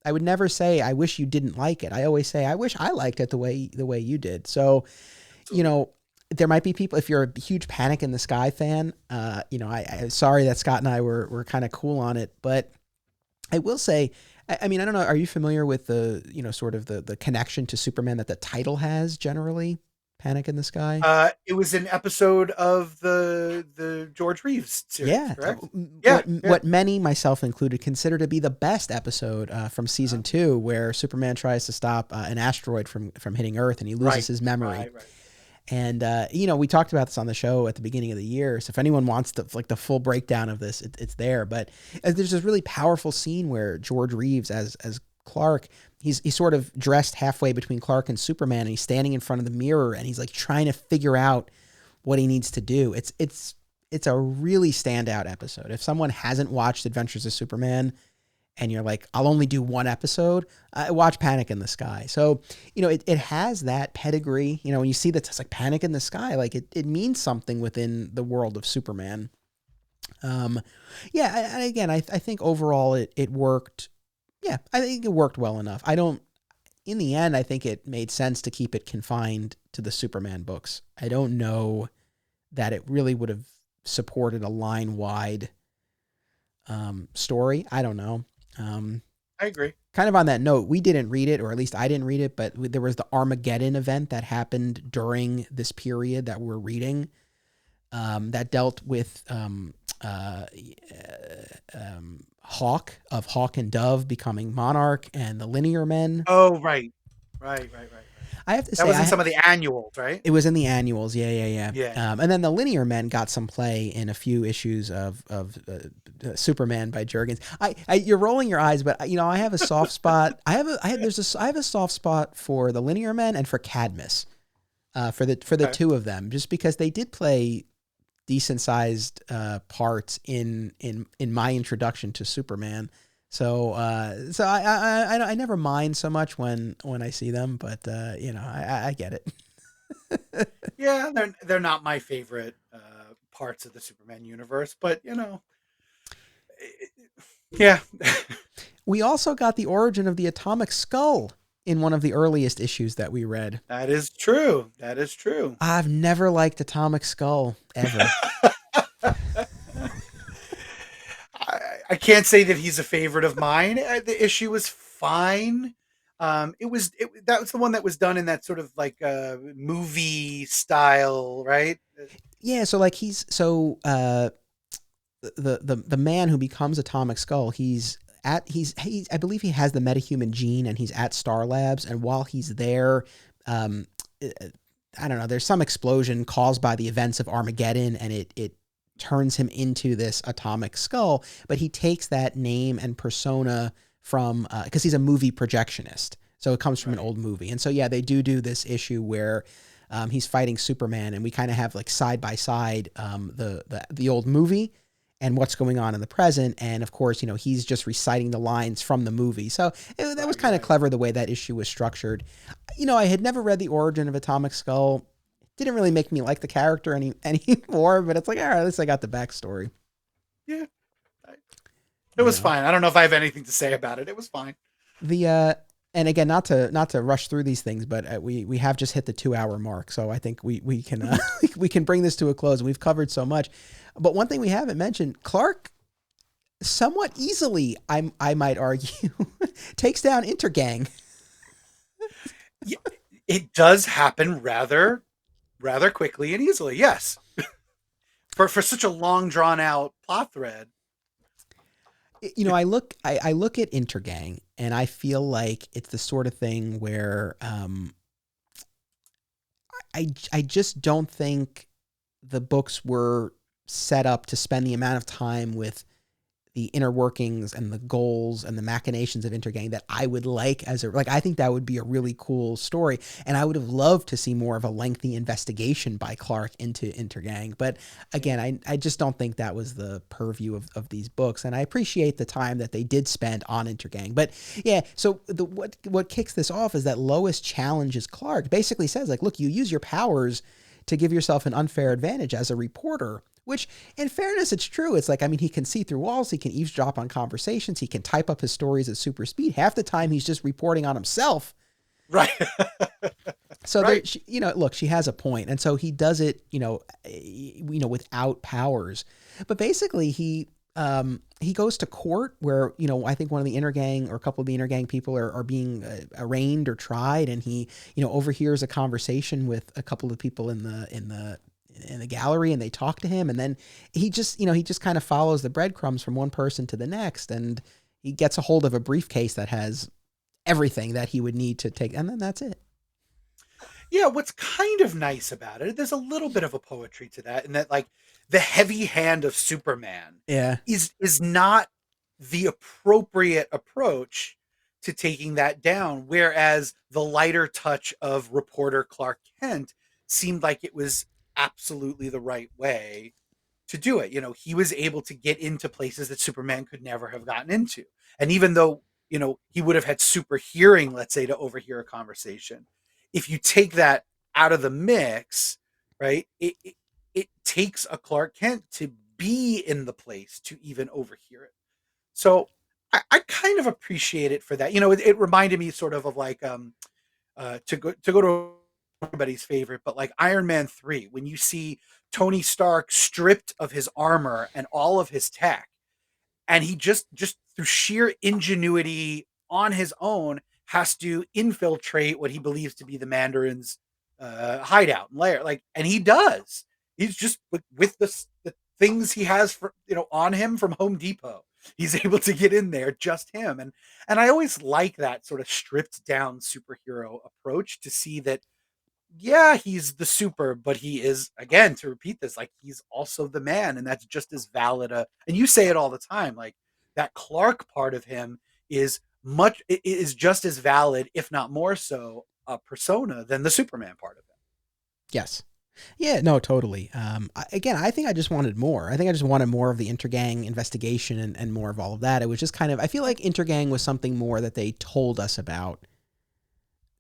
A: would never say, I wish you didn't like it. I always say, I wish I liked it the way you did. So, there might be people, if you're a huge Panic in the Sky fan, I'm sorry that Scott and I were kind of cool on it, but I will say, I mean, I don't know. Are you familiar with the, sort of the connection to Superman that the title has generally? Panic in the Sky.
B: It was an episode of the George Reeves series, correct?
A: What many, myself included, consider to be the best episode from season 2, where Superman tries to stop an asteroid from hitting Earth, and he loses his memory.
B: Right.
A: And we talked about this on the show at the beginning of the year. So if anyone wants the full breakdown of this, it's there. But there's this really powerful scene where George Reeves as Clark, he's sort of dressed halfway between Clark and Superman, and he's standing in front of the mirror, and he's like trying to figure out what he needs to do. It's a really standout episode. If someone hasn't watched Adventures of Superman and you're like, I'll only do one episode, watch Panic in the Sky. So, it has that pedigree. When you see that it's like Panic in the Sky, like it means something within the world of Superman. And again, I think overall it worked. Yeah, I think it worked well enough. In the end, I think it made sense to keep it confined to the Superman books. I don't know that it really would have supported a line-wide story. I don't know.
B: I agree.
A: Kind of on that note, we didn't read it, or at least I didn't read it, but there was the Armageddon event that happened during this period that we're reading that dealt with Hawk and Dove becoming Monarch and the Linear Men.
B: Oh, right.
A: I have to
B: That
A: say,
B: was in some of the annuals, right?
A: it was in the annuals. Yeah, yeah, yeah.
B: Yeah.
A: And then the Linear Men got some play in a few issues of Superman by Jurgens. You're rolling your eyes, but you know, I have a soft spot. I have a soft spot for the Linear Men and for Cadmus, for the
B: Okay.
A: two of them, just because they did play decent sized parts in my introduction to Superman. So I never mind so much when I see them, but you know, I get it.
B: Yeah, they're not my favorite parts of the Superman universe, but you know, yeah.
A: We also got the origin of the atomic skull in one of the earliest issues that we read.
B: That is true. That is true.
A: I've never liked Atomic Skull ever.
B: I can't say that he's a favorite of mine. The issue was fine. That was the one that was done in that sort of like movie style, right?
A: Yeah, so like the man who becomes Atomic Skull, he's I believe he has the metahuman gene, and he's at Star Labs, and while he's there, um, I don't know, there's some explosion caused by the events of Armageddon, and it turns him into this atomic skull, but he takes that name and persona from because he's a movie projectionist, so it comes from an
B: Right.
A: old movie. And so yeah, they do this issue where he's fighting Superman, and we kind of have like side by side the old movie and what's going on in the present. And of course, you know, he's just reciting the lines from the movie. So that was
B: Right,
A: kind of
B: right.
A: clever the way that issue was structured. You know, I had never read the origin of Atomic Skull. Didn't really make me like the character anymore, but it's like, all right, at least I got the backstory.
B: Yeah. I- It
A: You
B: was
A: know,
B: fine. I don't know if I have anything to say about it. It was fine.
A: the and again, not to rush through these things, but we have just hit the 2 hour mark, so I think we can we can bring this to a close. We've covered so much, but one thing we haven't mentioned, Clark, somewhat easily, I might argue, takes down Intergang.
B: Yeah, it does happen rather quickly and easily. Yes. For such a long drawn out plot thread.
A: You know, I look at Intergang, and I feel like it's the sort of thing where I just don't think the books were set up to spend the amount of time with the inner workings and the goals and the machinations of Intergang that I would like I think that would be a really cool story. And I would have loved to see more of a lengthy investigation by Clark into Intergang. But again, I just don't think that was the purview of these books. And I appreciate the time that they did spend on Intergang. But yeah, so what kicks this off is that Lois challenges Clark, basically says like, look, you use your powers to give yourself an unfair advantage as a reporter, which in fairness, it's true. It's like, I mean, he can see through walls. He can eavesdrop on conversations. He can type up his stories at super speed. Half the time he's just reporting on himself.
B: Right.
A: So
B: Right.
A: there, you know, look, she has a point. And so he does it, without powers, but basically he goes to court where, you know, I think one of the Intergang or a couple of the Intergang people are being arraigned or tried. And he, you know, overhears a conversation with a couple of people in the gallery, and they talk to him, and then he just kind of follows the breadcrumbs from one person to the next, and he gets a hold of a briefcase that has everything that he would need to take, and then that's it.
B: Yeah, what's kind of nice about it, there's a little bit of a poetry to that, and that like the heavy hand of Superman
A: Yeah.
B: is not the appropriate approach to taking that down, whereas the lighter touch of reporter Clark Kent seemed like it was absolutely the right way to do it. You know, he was able to get into places that Superman could never have gotten into. And even though, you know, he would have had super hearing, let's say, to overhear a conversation, if you take that out of the mix, right, it takes a Clark Kent to be in the place to even overhear it. So I kind of appreciate it for that. You know, it reminded me sort of like to go to everybody's favorite, but like Iron Man 3, when you see Tony Stark stripped of his armor and all of his tech, and he just through sheer ingenuity on his own has to infiltrate what he believes to be the Mandarin's hideout and lair. Like, and he does. He's just with the things he has for on him from Home Depot. He's able to get in there, just him. And I always like that sort of stripped down superhero approach, to see that, yeah, he's the super, but he is, again, to repeat this, like, he's also the man, and that's just as valid and you say it all the time, like, that Clark part of him is just as valid, if not more so, a persona than the Superman part of him.
A: Yes. Yeah, no, totally. Again, I think I just wanted more. I think I just wanted more of the Intergang investigation and more of all of that. It was just kind of, I feel like Intergang was something more that they told us about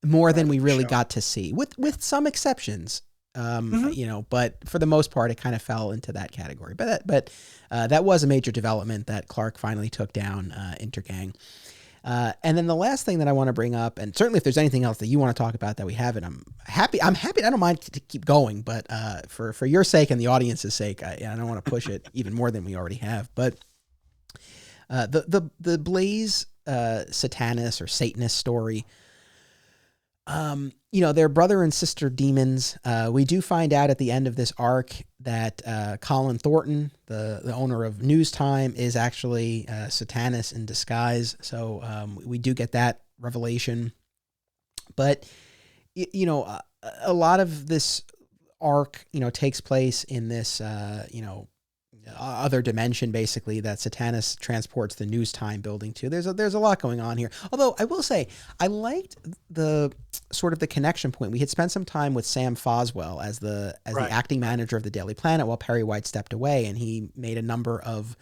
A: more than we really got to see, with some exceptions. But for the most part, it kind of fell into that category. But that was a major development that Clark finally took down Intergang. And then the last thing that I want to bring up, and certainly if there's anything else that you want to talk about that we haven't, I'm happy. I don't mind to keep going, but for your sake and the audience's sake, I don't want to push it even more than we already have. But the Blaze Satanist or Satanist story, they're brother and sister demons. We do find out at the end of this arc that Colin Thornton, the owner of News Time, is actually Satanist in disguise. So we do get that revelation. But, a lot of this arc, takes place in this, other dimension, basically, that Satanist transports the News Time building to. There's a lot going on here. Although I will say, I liked the sort of the connection point. We had spent some time with Sam Foswell as the acting manager of the Daily Planet while Perry White stepped away, and he made a number of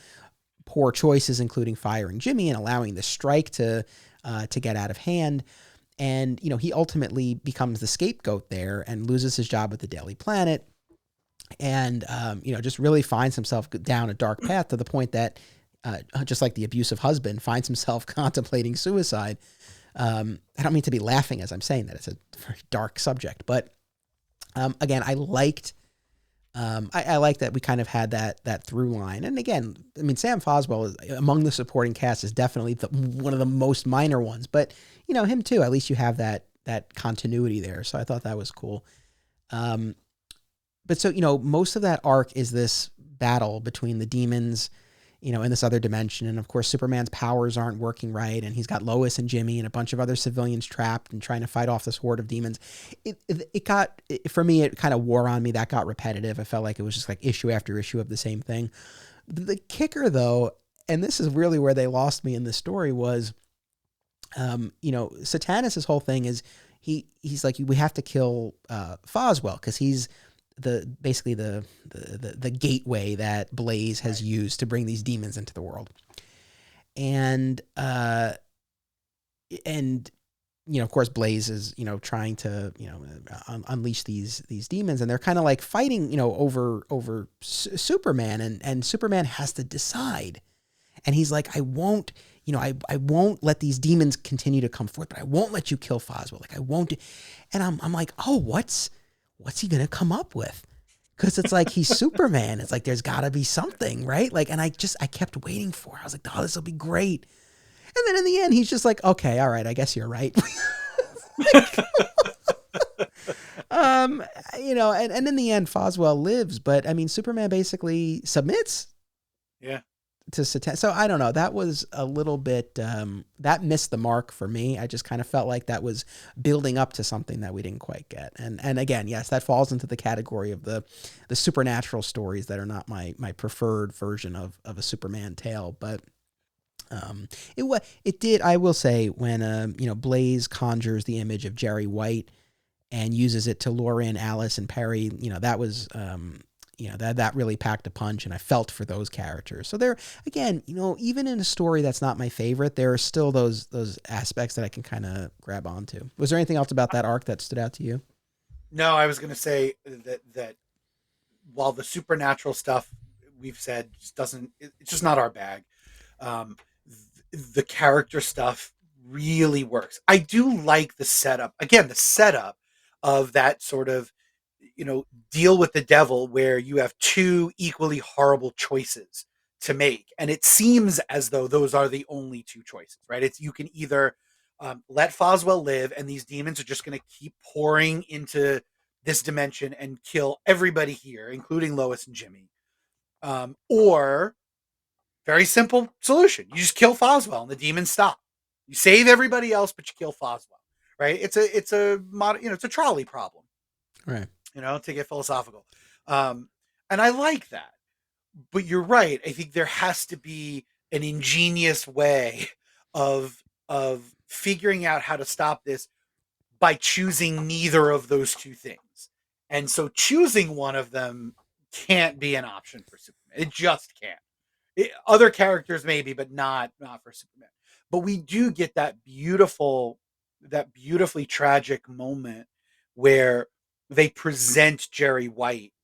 A: poor choices, including firing Jimmy and allowing the strike to get out of hand. And he ultimately becomes the scapegoat there and loses his job at the Daily Planet. And, just really finds himself down a dark path, to the point that, just like the abusive husband, finds himself contemplating suicide. I don't mean to be laughing as I'm saying that. It's a very dark subject. But again, I liked that we kind of had that through line. And again, I mean, Sam Foswell is, among the supporting cast, is definitely one of the most minor ones. But, him too, at least you have that continuity there. So I thought that was cool. But so, most of that arc is this battle between the demons, in this other dimension. And of course, Superman's powers aren't working right. And he's got Lois and Jimmy and a bunch of other civilians trapped and trying to fight off this horde of demons. For me, it kind of wore on me. That got repetitive. I felt like it was just like issue after issue of the same thing. The kicker, though, and this is really where they lost me in this story, was, Satanist's whole thing is he's like, we have to kill Foswell because he's basically the gateway that Blaze has used to bring these demons into the world. And of course, Blaze is, trying to, unleash these demons, and they're kind of like fighting, over Superman, and Superman has to decide. And he's like, I won't let these demons continue to come forth, but I won't let you kill Foswell. Like, I won't. And I'm like, oh, what's he going to come up with? Because it's like, he's Superman. It's like, there's got to be something, right? Like, and I kept waiting for it. I was like, oh, this will be great. And then in the end, he's just like, okay, all right, I guess you're right. And in the end, Foswell lives. But, I mean, Superman basically submits.
B: Yeah.
A: To Satan. So I don't know. That was a little bit, that missed the mark for me. I just kind of felt like that was building up to something that we didn't quite get. And again, yes, that falls into the category of the supernatural stories that are not my preferred version of a Superman tale. But it did, I will say, when, Blaze conjures the image of Jerry White and uses it to lure in Alice and Perry, that was, that really packed a punch, and I felt for those characters. So there, again, even in a story that's not my favorite, there are still those aspects that I can kind of grab onto. Was there anything else about that arc that stood out to you?
B: No, I was going to say that while the supernatural stuff we've said it's just not our bag. The character stuff really works. I do like the setup. Again, the setup of that sort of, deal with the devil, where you have two equally horrible choices to make. And it seems as though those are the only two choices, right? You can either let Foswell live, and these demons are just going to keep pouring into this dimension and kill everybody here, including Lois and Jimmy. Or Very simple solution. You just kill Foswell and the demons stop. You save everybody else, but you kill Foswell. Right? It's a trolley problem.
A: Right.
B: To get philosophical. And I like that. But you're right. I think there has to be an ingenious way of figuring out how to stop this by choosing neither of those two things. And so choosing one of them can't be an option for Superman. It just can't. Other characters maybe, but not for Superman. But we do get that beautifully tragic moment where they present Jerry White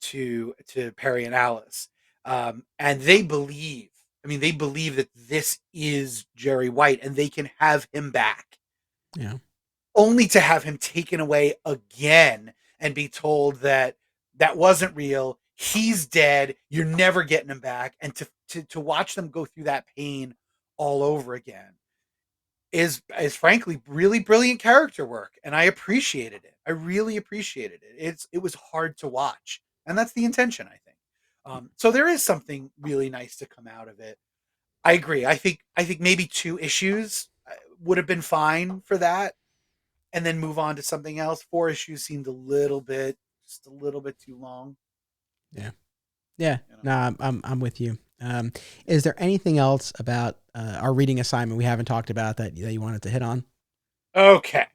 B: to Perry and Alice, and they believe. I mean, they believe that this is Jerry White, and they can have him back.
A: Yeah.
B: Only to have him taken away again and be told that that wasn't real. He's dead. You're never getting him back. And to watch them go through that pain all over again is frankly really brilliant character work, and I appreciated it. I really appreciated it. It was hard to watch, and that's the intention, I think. So there is something really nice to come out of it. I agree. I think maybe 2 issues would have been fine for that, and then move on to something else. 4 issues seemed just a little bit too long.
A: Yeah. Yeah. No, I'm with you. Is there anything else about our reading assignment we haven't talked about that you wanted to hit on?
B: Okay,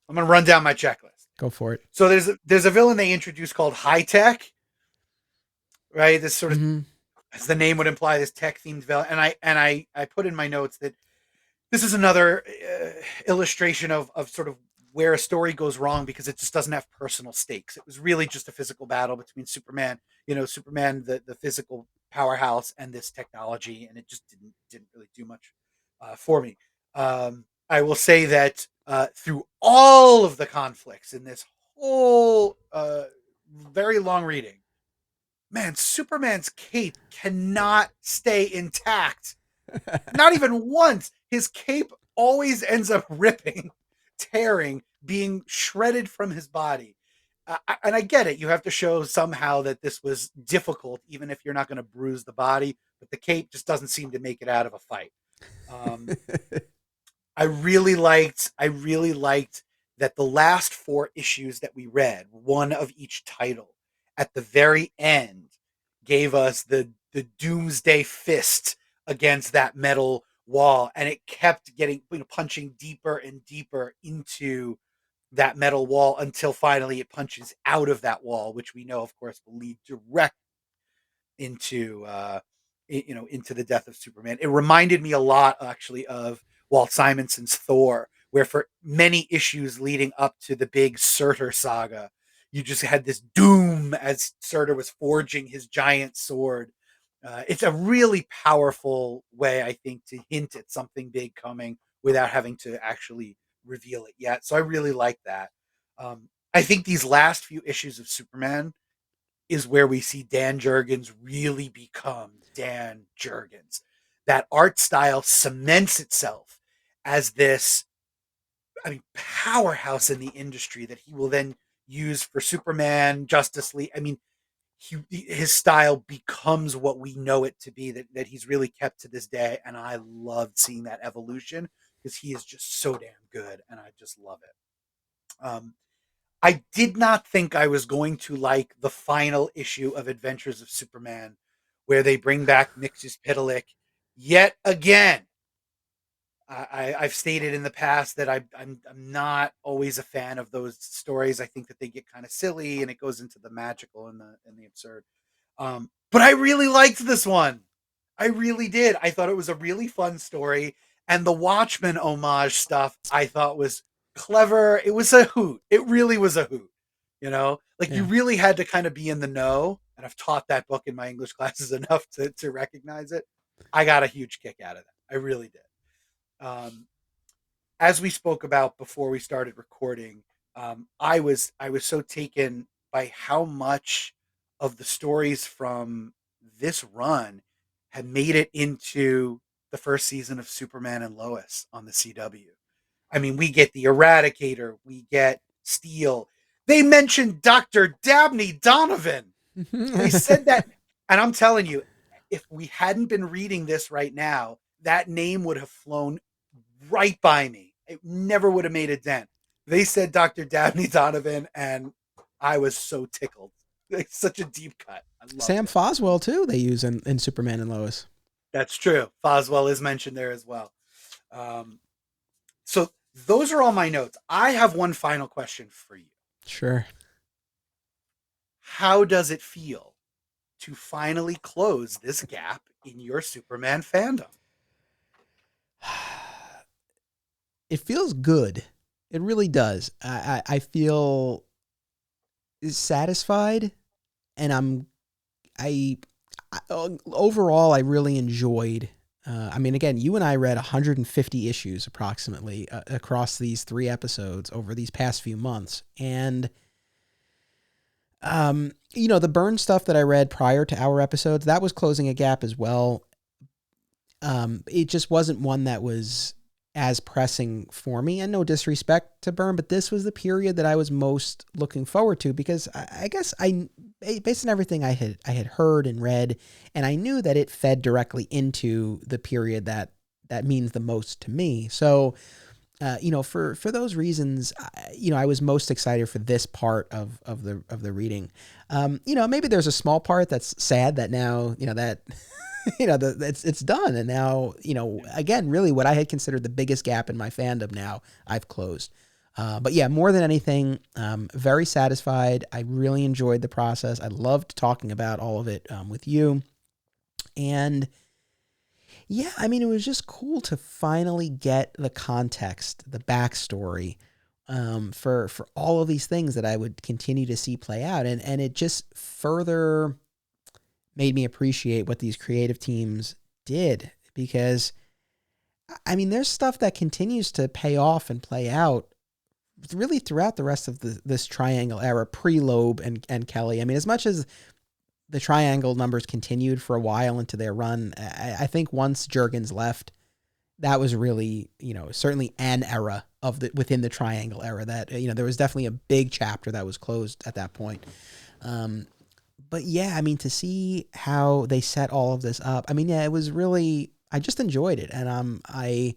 B: I'm gonna run down my checklist.
A: Go for it.
B: So there's a villain they introduced called High Tech, right? This sort of, as the name would imply, this tech themed villain. And I put in my notes that this is another illustration of sort of where a story goes wrong because it just doesn't have personal stakes. It was really just a physical battle between Superman, Superman, the physical powerhouse, and this technology, and it just didn't really do much for me. I will say that through all of the conflicts in this whole very long reading, man, Superman's cape cannot stay intact. Not even once. His cape always ends up ripping, tearing, being shredded from his body. And I get it. You have to show somehow that this was difficult, even if you're not going to bruise the body. But the cape just doesn't seem to make it out of a fight. I really liked that the last 4 issues that we read, one of each title, at the very end, gave us the doomsday fist against that metal wall, and it kept getting punching deeper and deeper into that metal wall until finally it punches out of that wall, which we know, of course, will lead direct into into the death of Superman. It reminded me a lot, actually, of Walt Simonson's Thor, where for many issues leading up to the big Surtur saga, you just had this doom as Surtur was forging his giant sword. It's a really powerful way, I think, to hint at something big coming without having to actually reveal it yet. So I really like that. I think these last few issues of Superman is where we see Dan Jurgens really become Dan Jurgens. That art style cements itself as this, powerhouse in the industry that he will then use for Superman, Justice League. His style becomes what we know it to be, that he's really kept to this day. And I loved seeing that evolution because he is just so damn good. And I just love it. I did not think I was going to like the final issue of Adventures of Superman, where they bring back Mxyzptlk yet again. I've stated in the past that I'm not always a fan of those stories. I think that they get kind of silly and it goes into the magical and the absurd. But I really liked this one. I really did. I thought it was a really fun story, and the Watchmen homage stuff I thought was clever. It was a hoot. It really was a hoot. You really had to kind of be in the know. And I've taught that book in my English classes enough to recognize it. I got a huge kick out of that. I really did. As we spoke about before we started recording, I was so taken by how much of the stories from this run had made it into the first season of Superman and Lois on the CW. We get the Eradicator, we get Steel. They mentioned Dr. Dabney Donovan. They said that, and I'm telling you, if we hadn't been reading this right now, that name would have flown right by me. It never would have made a dent. They said Dr. Dabney Donovan, and I was so tickled. It's such a deep cut. I loved
A: Sam
B: it.
A: Foswell too. They use in Superman and Lois.
B: That's true. Foswell is mentioned there as well. Um, so those are all my notes. I have one final question for you.
A: Sure.
B: How does it feel to finally close this gap in your Superman fandom?
A: It feels good. It really does. I feel satisfied, and overall I really enjoyed. I mean, again, you and I read 150 issues approximately across these 3 episodes over these past few months, and the Burn stuff that I read prior to our episodes, that was closing a gap as well. It just wasn't one that was as pressing for me, and no disrespect to Burn, but this was the period that I was most looking forward to, because I guess based on everything I had heard and read, and I knew that it fed directly into the period that means the most to me. So, for those reasons, I was most excited for this part of the reading. Maybe there's a small part that's sad that now, that it's done. And now, again, really what I had considered the biggest gap in my fandom, now I've closed. But yeah, more than anything, very satisfied. I really enjoyed the process. I loved talking about all of it with you. And yeah, I mean, it was just cool to finally get the context, the backstory, for all of these things that I would continue to see play out. And it just further made me appreciate what these creative teams did, because I mean, there's stuff that continues to pay off and play out really throughout the rest of this Triangle era, pre-Loeb and Kelly. I mean, as much as the Triangle numbers continued for a while into their run, I think once Jurgens left, that was really, certainly an era within the Triangle era that, there was definitely a big chapter that was closed at that point. But yeah, I mean, to see how they set all of this up, I mean, yeah, it was really, I just enjoyed it. And I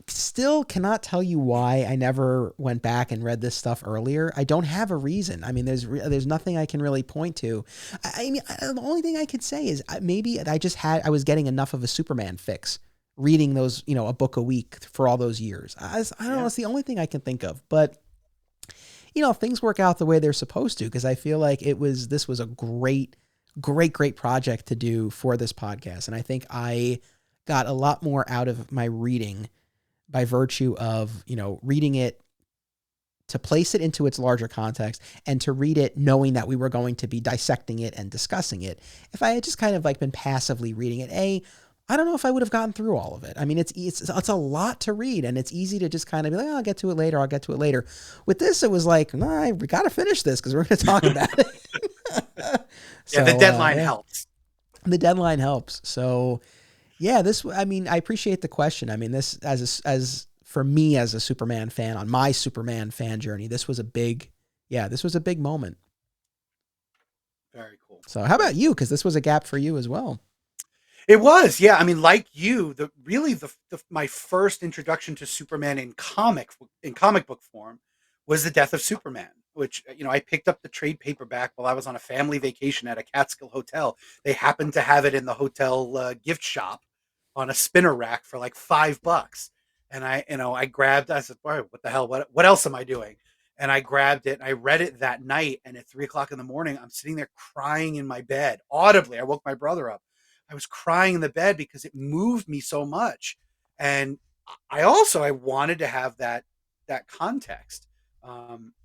A: still cannot tell you why I never went back and read this stuff earlier. I don't have a reason. I mean, there's nothing I can really point to. I mean, the only thing I could say is maybe I was getting enough of a Superman fix reading those, a book a week for all those years. I don't know. It's the only thing I can think of, but things work out the way they're supposed to, because I feel like this was a great project to do for this podcast. And I think I got a lot more out of my reading by virtue of, reading it to place it into its larger context, and to read it knowing that we were going to be dissecting it and discussing it. If I had just kind of like been passively reading it, I don't know if I would have gotten through all of it. I mean, it's a lot to read, and it's easy to just kind of be like, oh, I'll get to it later. With this, it was like, we got to finish this because we're going to talk about it.
B: So, the deadline helps.
A: The deadline helps. So yeah, I appreciate the question. I mean, this as for me as a Superman fan on my Superman fan journey, this was a big moment.
B: Very cool.
A: So how about you? Because this was a gap for you as well.
B: It was, yeah. I mean, like you, my first introduction to Superman in comic book form was The Death of Superman, which, I picked up the trade paperback while I was on a family vacation at a Catskill hotel. They happened to have it in the hotel gift shop on a spinner rack for like $5. And I grabbed, I said, what the hell? What else am I doing? And I grabbed it and I read it that night. And at 3:00 in the morning, I'm sitting there crying in my bed audibly. I woke my brother up. I was crying in the bed because it moved me so much. And I wanted to have that context.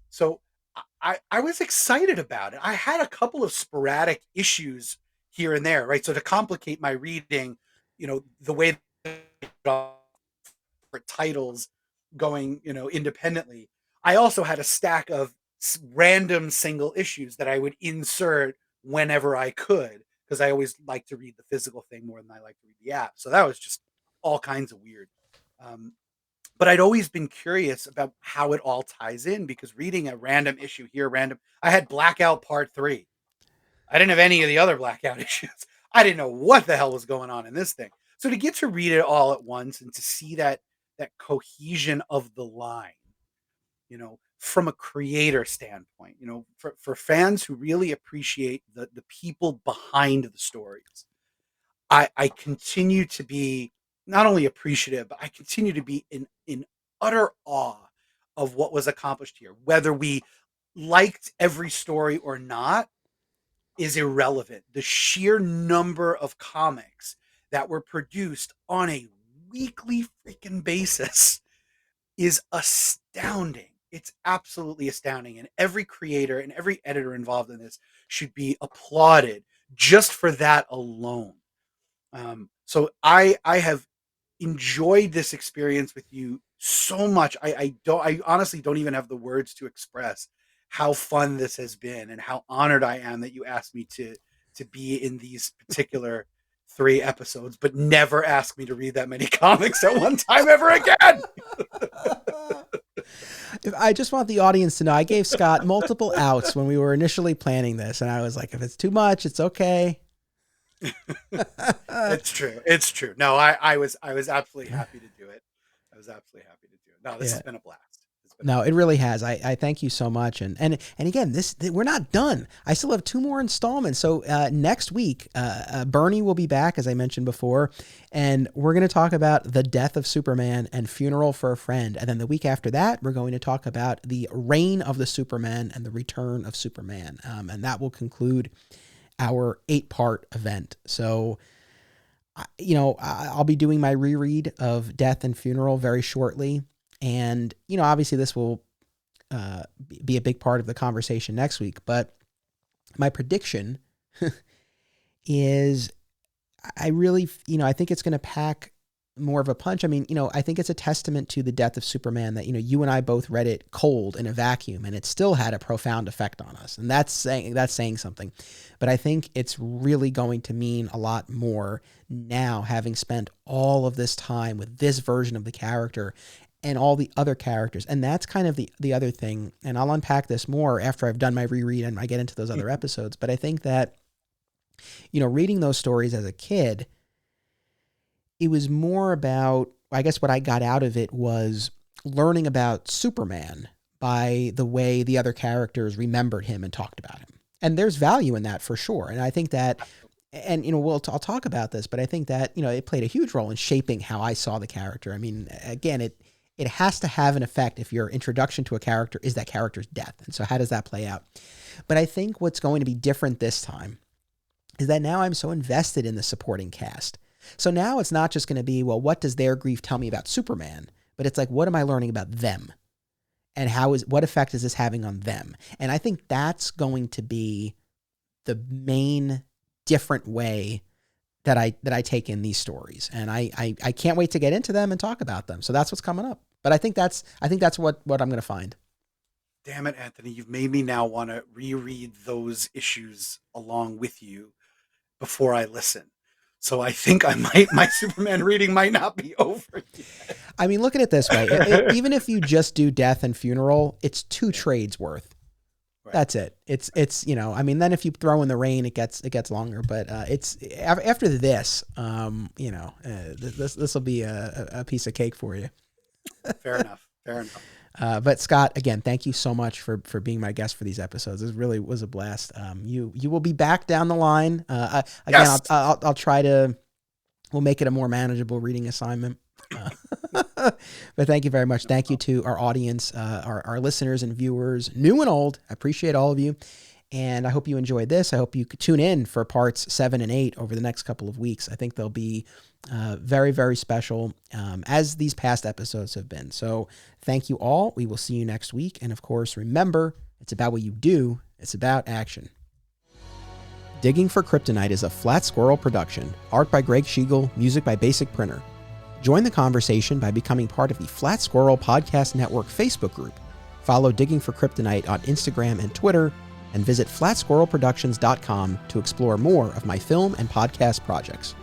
B: So I was excited about it. I had a couple of sporadic issues here and there, right? So to complicate my reading, the way for titles going, independently, I also had a stack of random single issues that I would insert whenever I could, because I always like to read the physical thing more than I like to read the app. So that was just all kinds of weird. But I'd always been curious about how it all ties in, because reading a random issue here, I had Blackout Part 3. I didn't have any of the other Blackout issues. I didn't know what the hell was going on in this thing. So to get to read it all at once and to see that cohesion of the line, from a creator standpoint, for fans who really appreciate the people behind the stories, I continue to be not only appreciative, but I continue to be in utter awe of what was accomplished here. Whether we liked every story or not is irrelevant. The sheer number of comics that were produced on a weekly freaking basis is astounding. It's absolutely astounding. And every creator and every editor involved in this should be applauded just for that alone. So I have enjoyed this experience with you so much. I honestly don't even have the words to express how fun this has been and how honored I am that you asked me to be in these particular 3 episodes, but never ask me to read that many comics at one time ever again.
A: I just want the audience to know I gave Scott multiple outs when we were initially planning this, and I was like, if it's too much, it's okay.
B: It's true. No, I was absolutely happy to do it. No, this has been a blast.
A: No, it really has. I thank you so much. And again, we're not done. I still have 2 more installments. So next week, Bernie will be back, as I mentioned before, and we're going to talk about the death of Superman and Funeral for a Friend. And then the week after that, we're going to talk about the reign of the Superman and the return of Superman. And that will conclude our 8-part event. So, I'll be doing my reread of Death and Funeral very shortly. And, obviously this will be a big part of the conversation next week. But my prediction is I really, I think it's going to pack more of a punch. I mean, I think it's a testament to the death of Superman that, you and I both read it cold in a vacuum, and it still had a profound effect on us. And that's saying something. But I think it's really going to mean a lot more now, having spent all of this time with this version of the character and all the other characters. And that's kind of the other thing. And I'll unpack this more after I've done my reread and I get into those other episodes. But I think that, reading those stories as a kid, it was more about, I guess what I got out of it was learning about Superman by the way the other characters remembered him and talked about him. And there's value in that for sure. And I think that, and, I'll talk about this, but I think that, it played a huge role in shaping how I saw the character. I mean, again, it has to have an effect if your introduction to a character is that character's death. And so how does that play out? But I think what's going to be different this time is that now I'm so invested in the supporting cast. So now it's not just going to be, well, what does their grief tell me about Superman? But it's like, what am I learning about them? And what effect is this having on them? And I think that's going to be the main different way that I take in these stories. And I can't wait to get into them and talk about them. So that's what's coming up. But I think that's what I'm going to find.
B: Damn it, Anthony, you've made me now want to reread those issues along with you before I listen. So I think my Superman reading might not be over yet.
A: I mean, look at it this way. Even if you just do Death and Funeral, it's 2 trades worth. Right. That's it. It's then if you throw in the rain, it gets longer, but it's after this, this will be a piece of cake for you.
B: Fair enough.
A: But Scott, again, thank you so much for being my guest for these episodes. This really was a blast. You will be back down the line. Again, yes. I'll try to, we'll make it a more manageable reading assignment. But thank you very much. Thank you to our audience, our listeners and viewers, new and old. I appreciate all of you. And I hope you enjoyed this. I hope you could tune in for parts 7 and 8 over the next couple of weeks. I think they'll be very, very special, as these past episodes have been. So thank you all. We will see you next week. And of course, remember, it's about what you do. It's about action. Digging for Kryptonite is a Flat Squirrel production. Art by Greg Schiegel, music by Basic Printer. Join the conversation by becoming part of the Flat Squirrel Podcast Network Facebook group. Follow Digging for Kryptonite on Instagram and Twitter, and visit flatsquirrelproductions.com to explore more of my film and podcast projects.